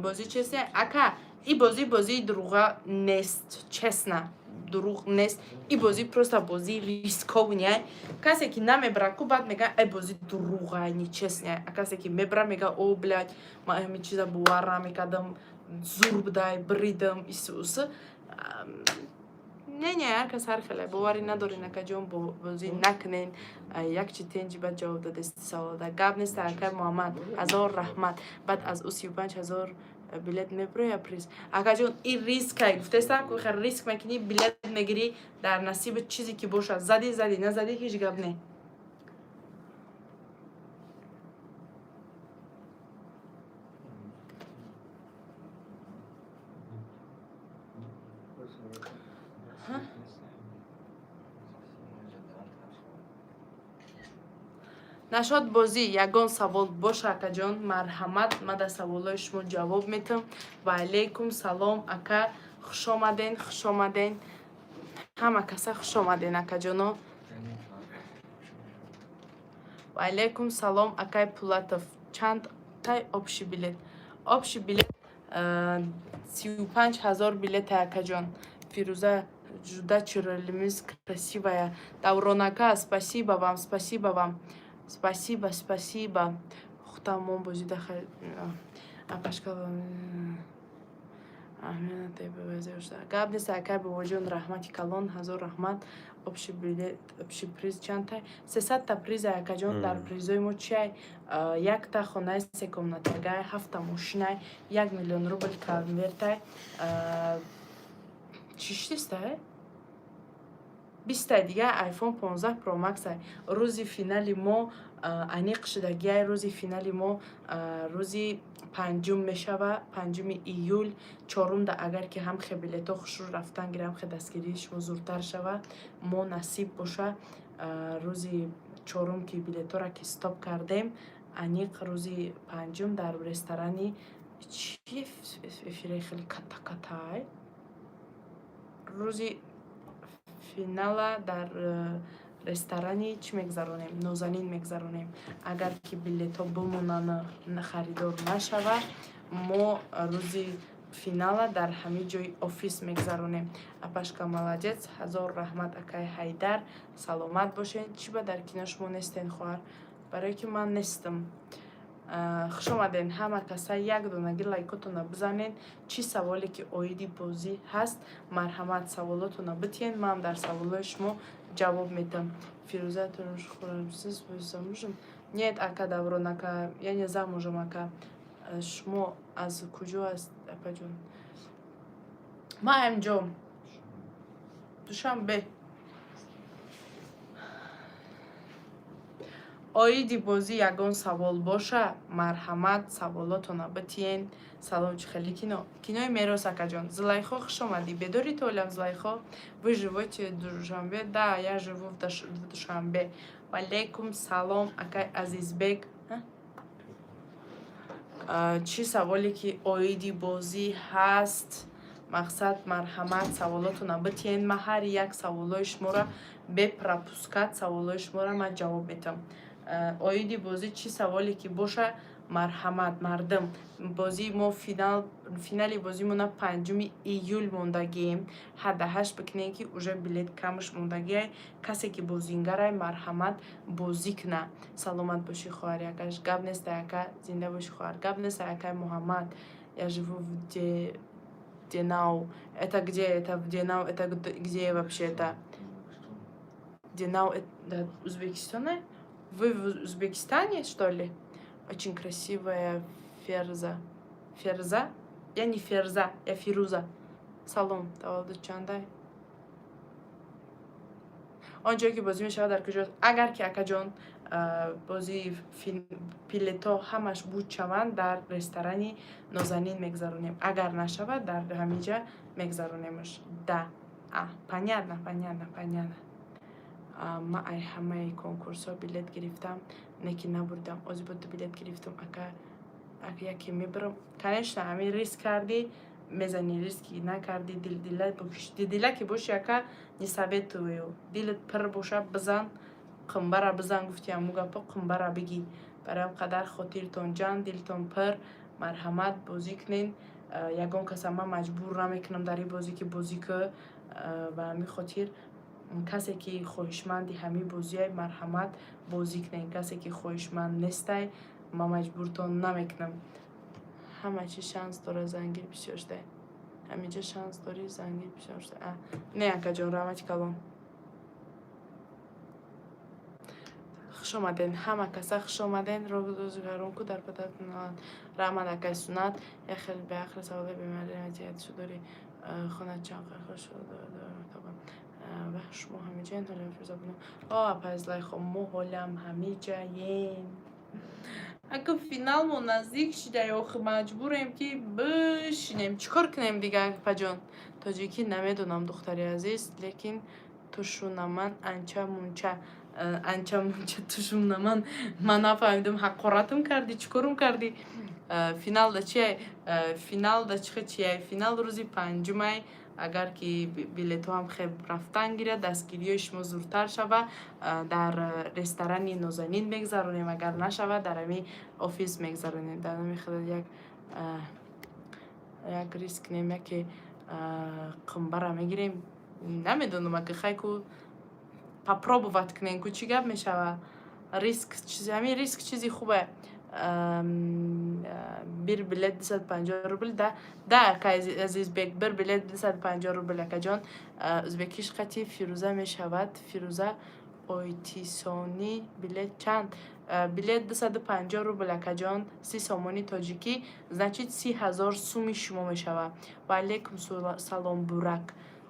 بازی چیه؟ اکا این بازی دروغ نیست، چسنا دروغ نیست. این بازی просто بازی ریسکویه. کسی که نمیبره کو بعد میگه ای بازی دروغه نی چسنه. کسی که میبره میگه او بلاد ما همین چیزا بوارم میکردم زور بدای بریدم ایسوس. نه هر کس هر خیلی باوری نداری نکجون بازی نکنین. یک چی تنجی بعد جواب داده سوال ده گاب نیست اگر محمد 1000 رحمت بعد از او 35000 بلیت میبره یا پریز اگر جون این ریسک گفته است که خیر ریسک میکنی بلیت میگیری در نصیب چیزی که باشه زدی نزدی هیچ گاب نه. نشد بازی یگان سوال باشه اکا جان مرحمت ما در سوالای شما جواب میتم و علیکم سلام اکا خوش آمدین همه کسا خوش آمدین اکا جانو و علیکم سلام اکای پولاتов چند تای общий билет 35000 билет اکا جان فیروزه جدا чуралimiz красивая давронака спасибо вам спасибо хутамон бозида апашкала амина тебезешта габдес акай бовожон рахмати калон 1000 рахмат общий билет общий приз чантай 300 та приз акаҷон дар призои мо чай якта хонаи се комнатагай 7 мошинай 1 миллион рубл конвертай чиштистай 20 دیگه آیفون 15 پرو مکس های روزی فینالی ما انیق شدگی روزی فینالی ما روزی 5 میشوه 5 ایول 4 ده اگر که هم خیلیت خوش رو رفتن گیرم خیلی دستگیریش زورتر شوه ما نصیب باشه روزی 4 که بلیت را که استاپ کردیم انیق روزی 5 در رستورانی چی فیره خیلی کتا های روزی فینالا در رستورانی چی میگذرونیم نازنین میگذرونیم اگر که بلیط ها بمونن خریدار نشوه ما روزی فینالا در همه جای آفیس میگذرونیم اپاشکا ملادец 1000 رحمت اکای حیدر سلامت باشین چی با در کنار شما نیستین خواهر برای که من نیستم خوش آمدین همه کسا یک دونگی لایکاتونا بزنین چی سوالی که اویدی بازی هست مرحمت سوالاتونا بتین من در سوالای شما جواب میدم فیروزه تونش خورم سیز بزموشم نیت اکا давронака я не замужем ака شما از کجا است اپا جون ما همجا دوشنبه اویدی بازی یگان سوال باشه مرحمت سوالاتونا بتین سلام چی خیلی кинои мерос ака جان زلیخا خوش آمدی بداری تولم زلیخا вы живете в Душанбе да я живу в Душанбе وعلیکم سلام акай азизбек چی سوالی که اویدی بازی هست مقصد مرحمت سوالاتونا بتین ما هر یک سوالای شما را به پراپوسکات سوالای شما را من جواب میتم اویدی بازی چی سوالی که باشه مرحمت مردم بازی ما فینالی بازی مون 5 ایول موندگیم حداقل بکنین که اوجا بلیت کمش موندگی کسی که بازینگرای مرحمت بازی کنه سلامت باشی خواهر یکش گب نیست یکا زنده باشی خواهر گب نیست یکا محمد یا живу в Динау. Это где? Это в Динау. Это где вообще это? Динау это Узбекистан? Вы в Узбекистане, что ли? Очень красивая Ферза. Ферза? Я не Ферза, я Фируза. Салом. Тавалдучандай. آنجایی که بازی میشه در کجاست اگر که اکجان بازی پیلتو همش بود شوند در رستورانی نازنین میگذرونیم اگر نشود در همینجا میگذرونیمش да понятно ما ای همه کنکورس ها بلیت گرفتم نکی نبردم از بود بلیت گرفتم اگر یکی میبرم کنشت همین ریسک کردی میزنی ریسکی نکردی دیله که باشه یکا نسابتویو دیلت پر باشه بزن قنبره بزن گفتی همو گپا قنبره بگی برای قدر خاطرتون جان دلتون پر مرحمت بازی کنین یگان کس ما مجبور نمیکنم در این بازی که بازی که به همین خاطر کسی که خواهشمندی همین بازی های مرحمت بازی کنین کسی که خواهشمند نیسته ما مجبورتون نمیکنم همه چی شانس داره زنگیر بسیارشده همینجا شانس داری زنگیر بسیارشده نه اکا جان رحمتی کلام خوش آمدین همه کسا خوش آمدین رو روزگارون که در پدر رحمت اکای سنت یا خیلی به اخر سواله بیماری نتیجت شو داری خونه چند خوش شد و شما همینجا این حالا فرزا بودم پایزلای خب مو حالم همینجا یین اگه فینال ما نزدیک شده یا مجبوریم که بشینیم چیکار کنیم دیگه پجان تاجیکی نمیدونم دختری عزیز لیکن توشون من انچه مونچه توشون من نفهمیدم حقارتم کردی چیکارم کردی فینال دا چیه فینال روزی پنجمه اگر که بلیتو هم خیلی رفتن گیره دستگیری شما زورتر شوه در رستوران نازنین میگذرونیم اگر نشوه در همی آفیس میگذرونیم در همی خیلی یک ریسک نیم که قنبره میگیریم نمیدونم اگه خیلی که попробовать کنیم که چی گپ میشوه همین ریسک چیزی خوبه bir bilet 250 ruble da عزیز بگ bir bilet 250 ruble اکا جان ازبکیش خطی فیروزه می شود فیروزه اویتیسونی بلیت چند بلیت 250 روبل اکا جان 30 سومانی تاجیکی значит 30,000 سومی شما می شود و علیکم سلام بورک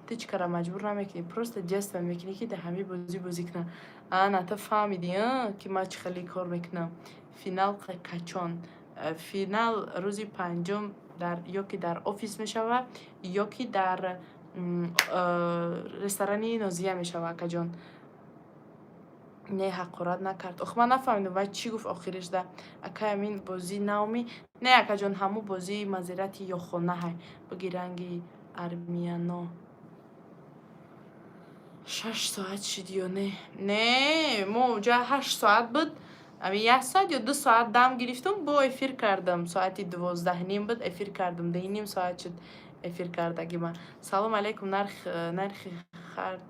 تو چیکار مجبور نمیکنی پروست جست میکنی که ده همه بازی کنن انا تو فهمیدی که ما چه خیلی کار میکنم فینال کچان فینال روزی پنجم در یا که در آفیس می شود یا که در رستورانی نازیه می شود که جان نه حقارت نکرد اخ من نفهمیدم وای چی گفت آخرش ده اکا همین بازی نامی نه اکا جان همو بازی مزیرتی یا خونه های بگی رنگی ارمیانو 6 ساعت شد یا نه ما اونجا 8 ساعت بود امی 1 ساعت یا 2 ساعت دم گرفتم با افیر کردم ساعتی 12 نیم بود افیر کردم 10 نیم ساعت شد افیر کردگی من سلام علیکم نرخ خرد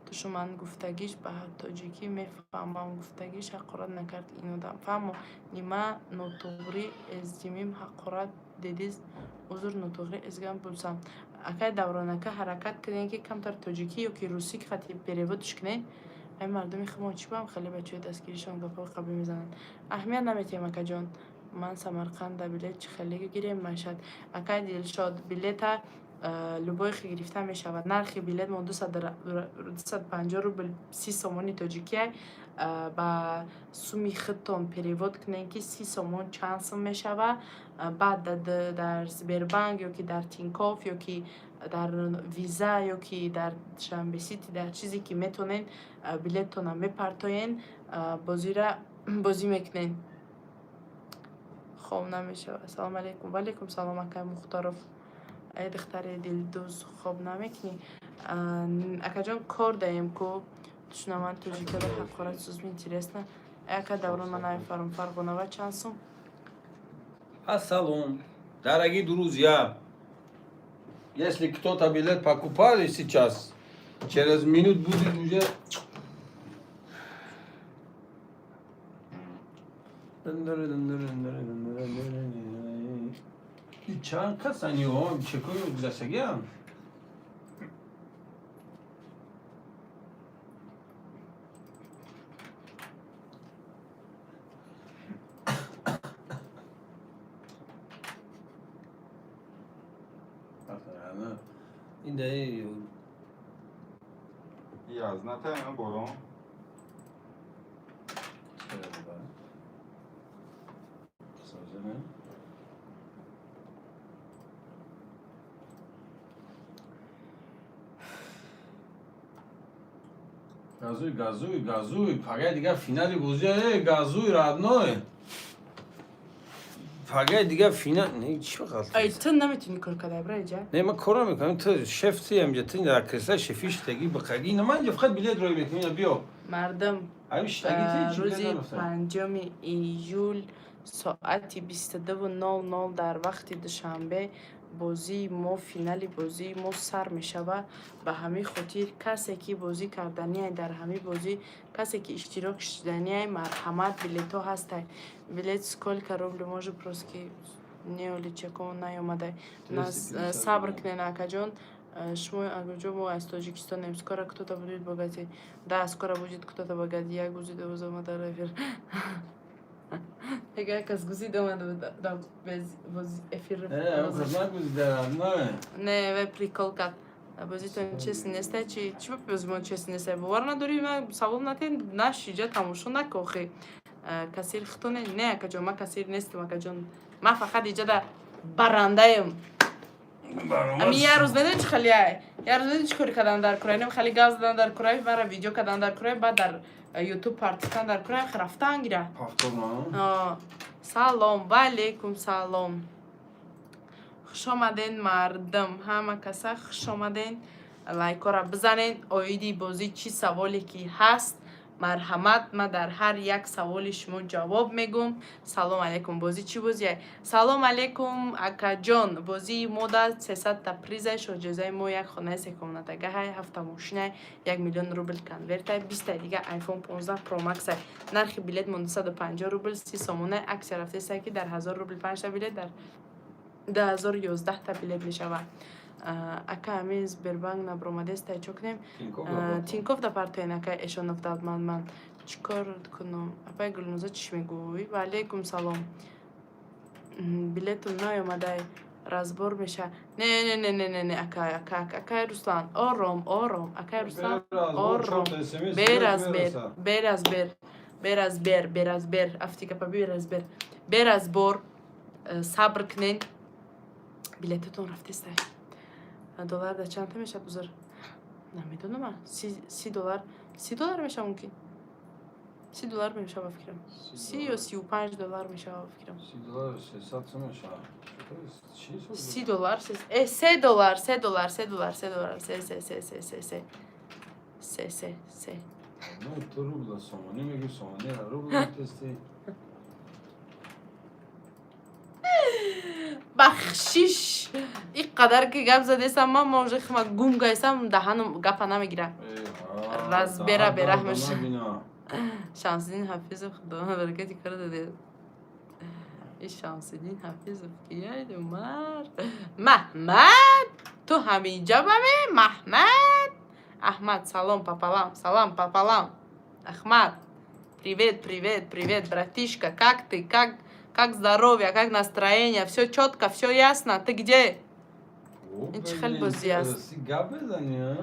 تو شما گفتگیش به تاجیکی میفهمم گفتگیش حقارت نکرد اینو دم فهمو نیما نوتوغری ازدیمیم حقارت دیدیز عذر نوتوغری ازگم بولسم اکای دورانکه حرکت کردین که کمتر تاجیکی یا که روسی که خطی پریودش کنین این مردمی خیلی چی بام خیلی بچه دستگیریشان گپا قبلی میزنن اهمیت نمیتیم اکا جان من سمرقند بلیت خیلی گیریم مشهد اکای دلشاد بلیت لبای خیلی گرفته می شود نرخ بلیت ما 250 روبل 30 سومانی تاجیکیه با سومی خطون پریود کنین که 30 سومون چند سوم می شود بعد در سبربانک یا که در تینکوف یا که در ویزا یا که در شنبسیتی در چیزی که میتونین بلیتتون هم میپرتاین بازی میکنین خوب نمیشه سلام علیکم و علیکم سلام اکای مختارف ای دختر دلدوز خوب نمیکنی اکا جان کار دایم که توشنا من توجیکه ده حقارت سوزمی اینترسنه اکا دوران من نمیفرم فرقونه و چند سوم Ассалам, дорогие друзья, если кто-то билет покупали сейчас, через минут будет уже چند کسانی ها چکوی گذشتگی هم این دهی Yazına tane boron. گازوی فقط دیگه فینالی بازی گازوی رادنوی فقط دیگه فینال نه چی بخواد ای تو نمیتونی کار کنی برای نه من کارا میکنم تو شفتی هم جتین در کسا شفیش تگی بخگی نه من فقط بلیت روی میکنم بیا مردم همیش تگی روز 5 ایول ساعت 22:00 در وقت دوشنبه بازی ما فینال بازی ما سر می شود. به همین خاطر کسی که بازی کردنی در همین بازی کسی که اشتراک شدنی مرحمت بلیتو هست بلیت сколько рублей може просто не уличеком نیامده нас صبر کنین اکا جان شما اگه ما از تاجیکستان скоро кто-то будет богатей да скоро будет кто-то богатей я гузи до замада рефер اگه کس گوزی دومده без ефир не ве прикол как бозитон честно несте чи бозимо честно несте бовар надори ма савол натен наш иҷа тамошо накохи касир хитоне не ака ҷон ма касир нестим ака ҷон ма фақат иҷа да барандаем ами я рӯз медонӣ чӣ хали я рӯз медонӣ чӣ кори кардан дар кӯраи нем хали гав задан дар кӯраи мара видео кардан дар кӯраи баъд дар ютуб партистан дар кӯраи рафтан гира салом ва алейкум салом хуш омаден мардам ҳама каса хуш омаден лайкора бизанен оиди бозӣ чӣ саволе ки ҳаст марҳамат ман дар ҳар як саволи шумо ҷавоб мегӯм салом алейкум бозӣ чӣ бозие салом алейкум акаҷон бозии мода 300 та призай шоҷозаи мо як хонаи секомнатагаҳай 7 мошинай 1 миллион рубл конвертай 20 дига iphone 15 pro max нархи билет 250 рубл 30 сомонай аксия рафтестай ки дар 1000 рубл 5 та билет дар 2011 та билет мешавад ака ҳамин сбербанк набромадестай чо кунем тинков да партоен ака эшон нафтад ман чӣ кор кунам апай гулноза чиш мегӯӣ ва алейкум салом билетум наёмадай разбор меша не акай руслан ором акай руслан ором беразбер афтикапа беразбер беразбор сабр кунен билетатон рафтестай доллар да чанд меша бузур намедонам $30 меша мумкин $30 меша ба фикрам 30 ё $35 меша ба фикрам $3 бахшиш ин қадар ки гап задесам ман може хма гум гайсам даҳанам гапа намегирам разбера бераҳмаш шамсиддин ҳафизов худо баракати кор даде шамсиддин ҳафизов кияйду мар маҳмад ту ҳаминҷа баме маҳмад аҳмад салом папалам ахмад привет братишка как ты как здоровье, как настроение, все четко, все ясно. Ты где? Ничхаль бозияс. Не.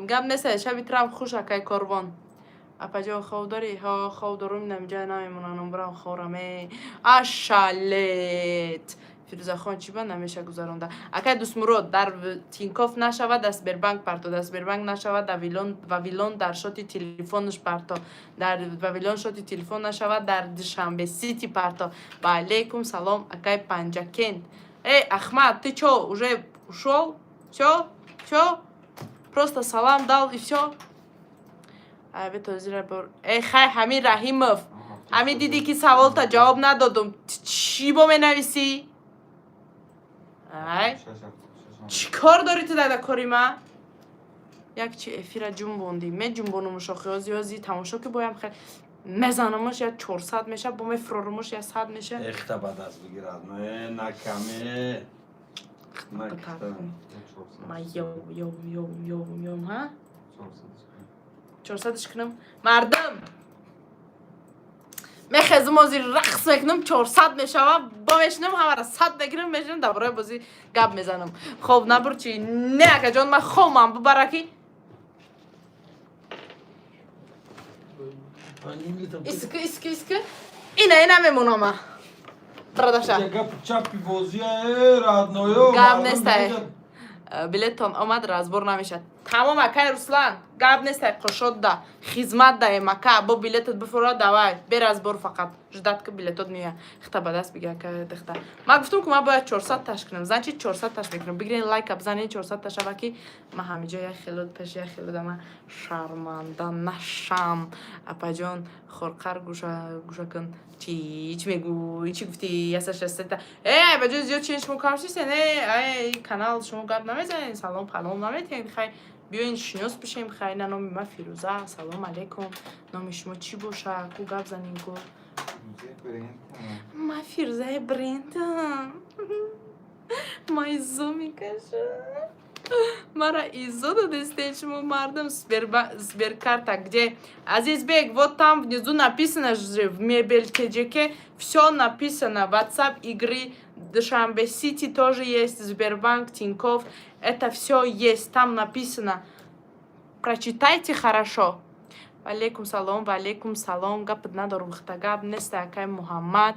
гап неста шаби трам хуш акай корвон апаҷо ховдори ховдорум намҷа намемонанам брам хораме ашалет фирӯзахон чӣ ба намеша гузаронда акай дӯстмурод дар тинкоф нашавад дар сбербанк парто дар сбербанк нашавад вавилон дар шоти телефонаш парто дар вавилон шоти телефон нашавад дар душанбе сити парто ва алейкум салом акай панҷакент ахмад ты чё уже ушел всё просто салам дал и всё хай ҳамин раҳимов ҳамин дидӣ ки саволта ҷавоб надодум чӣ бо менависӣ چی کار داری تو در کاری من؟ یک چی افیره جنبوندی میجنبونمش خیازی تماشا که بایم خیلی میزنمش یا 400 میشه با میفرارمش یا 100 میشه اختا با دست بگیرد نه نکمه ما یوم ها 400 کنم مردم میخزم از این رقص میکنم 400 میشه و با میشنم همه را 100 نگیرم میشنم درباره بازی گپ میزنم خب نبر چی نه اکا جان من خومم ببرکی اسکه اینه میمونم برادرشا چپی بازی رادنویو گپ نیسته بلیتون آمد رازبور نمیشه تمام اکای رسلان گپ نیسته قشود ده خدمت ده مکه با بلیتت بفراد دوای بر از بور فقط جدت که بلیتت میه خطا به دست بگیر که دخته ما گفتم که ما باید 400 تاش کنم زن چی 400 تاش میکنم بگیرین لایک بزنین 400 تاش باکی ما همه جای خیلی تاش خیلی دم شرمنده نشم اپا جان خورقر گوشه کن چی میگوی چی گفتی یاسش است ای بجز زیاد چیش میکنیست نه ای کانال شما گپ نمیزنین سلام پلام نمیتین خیلی بیاین شناس بشیم خیلی نام من فیروزه سلام علیکم نام شما چی باشه کو گپ زنین کو ما فیروزه برندم ما ایزو میکشه مرا ایزо дадите шумо мардам сберкарта где Азизбек вот там внизу написано же в мебельчеке все написано WhatsApp игры Душанбе Сити тоже есть Сбербанк Тинькофф это все есть там написано прочитайте хорошо валейкум салом гап надорум хтагаб неста акай Мухаммад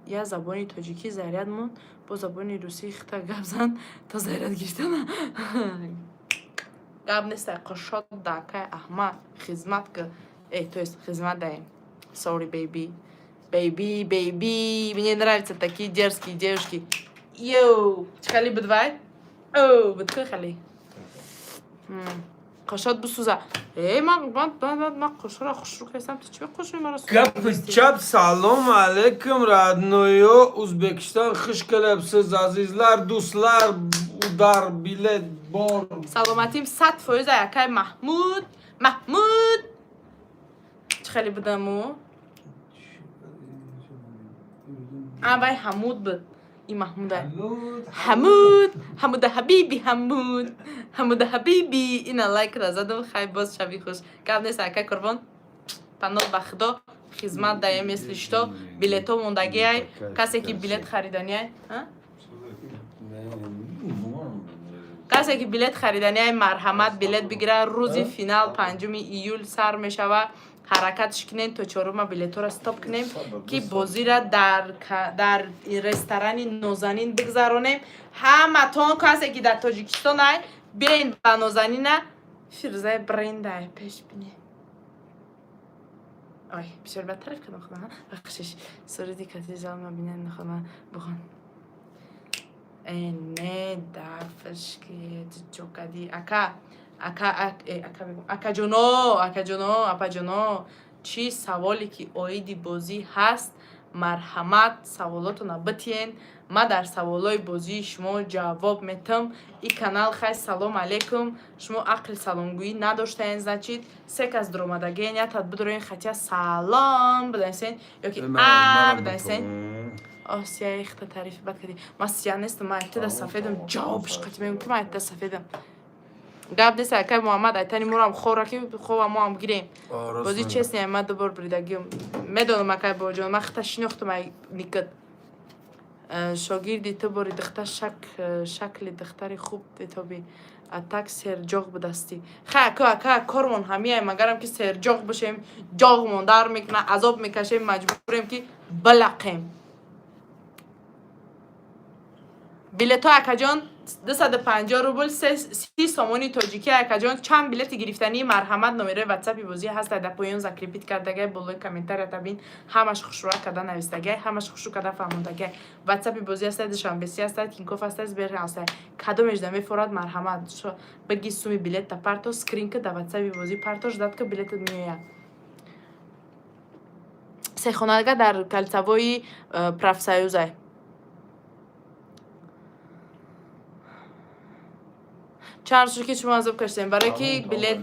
я забони тоҷикӣ заряд мон бо забони русӣ хита гап зан то заряд гирифтана гап неста қошод дакай аҳмад хизмат ка то есть хизмат даем sorry baby мне нравятся такие дерзкие девушки йоу чхали бдвай о бдкой хали قشاد بسوزه من قشور خوشرو کردم تو چی قشور مرا گپ چپ سلام علیکم رادنویو ازبکستان خوش کلبسز عزیزلار دوستلار در بیلت بار سلامتیم 100% یکای محمود چه خیلی بودمو بای حمود بود این محموده حمود حبیبی اینا لایک را زدم خیلی باز شبی خوش گپ نیست اکای قربان پناه به خدا خدمت دایم مثل شتا بلیت ها موندگی های کسی که بلیت خریدنی های کسی که بلیت خریدنی های مرحمت بلیت بگیره روزی فینال 5 ایول سر میشه و حرکتش کنین تا 4 بلیت را استاپ کنیم که بازی را در رستوران نازنین بگذارونیم همه تون کسی که در تاجیکستان های بیاین به نازنین فیروزه برند های پیش بینی آی بسیار بد طرف کدام خدا بخشش سوری دیکتی زال ما بینن خدا بخون نه دفش که چوکدی اکا جونو چی سوالی که اویدی بازی هست مرحمت سوالاتو بتین ما در سوالای بازی شما جواب میتم این کانال خیلی سلام علیکم شما عقل سلامگویی نداشتین значит سک از درآمدگی نیت بدورین خطیا سلام بدنسین یا که بدنسین آسیا اخت تعریف بد کردی ما سیاه نیستم ما ابتدا سفیدم جوابش قطعی میگم که ما ابتدا سفیدم گپ نیست اکای محمد ایتانی مورم خوره که خوب ما هم گیریم بازی چیست نیم من دوبار بریدگیم میدونم اکای با جان من خطا شناختم نیکت شاگردی تو باری دختر شکل دختری خوب دیتا بی اتاک سرجاق بدستی خیلی اکا کارمون همیه مگرم که سرجاق بشیم جاغمون در میکنه عذاب میکشیم مجبوریم که بلقیم بلیت ها اکا جان 250 روبل 30 سامانی تاجیکی اکا جان چند بلیت گرفتنی مرحمت نمره واتساپی بازی هست در پایان زکریپیت کردگه بالای کامنتر تبین همش خوشرو کردن نویستگه همش خوشرو کردن فهموندگه واتساپی بازی هست دشنبه هست تینکوف هست بر هست کدومش دمی فراد مرحمت شو بگی سومی بلیت تا پارتو سکرین که در واتساپی بازی پارتوش داد که بلیت میاد سه خانواده در کلتوی پروفسایوزه چند روز که شما عذاب کشتیم برای که بلیت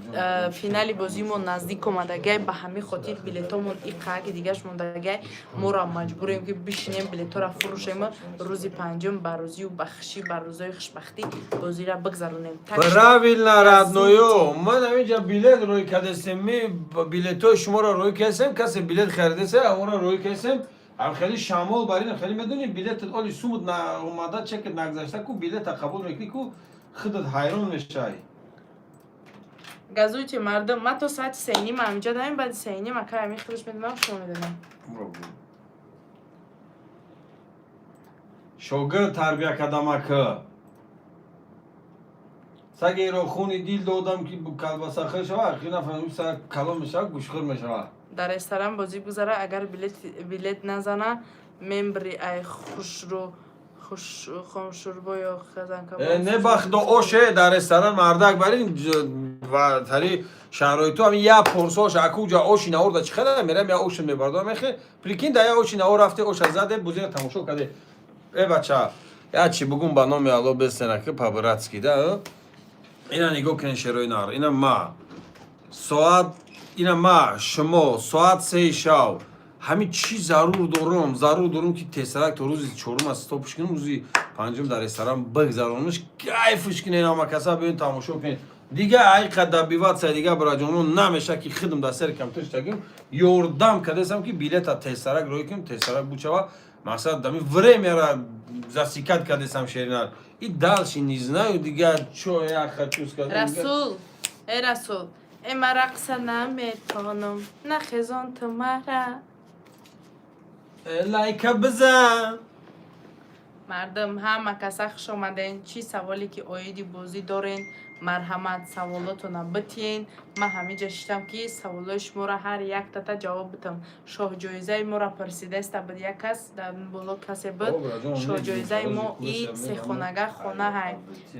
فینالی بازیمون نزدیک اومدگه به همین خاطر بلیتامون ایقا که دیگهش موندگه ما را مجبوریم که بشینیم بلیت را فروشیم روز پنجم بروزی و بخشی بروزای خوشبختی بازی را بگذرونیم Правильно, родное. Мы на видео билет روی کردیم. بلیت‌های شما را روی کردیم. کسی بلیت خریده اون را روی کردیم. هم خیلی شامل برین خیلی میدونی بلیت اولی سومت اومده چک نگذاشته کو بلیت قبول میکنی کو خودت حیران میشی. گازوی مردم ما تو ساعت 3:30 همینجا داریم بعد 3:30 ما که همین خودش میدونم شما میدونم شوگر تربیه کردم که سگی رو خونی دیل دادم که کلباسه خش و خیلی نفهمیم سگ کلام میشه گوشخور میشه در رستوران بازی بگذاره اگر بلیت نزنه ممبری ای خوش رو خمشوربا یا خزن کباب نه بخت اوشه در رستوران مردک برین و تری شرایطو همین یا پرساش اکوجا اوشی نورده چی خیلی میرم یا اوشن میبردم میخه پلیکین دیا اوشی نور رفته اوش زده بوزیر تماشا کرده ای بچه یا چی بگم با نام الله بستنکه پابراتسکی ده اینا نگاه کن شروع نار اینا ما ساعت اینا ما شما ساعت 3 شب همین چی ضرور دارم که تسرک تو روزی چهارم از استاپش کنم روزی پنجم در رستوران بگذرونمش کیفش کنین اما کسا بیاین تماشا کنین دیگه ای قد بیوات سه دیگه برای جمعون نمیشه که خدم دستر کم توش تگیم یوردم کدسم که بیلیت تسرک روی کنم تسرک بوچوا مقصد دمی время засекать کدسم شیرینال این دالشی نیز نه دیگه چو یا خطوس کردم رسول اما رقص نمیتونم نخزان تو مرا لایک بزن مردم همه کسا خوش آمدین چی سوالی که آیدی بازی دارین مرحمت سوالاتون بتین من همینجا شدم که سوالای شما را هر یک تا جواب بتم شاه جایزه ما را پرسیده است بود یک کس در بالا کسی بود شاه جایزه ما این سه خانگه خانه های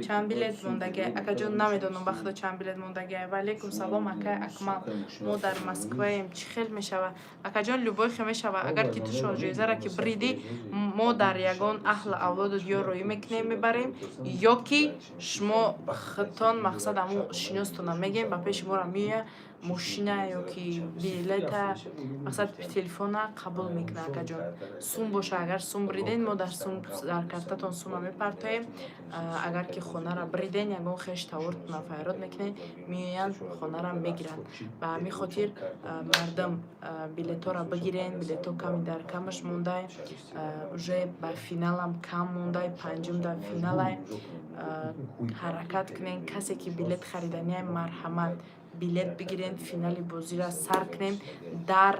چند بلیت موندگه اکا جان نمیدونم وقت چند بلیت موندگه ولیکم سلام اکا اکمل ما در مسکو ایم چی خیل میشوه اکا جان لوبای خیلی میشوه اگر که تو شاه جایزه را که بریدی ما در یگان اهل اولاد و دیو روی میکنیم میبریم یا که شما خطان مقصد امو شناستون میگیم با پیش ما را میه ماشینه یا که بیلیت مقصد تلفن قبول میکنه اکا جان سوم باشه اگر سوم بریدین ما در سوم در کارتتون سوم میپرتایم اگر که خونه را بریدین یگان خیش تورتون فیراد میکنین میان خونه را میگیرن و همین خاطر مردم بلیت را بگیرین بلیت کمی در کمش مونده уже با فینال هم کم مونده پنجم در فینال حرکت کنین کسی که بلیت خریدنی مرحمت بلیت بگیرین فینال بازی را سر کنین در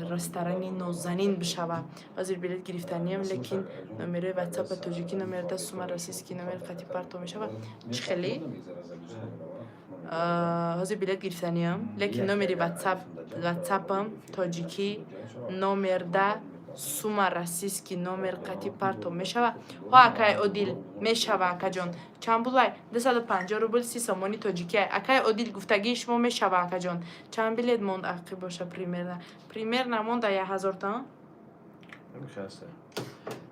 رستورانی نازنین بشوه حاضر بلیت گرفتنیم لیکن نمره واتساپ تاجیکی نمره دست سومر رسیسکی نمره قطی پرتو میشوه چی خیلی حاضر بلیت گرفتنیم لیکن نمره واتساپم تاجیکی نمره سومر رسیسکی نمره قطی پرتو میشوه و اکای اودیل میشوه اکا جان چند بولای 250 روبل 30 سومانی تاجیکی اکای اودیل گفتگی شما میشوه اکا جان چند بلیت موند اقی باشه پریمیر نمونده 1000 تا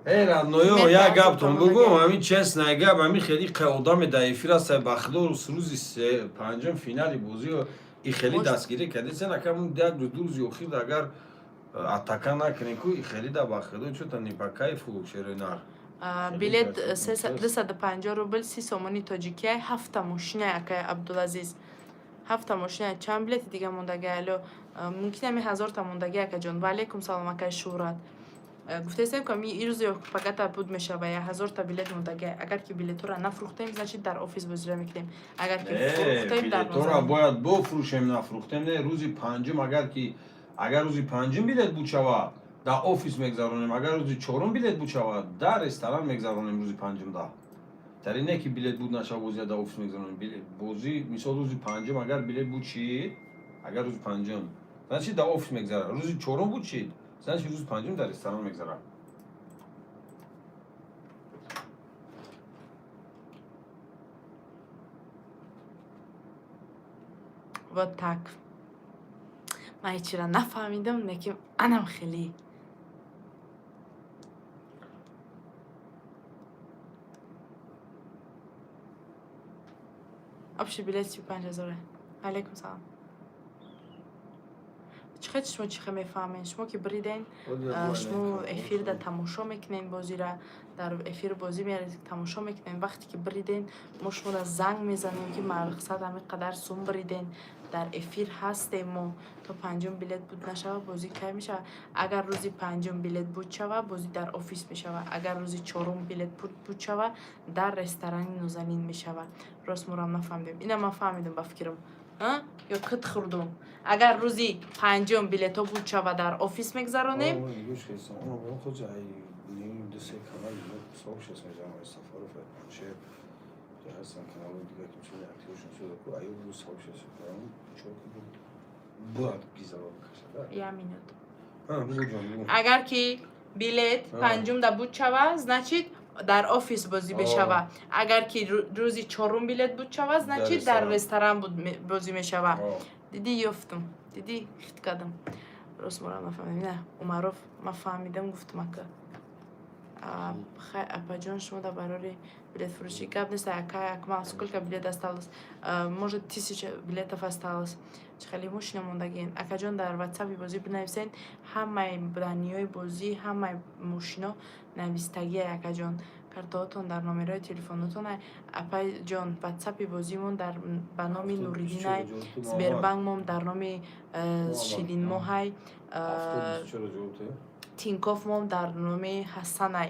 ایران نویو یا گپ تون بگم همین چس نگب همین خیلی قدام دایفی را سه بخدار روزی پنجم فینالی بازی و این خیلی دستگیری کرده سه نکم دیگر دو روزی اخیر اگر اتاکا نکنی کو این خیلی دا بخدار چون تا نیپکای فوق شرینار بلیت 250 روبل 30 سومانی تاجیکی 7 ماشین اکای عبدالعزیز 7 ماشین چند بلیت دیگه موندگه الو ممکنه می 1000 تا موندگه اکا جان وعلیکم سلام اکای شورت گفته استیم که این روز فقط بود میشه و 1000 تا بلیت موندگه اگر که بلیت را نفروختیم значит در آفیس بازی میکنیم اگر که فروختیم در بلیت را باید بفروشیم نفروختیم نه روزی پنجم اگر روزی پنجم بلیت بود شود در آفیس میگذرونیم اگر روزی چهارم بلیت بود شود در رستوران میگذرونیم روزی پنجم دا در اینه که بلیت بود نشه بازی در آفیس میگذرونیم بازی مثال روزی پنجم اگر بلیت بود چی اگر روز پنجم значит در آفیس میگذره روزی چهارم بود چی значит روز پنجم در رستوران میگذره و تک من هیچی را نفهمیدم لیکن انم خیلی Общий билет 35,000. Алейкум салам. چقدر شما چی میفهمین؟ شما که بریدین شما افیر در تماشا میکنین بازی را در افیر بازی میارید تماشا میکنین وقتی که بریدین ما شما را زنگ میزنیم که مقصد همین قدر سوم بریدین در افیر هستیم ما تا پنجم بلیت بود نشوه بازی کی میشه اگر روزی پنجم بلیت بود شوه بازی در آفیس میشوه اگر روزی چهارم بلیت بود شوه در رستوران نازنین میشوه راست ما را نفهمیدیم اینا ما فهمیدیم با فکرم یا کت خوردم اگر روزی پنجم بلیط بود شوه در آفیس میگذرانیم اگر که بلیط پنجم دا بود شوه значит در آفیس بازی بشوه اگر که روزی چهارم بلیط بود شوه значит در رستوران بازی میشوه دیدی یافتم دیدی خیت کردم راست مرا نفهمیدم نه عمروف ما فهمیدم گفتم که اپا جان شما да برای билет фурӯшӣ гап нест акмал сколько билет осталось может 1000 билетов осталось хеле мошина мондагиен акаҷон дар ватсапи бозӣ бинависен ҳамаи даниёи бозӣ ҳамаи мошино навистагия акаҷон картаотон дар номерои телефонотон апаҷон ватсапи бозимон дар ба номи нуриддинай сбербанкмон дар номи шилинмоҳай тинкофмон дар номи ҳасанай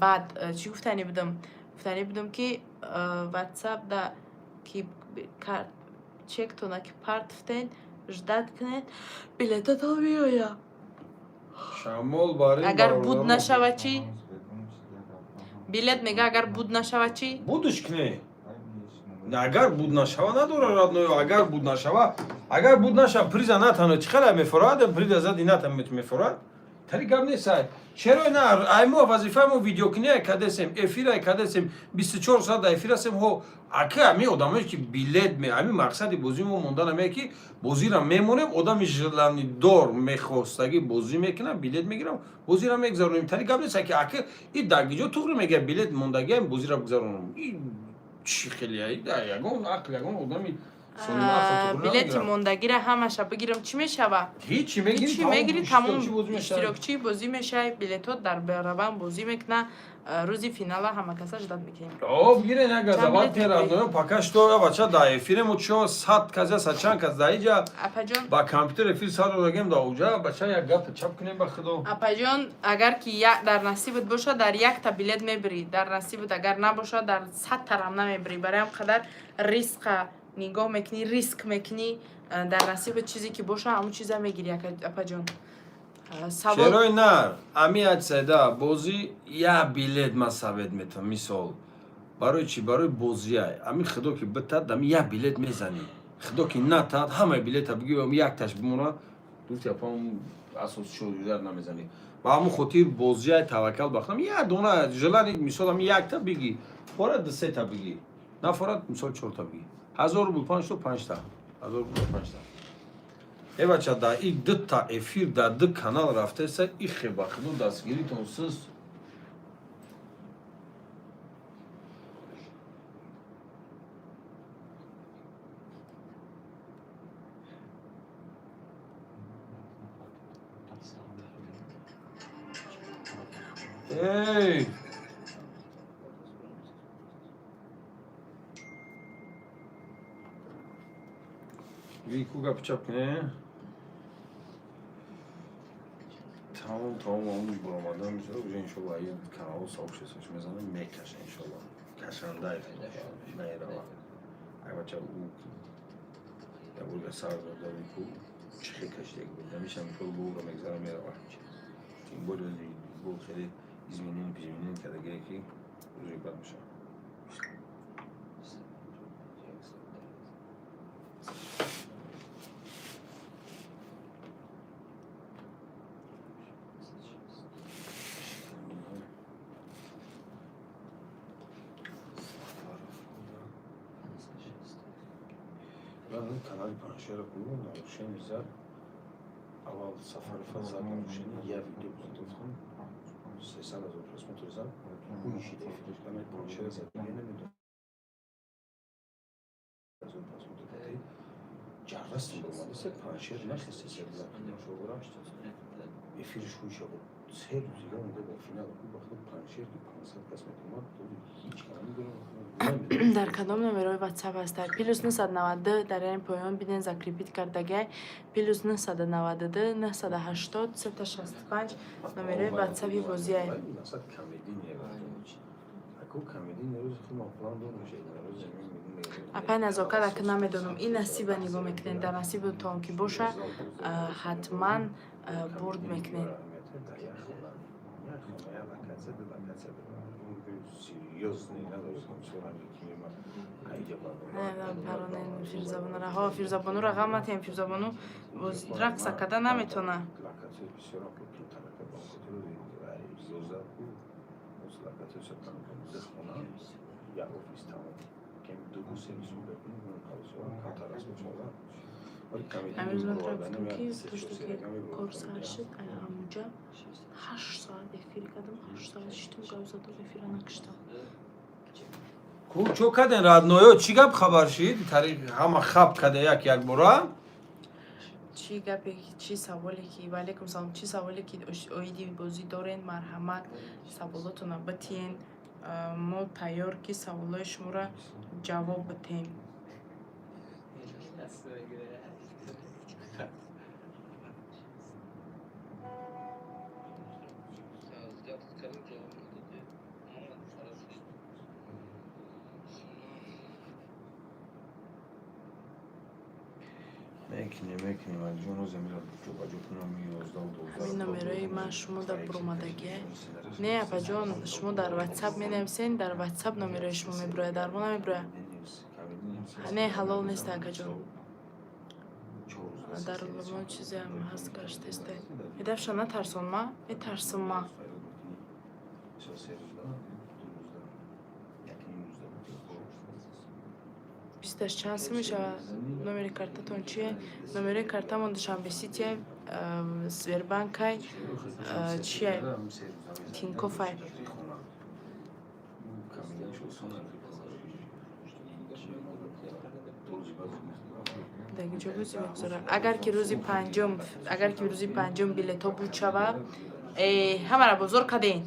баъд чӣ гуфтанӣ будам ки ватсап да ки чектона ки партфтен ждат кунед билетатон меоя агар буд нашава чӣ билет мега агар буд нашава чӣ будш кне агар буд нашава надора родное агар буд нашава приза натано чиқадар мефурад приза зади натам мефурад тари гап нест черо на аймо вазифамо видеокиния кадесем эфира кадесем 24 соат да эфир ҳастем ҳо ака ами одамое ки билет ами мақсади бозимо мондан аме ки бозира мемонем одами желанидор мехостаги бозӣ мекунам билет мегирам бозира мегзаронем тари гап нест ки ака и дагиҷо туғри мегӯяд билет мондагиам бозира бигзаронам чӣ хеле ягон ақл ягон одами билети мондагира ҳамаша бигирам чӣ мешава ҳичи мегири тамом иштирокчии бозӣ мешавад билетҳо дар барабан бозӣ мекуна рӯзи финала ҳама каса ждат мекунем бигирен як газават меразно пока что бача да эфиремо чо 100 каза сачан каз даиҷа апаҷон ба компютер эфир садодагем да уҷа бача як гап чап кунем ба худо апаҷон агар ки дар насибат бошад дар якта билет мебирӣ дар насибат агар набошад дар 100 тарам намебирӣ барои ҳам қадар рисқа нигоҳ мекунӣ риск мекунӣ дар насиби чизе ки боша ҳамун чиза мегирӣ апаҷон черои нар ами ачсайда бозӣ як билет ма савет метам мисол барои чӣ барои бозиай ами худо ки битад ами як билет мезанӣ худо ки натад ҳамаи билета бигӣ якташ бимона дустяпам асоси шоидар намезанӣ ба ҳамун хотир бозиай таваккал ба худам як дона желани мисол ами якта бигӣ форат сета бигӣ нафорат мисол 4та бигӣ 1000 рубл 500 5та 1000 рубл 5та бача да и дута эфир да ду канал рафтеса и хеба худу дастгиритон сиз эй вику гапчап не тамом омуш баромадан мешавад уже иншолло ай каналу сообществош мезанам мекаша иншолло кашандай наирава ай бача у ябурга сар дода вику чихе кашидек буд намешам иншолло бура мегзара мерава тим более бу хеле изменин кардагие ки уже бад мешавад канали панашера кунем нарушение за аввал сафари фазад нарушение я видео подготовкам 300 000 просмотров за хуй ищите канал панашера за Кастом булмады, се паншер нахисти серза. Эфириш хуйша бу. Сер зига унда ба финал ку бахто паншер ки 500 кас метумад, то ҳеҷ камин дар кадом номерои ватсап ҳастад? +990 дар яни поён биден закрепит кардагай +992 980 365 номерои ватсапи бозиай. Масад комеди невард. Аку комеди нерӯз худ план дор мешад. Нерӯз апай назокат ак намедонам ин насиба нигоҳ мекунед, дар насибатон ки боша ҳатман бурд мекунед. фирзабонура ғам натем, фирзабону рақса када наметона. امروز من رفتم که داشته که کورس هشت همونجا 8 ساعت افیر کردم 8 ساعت شدم گوزادا افیر نکشتم ку чо каден радноё чӣ гап хабар шид тариқ ҳама хаб када як бора چی گپی چی سوالی کی وعلیکم سلام چی سوالی کی اویدی بازی دارین مرحمت سوالاتون بتین ما تیار کی سوالای شما را جواب بتیم мекунем аз ҷону замира ҷобаҷо кунам 11 ҳамин номерои ман шумо дар буромадагие не апаҷон шумо дар ватсап менависен дар ватсап номерои шумо мебирояд дар мо намебирояд не ҳалол нест акаҷон дар мо чизеам ҳаст гаштесте медавша натарсон ма метарсам ма بیستش چند میشه نمره کارتتون چیه نمره کارتمون دوشنبه سیتیه سویربانکای چیه تینکوفای دیگه چه روزی میگذاره اگر که روزی پنجم بلیطا بود شوه همه را بزرگ کدین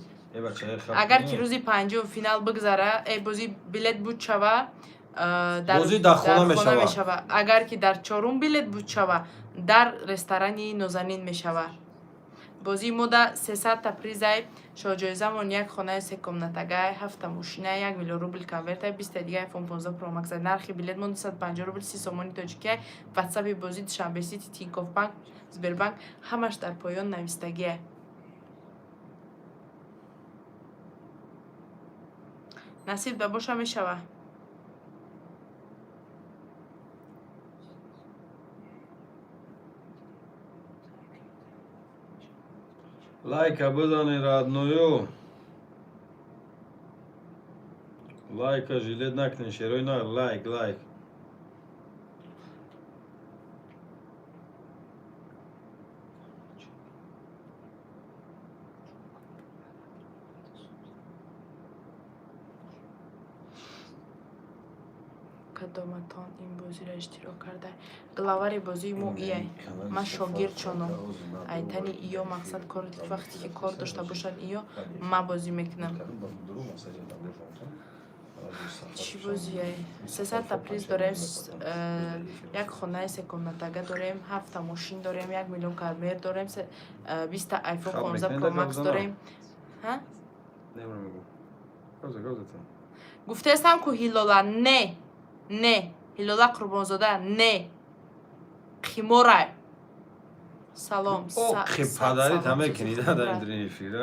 اگر که روزی پنجم فینال بگذاره بازی بلیط بود شوه бозӣ дар хона мешавад агар ки дар чорум билет буд шава дар ресторани нозанин мешава бозии мода 300 та призай шоҳҷоизамон як хонаи секомнатагай 7 мошина 1 миллион рубл конвертай 20 дига iPhone 15 Pro Max нархи билет мон 250 рубл 30 сомони тоҷикия ватсапи бозӣ душанбе сити Тинькофф банк Сбербанк ҳамаш дар поён навистагия насиб да боша мешава лайка бизанед радноё лайка жилет накунед шерои на лайк кадоматон ин бозиро иштирок карда главари бозии мо ие ман шогирдшонам айтани иё мақсад кор вақте ки кор дошта бошад иё ма бозӣ мекунам чӣ бозие 300 та приз дорем як хонаи секомнатага дорем 7 та мошин дорем 1 миллион кармер дорем 20 та iPhone 15 Pro Max дорем гуфтаестам ку ҳилола не ҳилола қурбонзода не қимора салом падари тамекунида дар ин эфир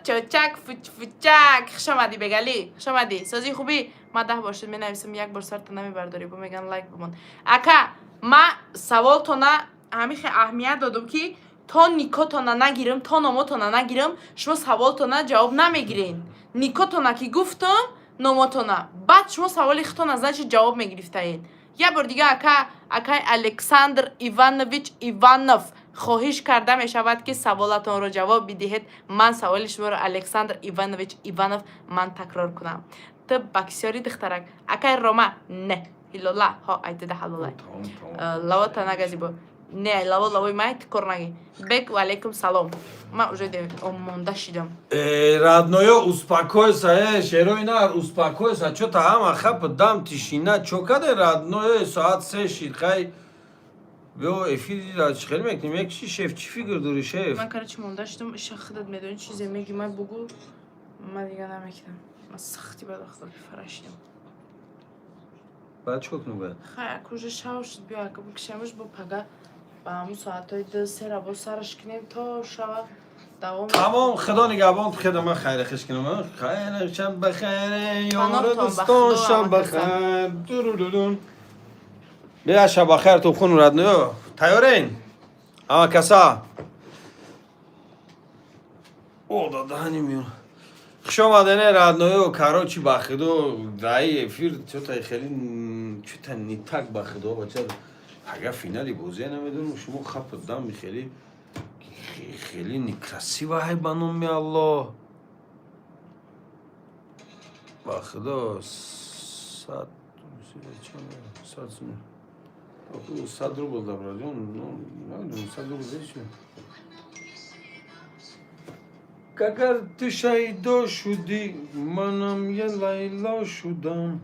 чочак фучак хушомадӣ бегали хушомадӣ сози хубӣ ма 10 бошид менависам як бор сарта намебардорӣ бо меган лайк бимон ака ма саволтона ҳамин хе аҳамият додам ки то никотона нагирам то номотона нагирам шумо саволтона ҷавоб намегирен никотона ки гуфтам номотона баъд шумо саволи хитона значит ҷавоб мегирифтаед як бор дига акай Александр Иванович Иванов хоҳиш карда мешавад ки саволатонро ҷавоб бидиҳед ман саволи шуморо Александр Иванович Иванов ман такрор кунам ту баксёри духтарак акай Рома не هیلولا ها ایتده حلوله Tamam. لوا تنگزی با نه لوا لوی مایت کار نگی بگ و علیکم سلام ما уже مونده شدم Родное, успокойся, Шеройнар, успокойся. Что-то ама хап дам тишина. Что когда родное, саат 3 ширхай. Вё эфир рач خیلی میکنیم یک چی شف چی فکر داری شف من короче مونده شدم اشا خودت میدونی چیزی میگی من بگو من دیگه نمیکنم من سختی به داخل فرشتم بعد چوک نو خیلی کجا شاور شد بیا اگه بکشمش با پگه با همون ساعتهای 10 با سرش کنیم تا شوا دوام تمام خدا نگهبان خدمت خیر خش کنم خیر شب بخیر یار قناتم دوستان بخدا شب و بخیر دورودون بیا شب بخیر تو خون ردنو تیارین اما کسا او دادانی میون خوش آمدنه ردنو کاروچی بخدو دایی افیر چطور خیلی چطور نیتک بخدو بچه اگه فینالی بوزه نمیدونم شما خب دم خیلی некрасиво های بانومی الله با خدا 100 روبل در رادیون نمیدونم 100 روبل چیه اگر تو شیدا شدی منم یه لیلا شدم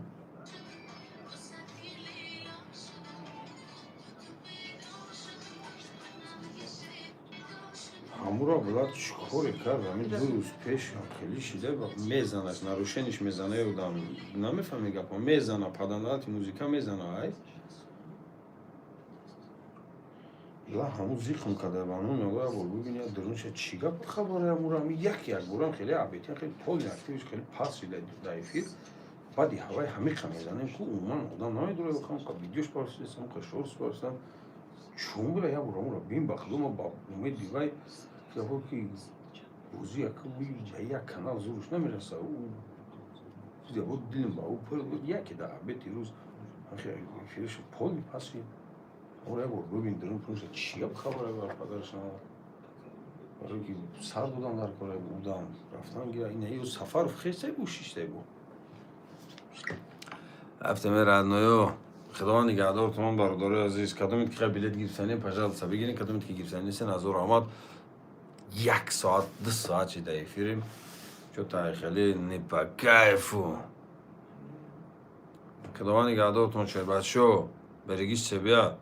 همورا بلاد چکوری کرد همین 2 روز پیش خیلی شیده با میزنش نروشنش میزنه بودم نمیفهمی گپا میزنه پدندات موزیکا میزنه های لا همون زیخم کده بانون یا با ببینی درونش چی گپ خبره همورا همین یک برام خیلی عبیتی خیلی پول اکتیوش خیلی پاس شده دایفیر بعدی هوای همیشه میزنه کو من آدم نمیدونه بخوام که ویدیوش پرسیدم که شورت پرسیدم چون بله یا برامورا بیم بخدوم با امید دیوای که با کی روزی اکوی جایی کانال زورش نمیرسه او دیگه بود دیدم با او پر یکی ده بیتی روز خیلی فیلش پول میپاسی اون رو ببین درون پروژه چیه خبره بر پدرشان برای که سر بودم در کار بودم رفتم گیره این یه سفر خیلی بود 6 بود رفتم ردنایو خداوند نگهدارتون برادرای عزیز کدومیت که بلیت گرفتنی پژالتسا بگیرین کدومیت که گرفتنی نیستن از اور آمد 1 ساعت 2 ساعت چی در افیریم چون خیلی نیپا کیفو خداوند نگهدارتون شربت شو برگیش چه بیاد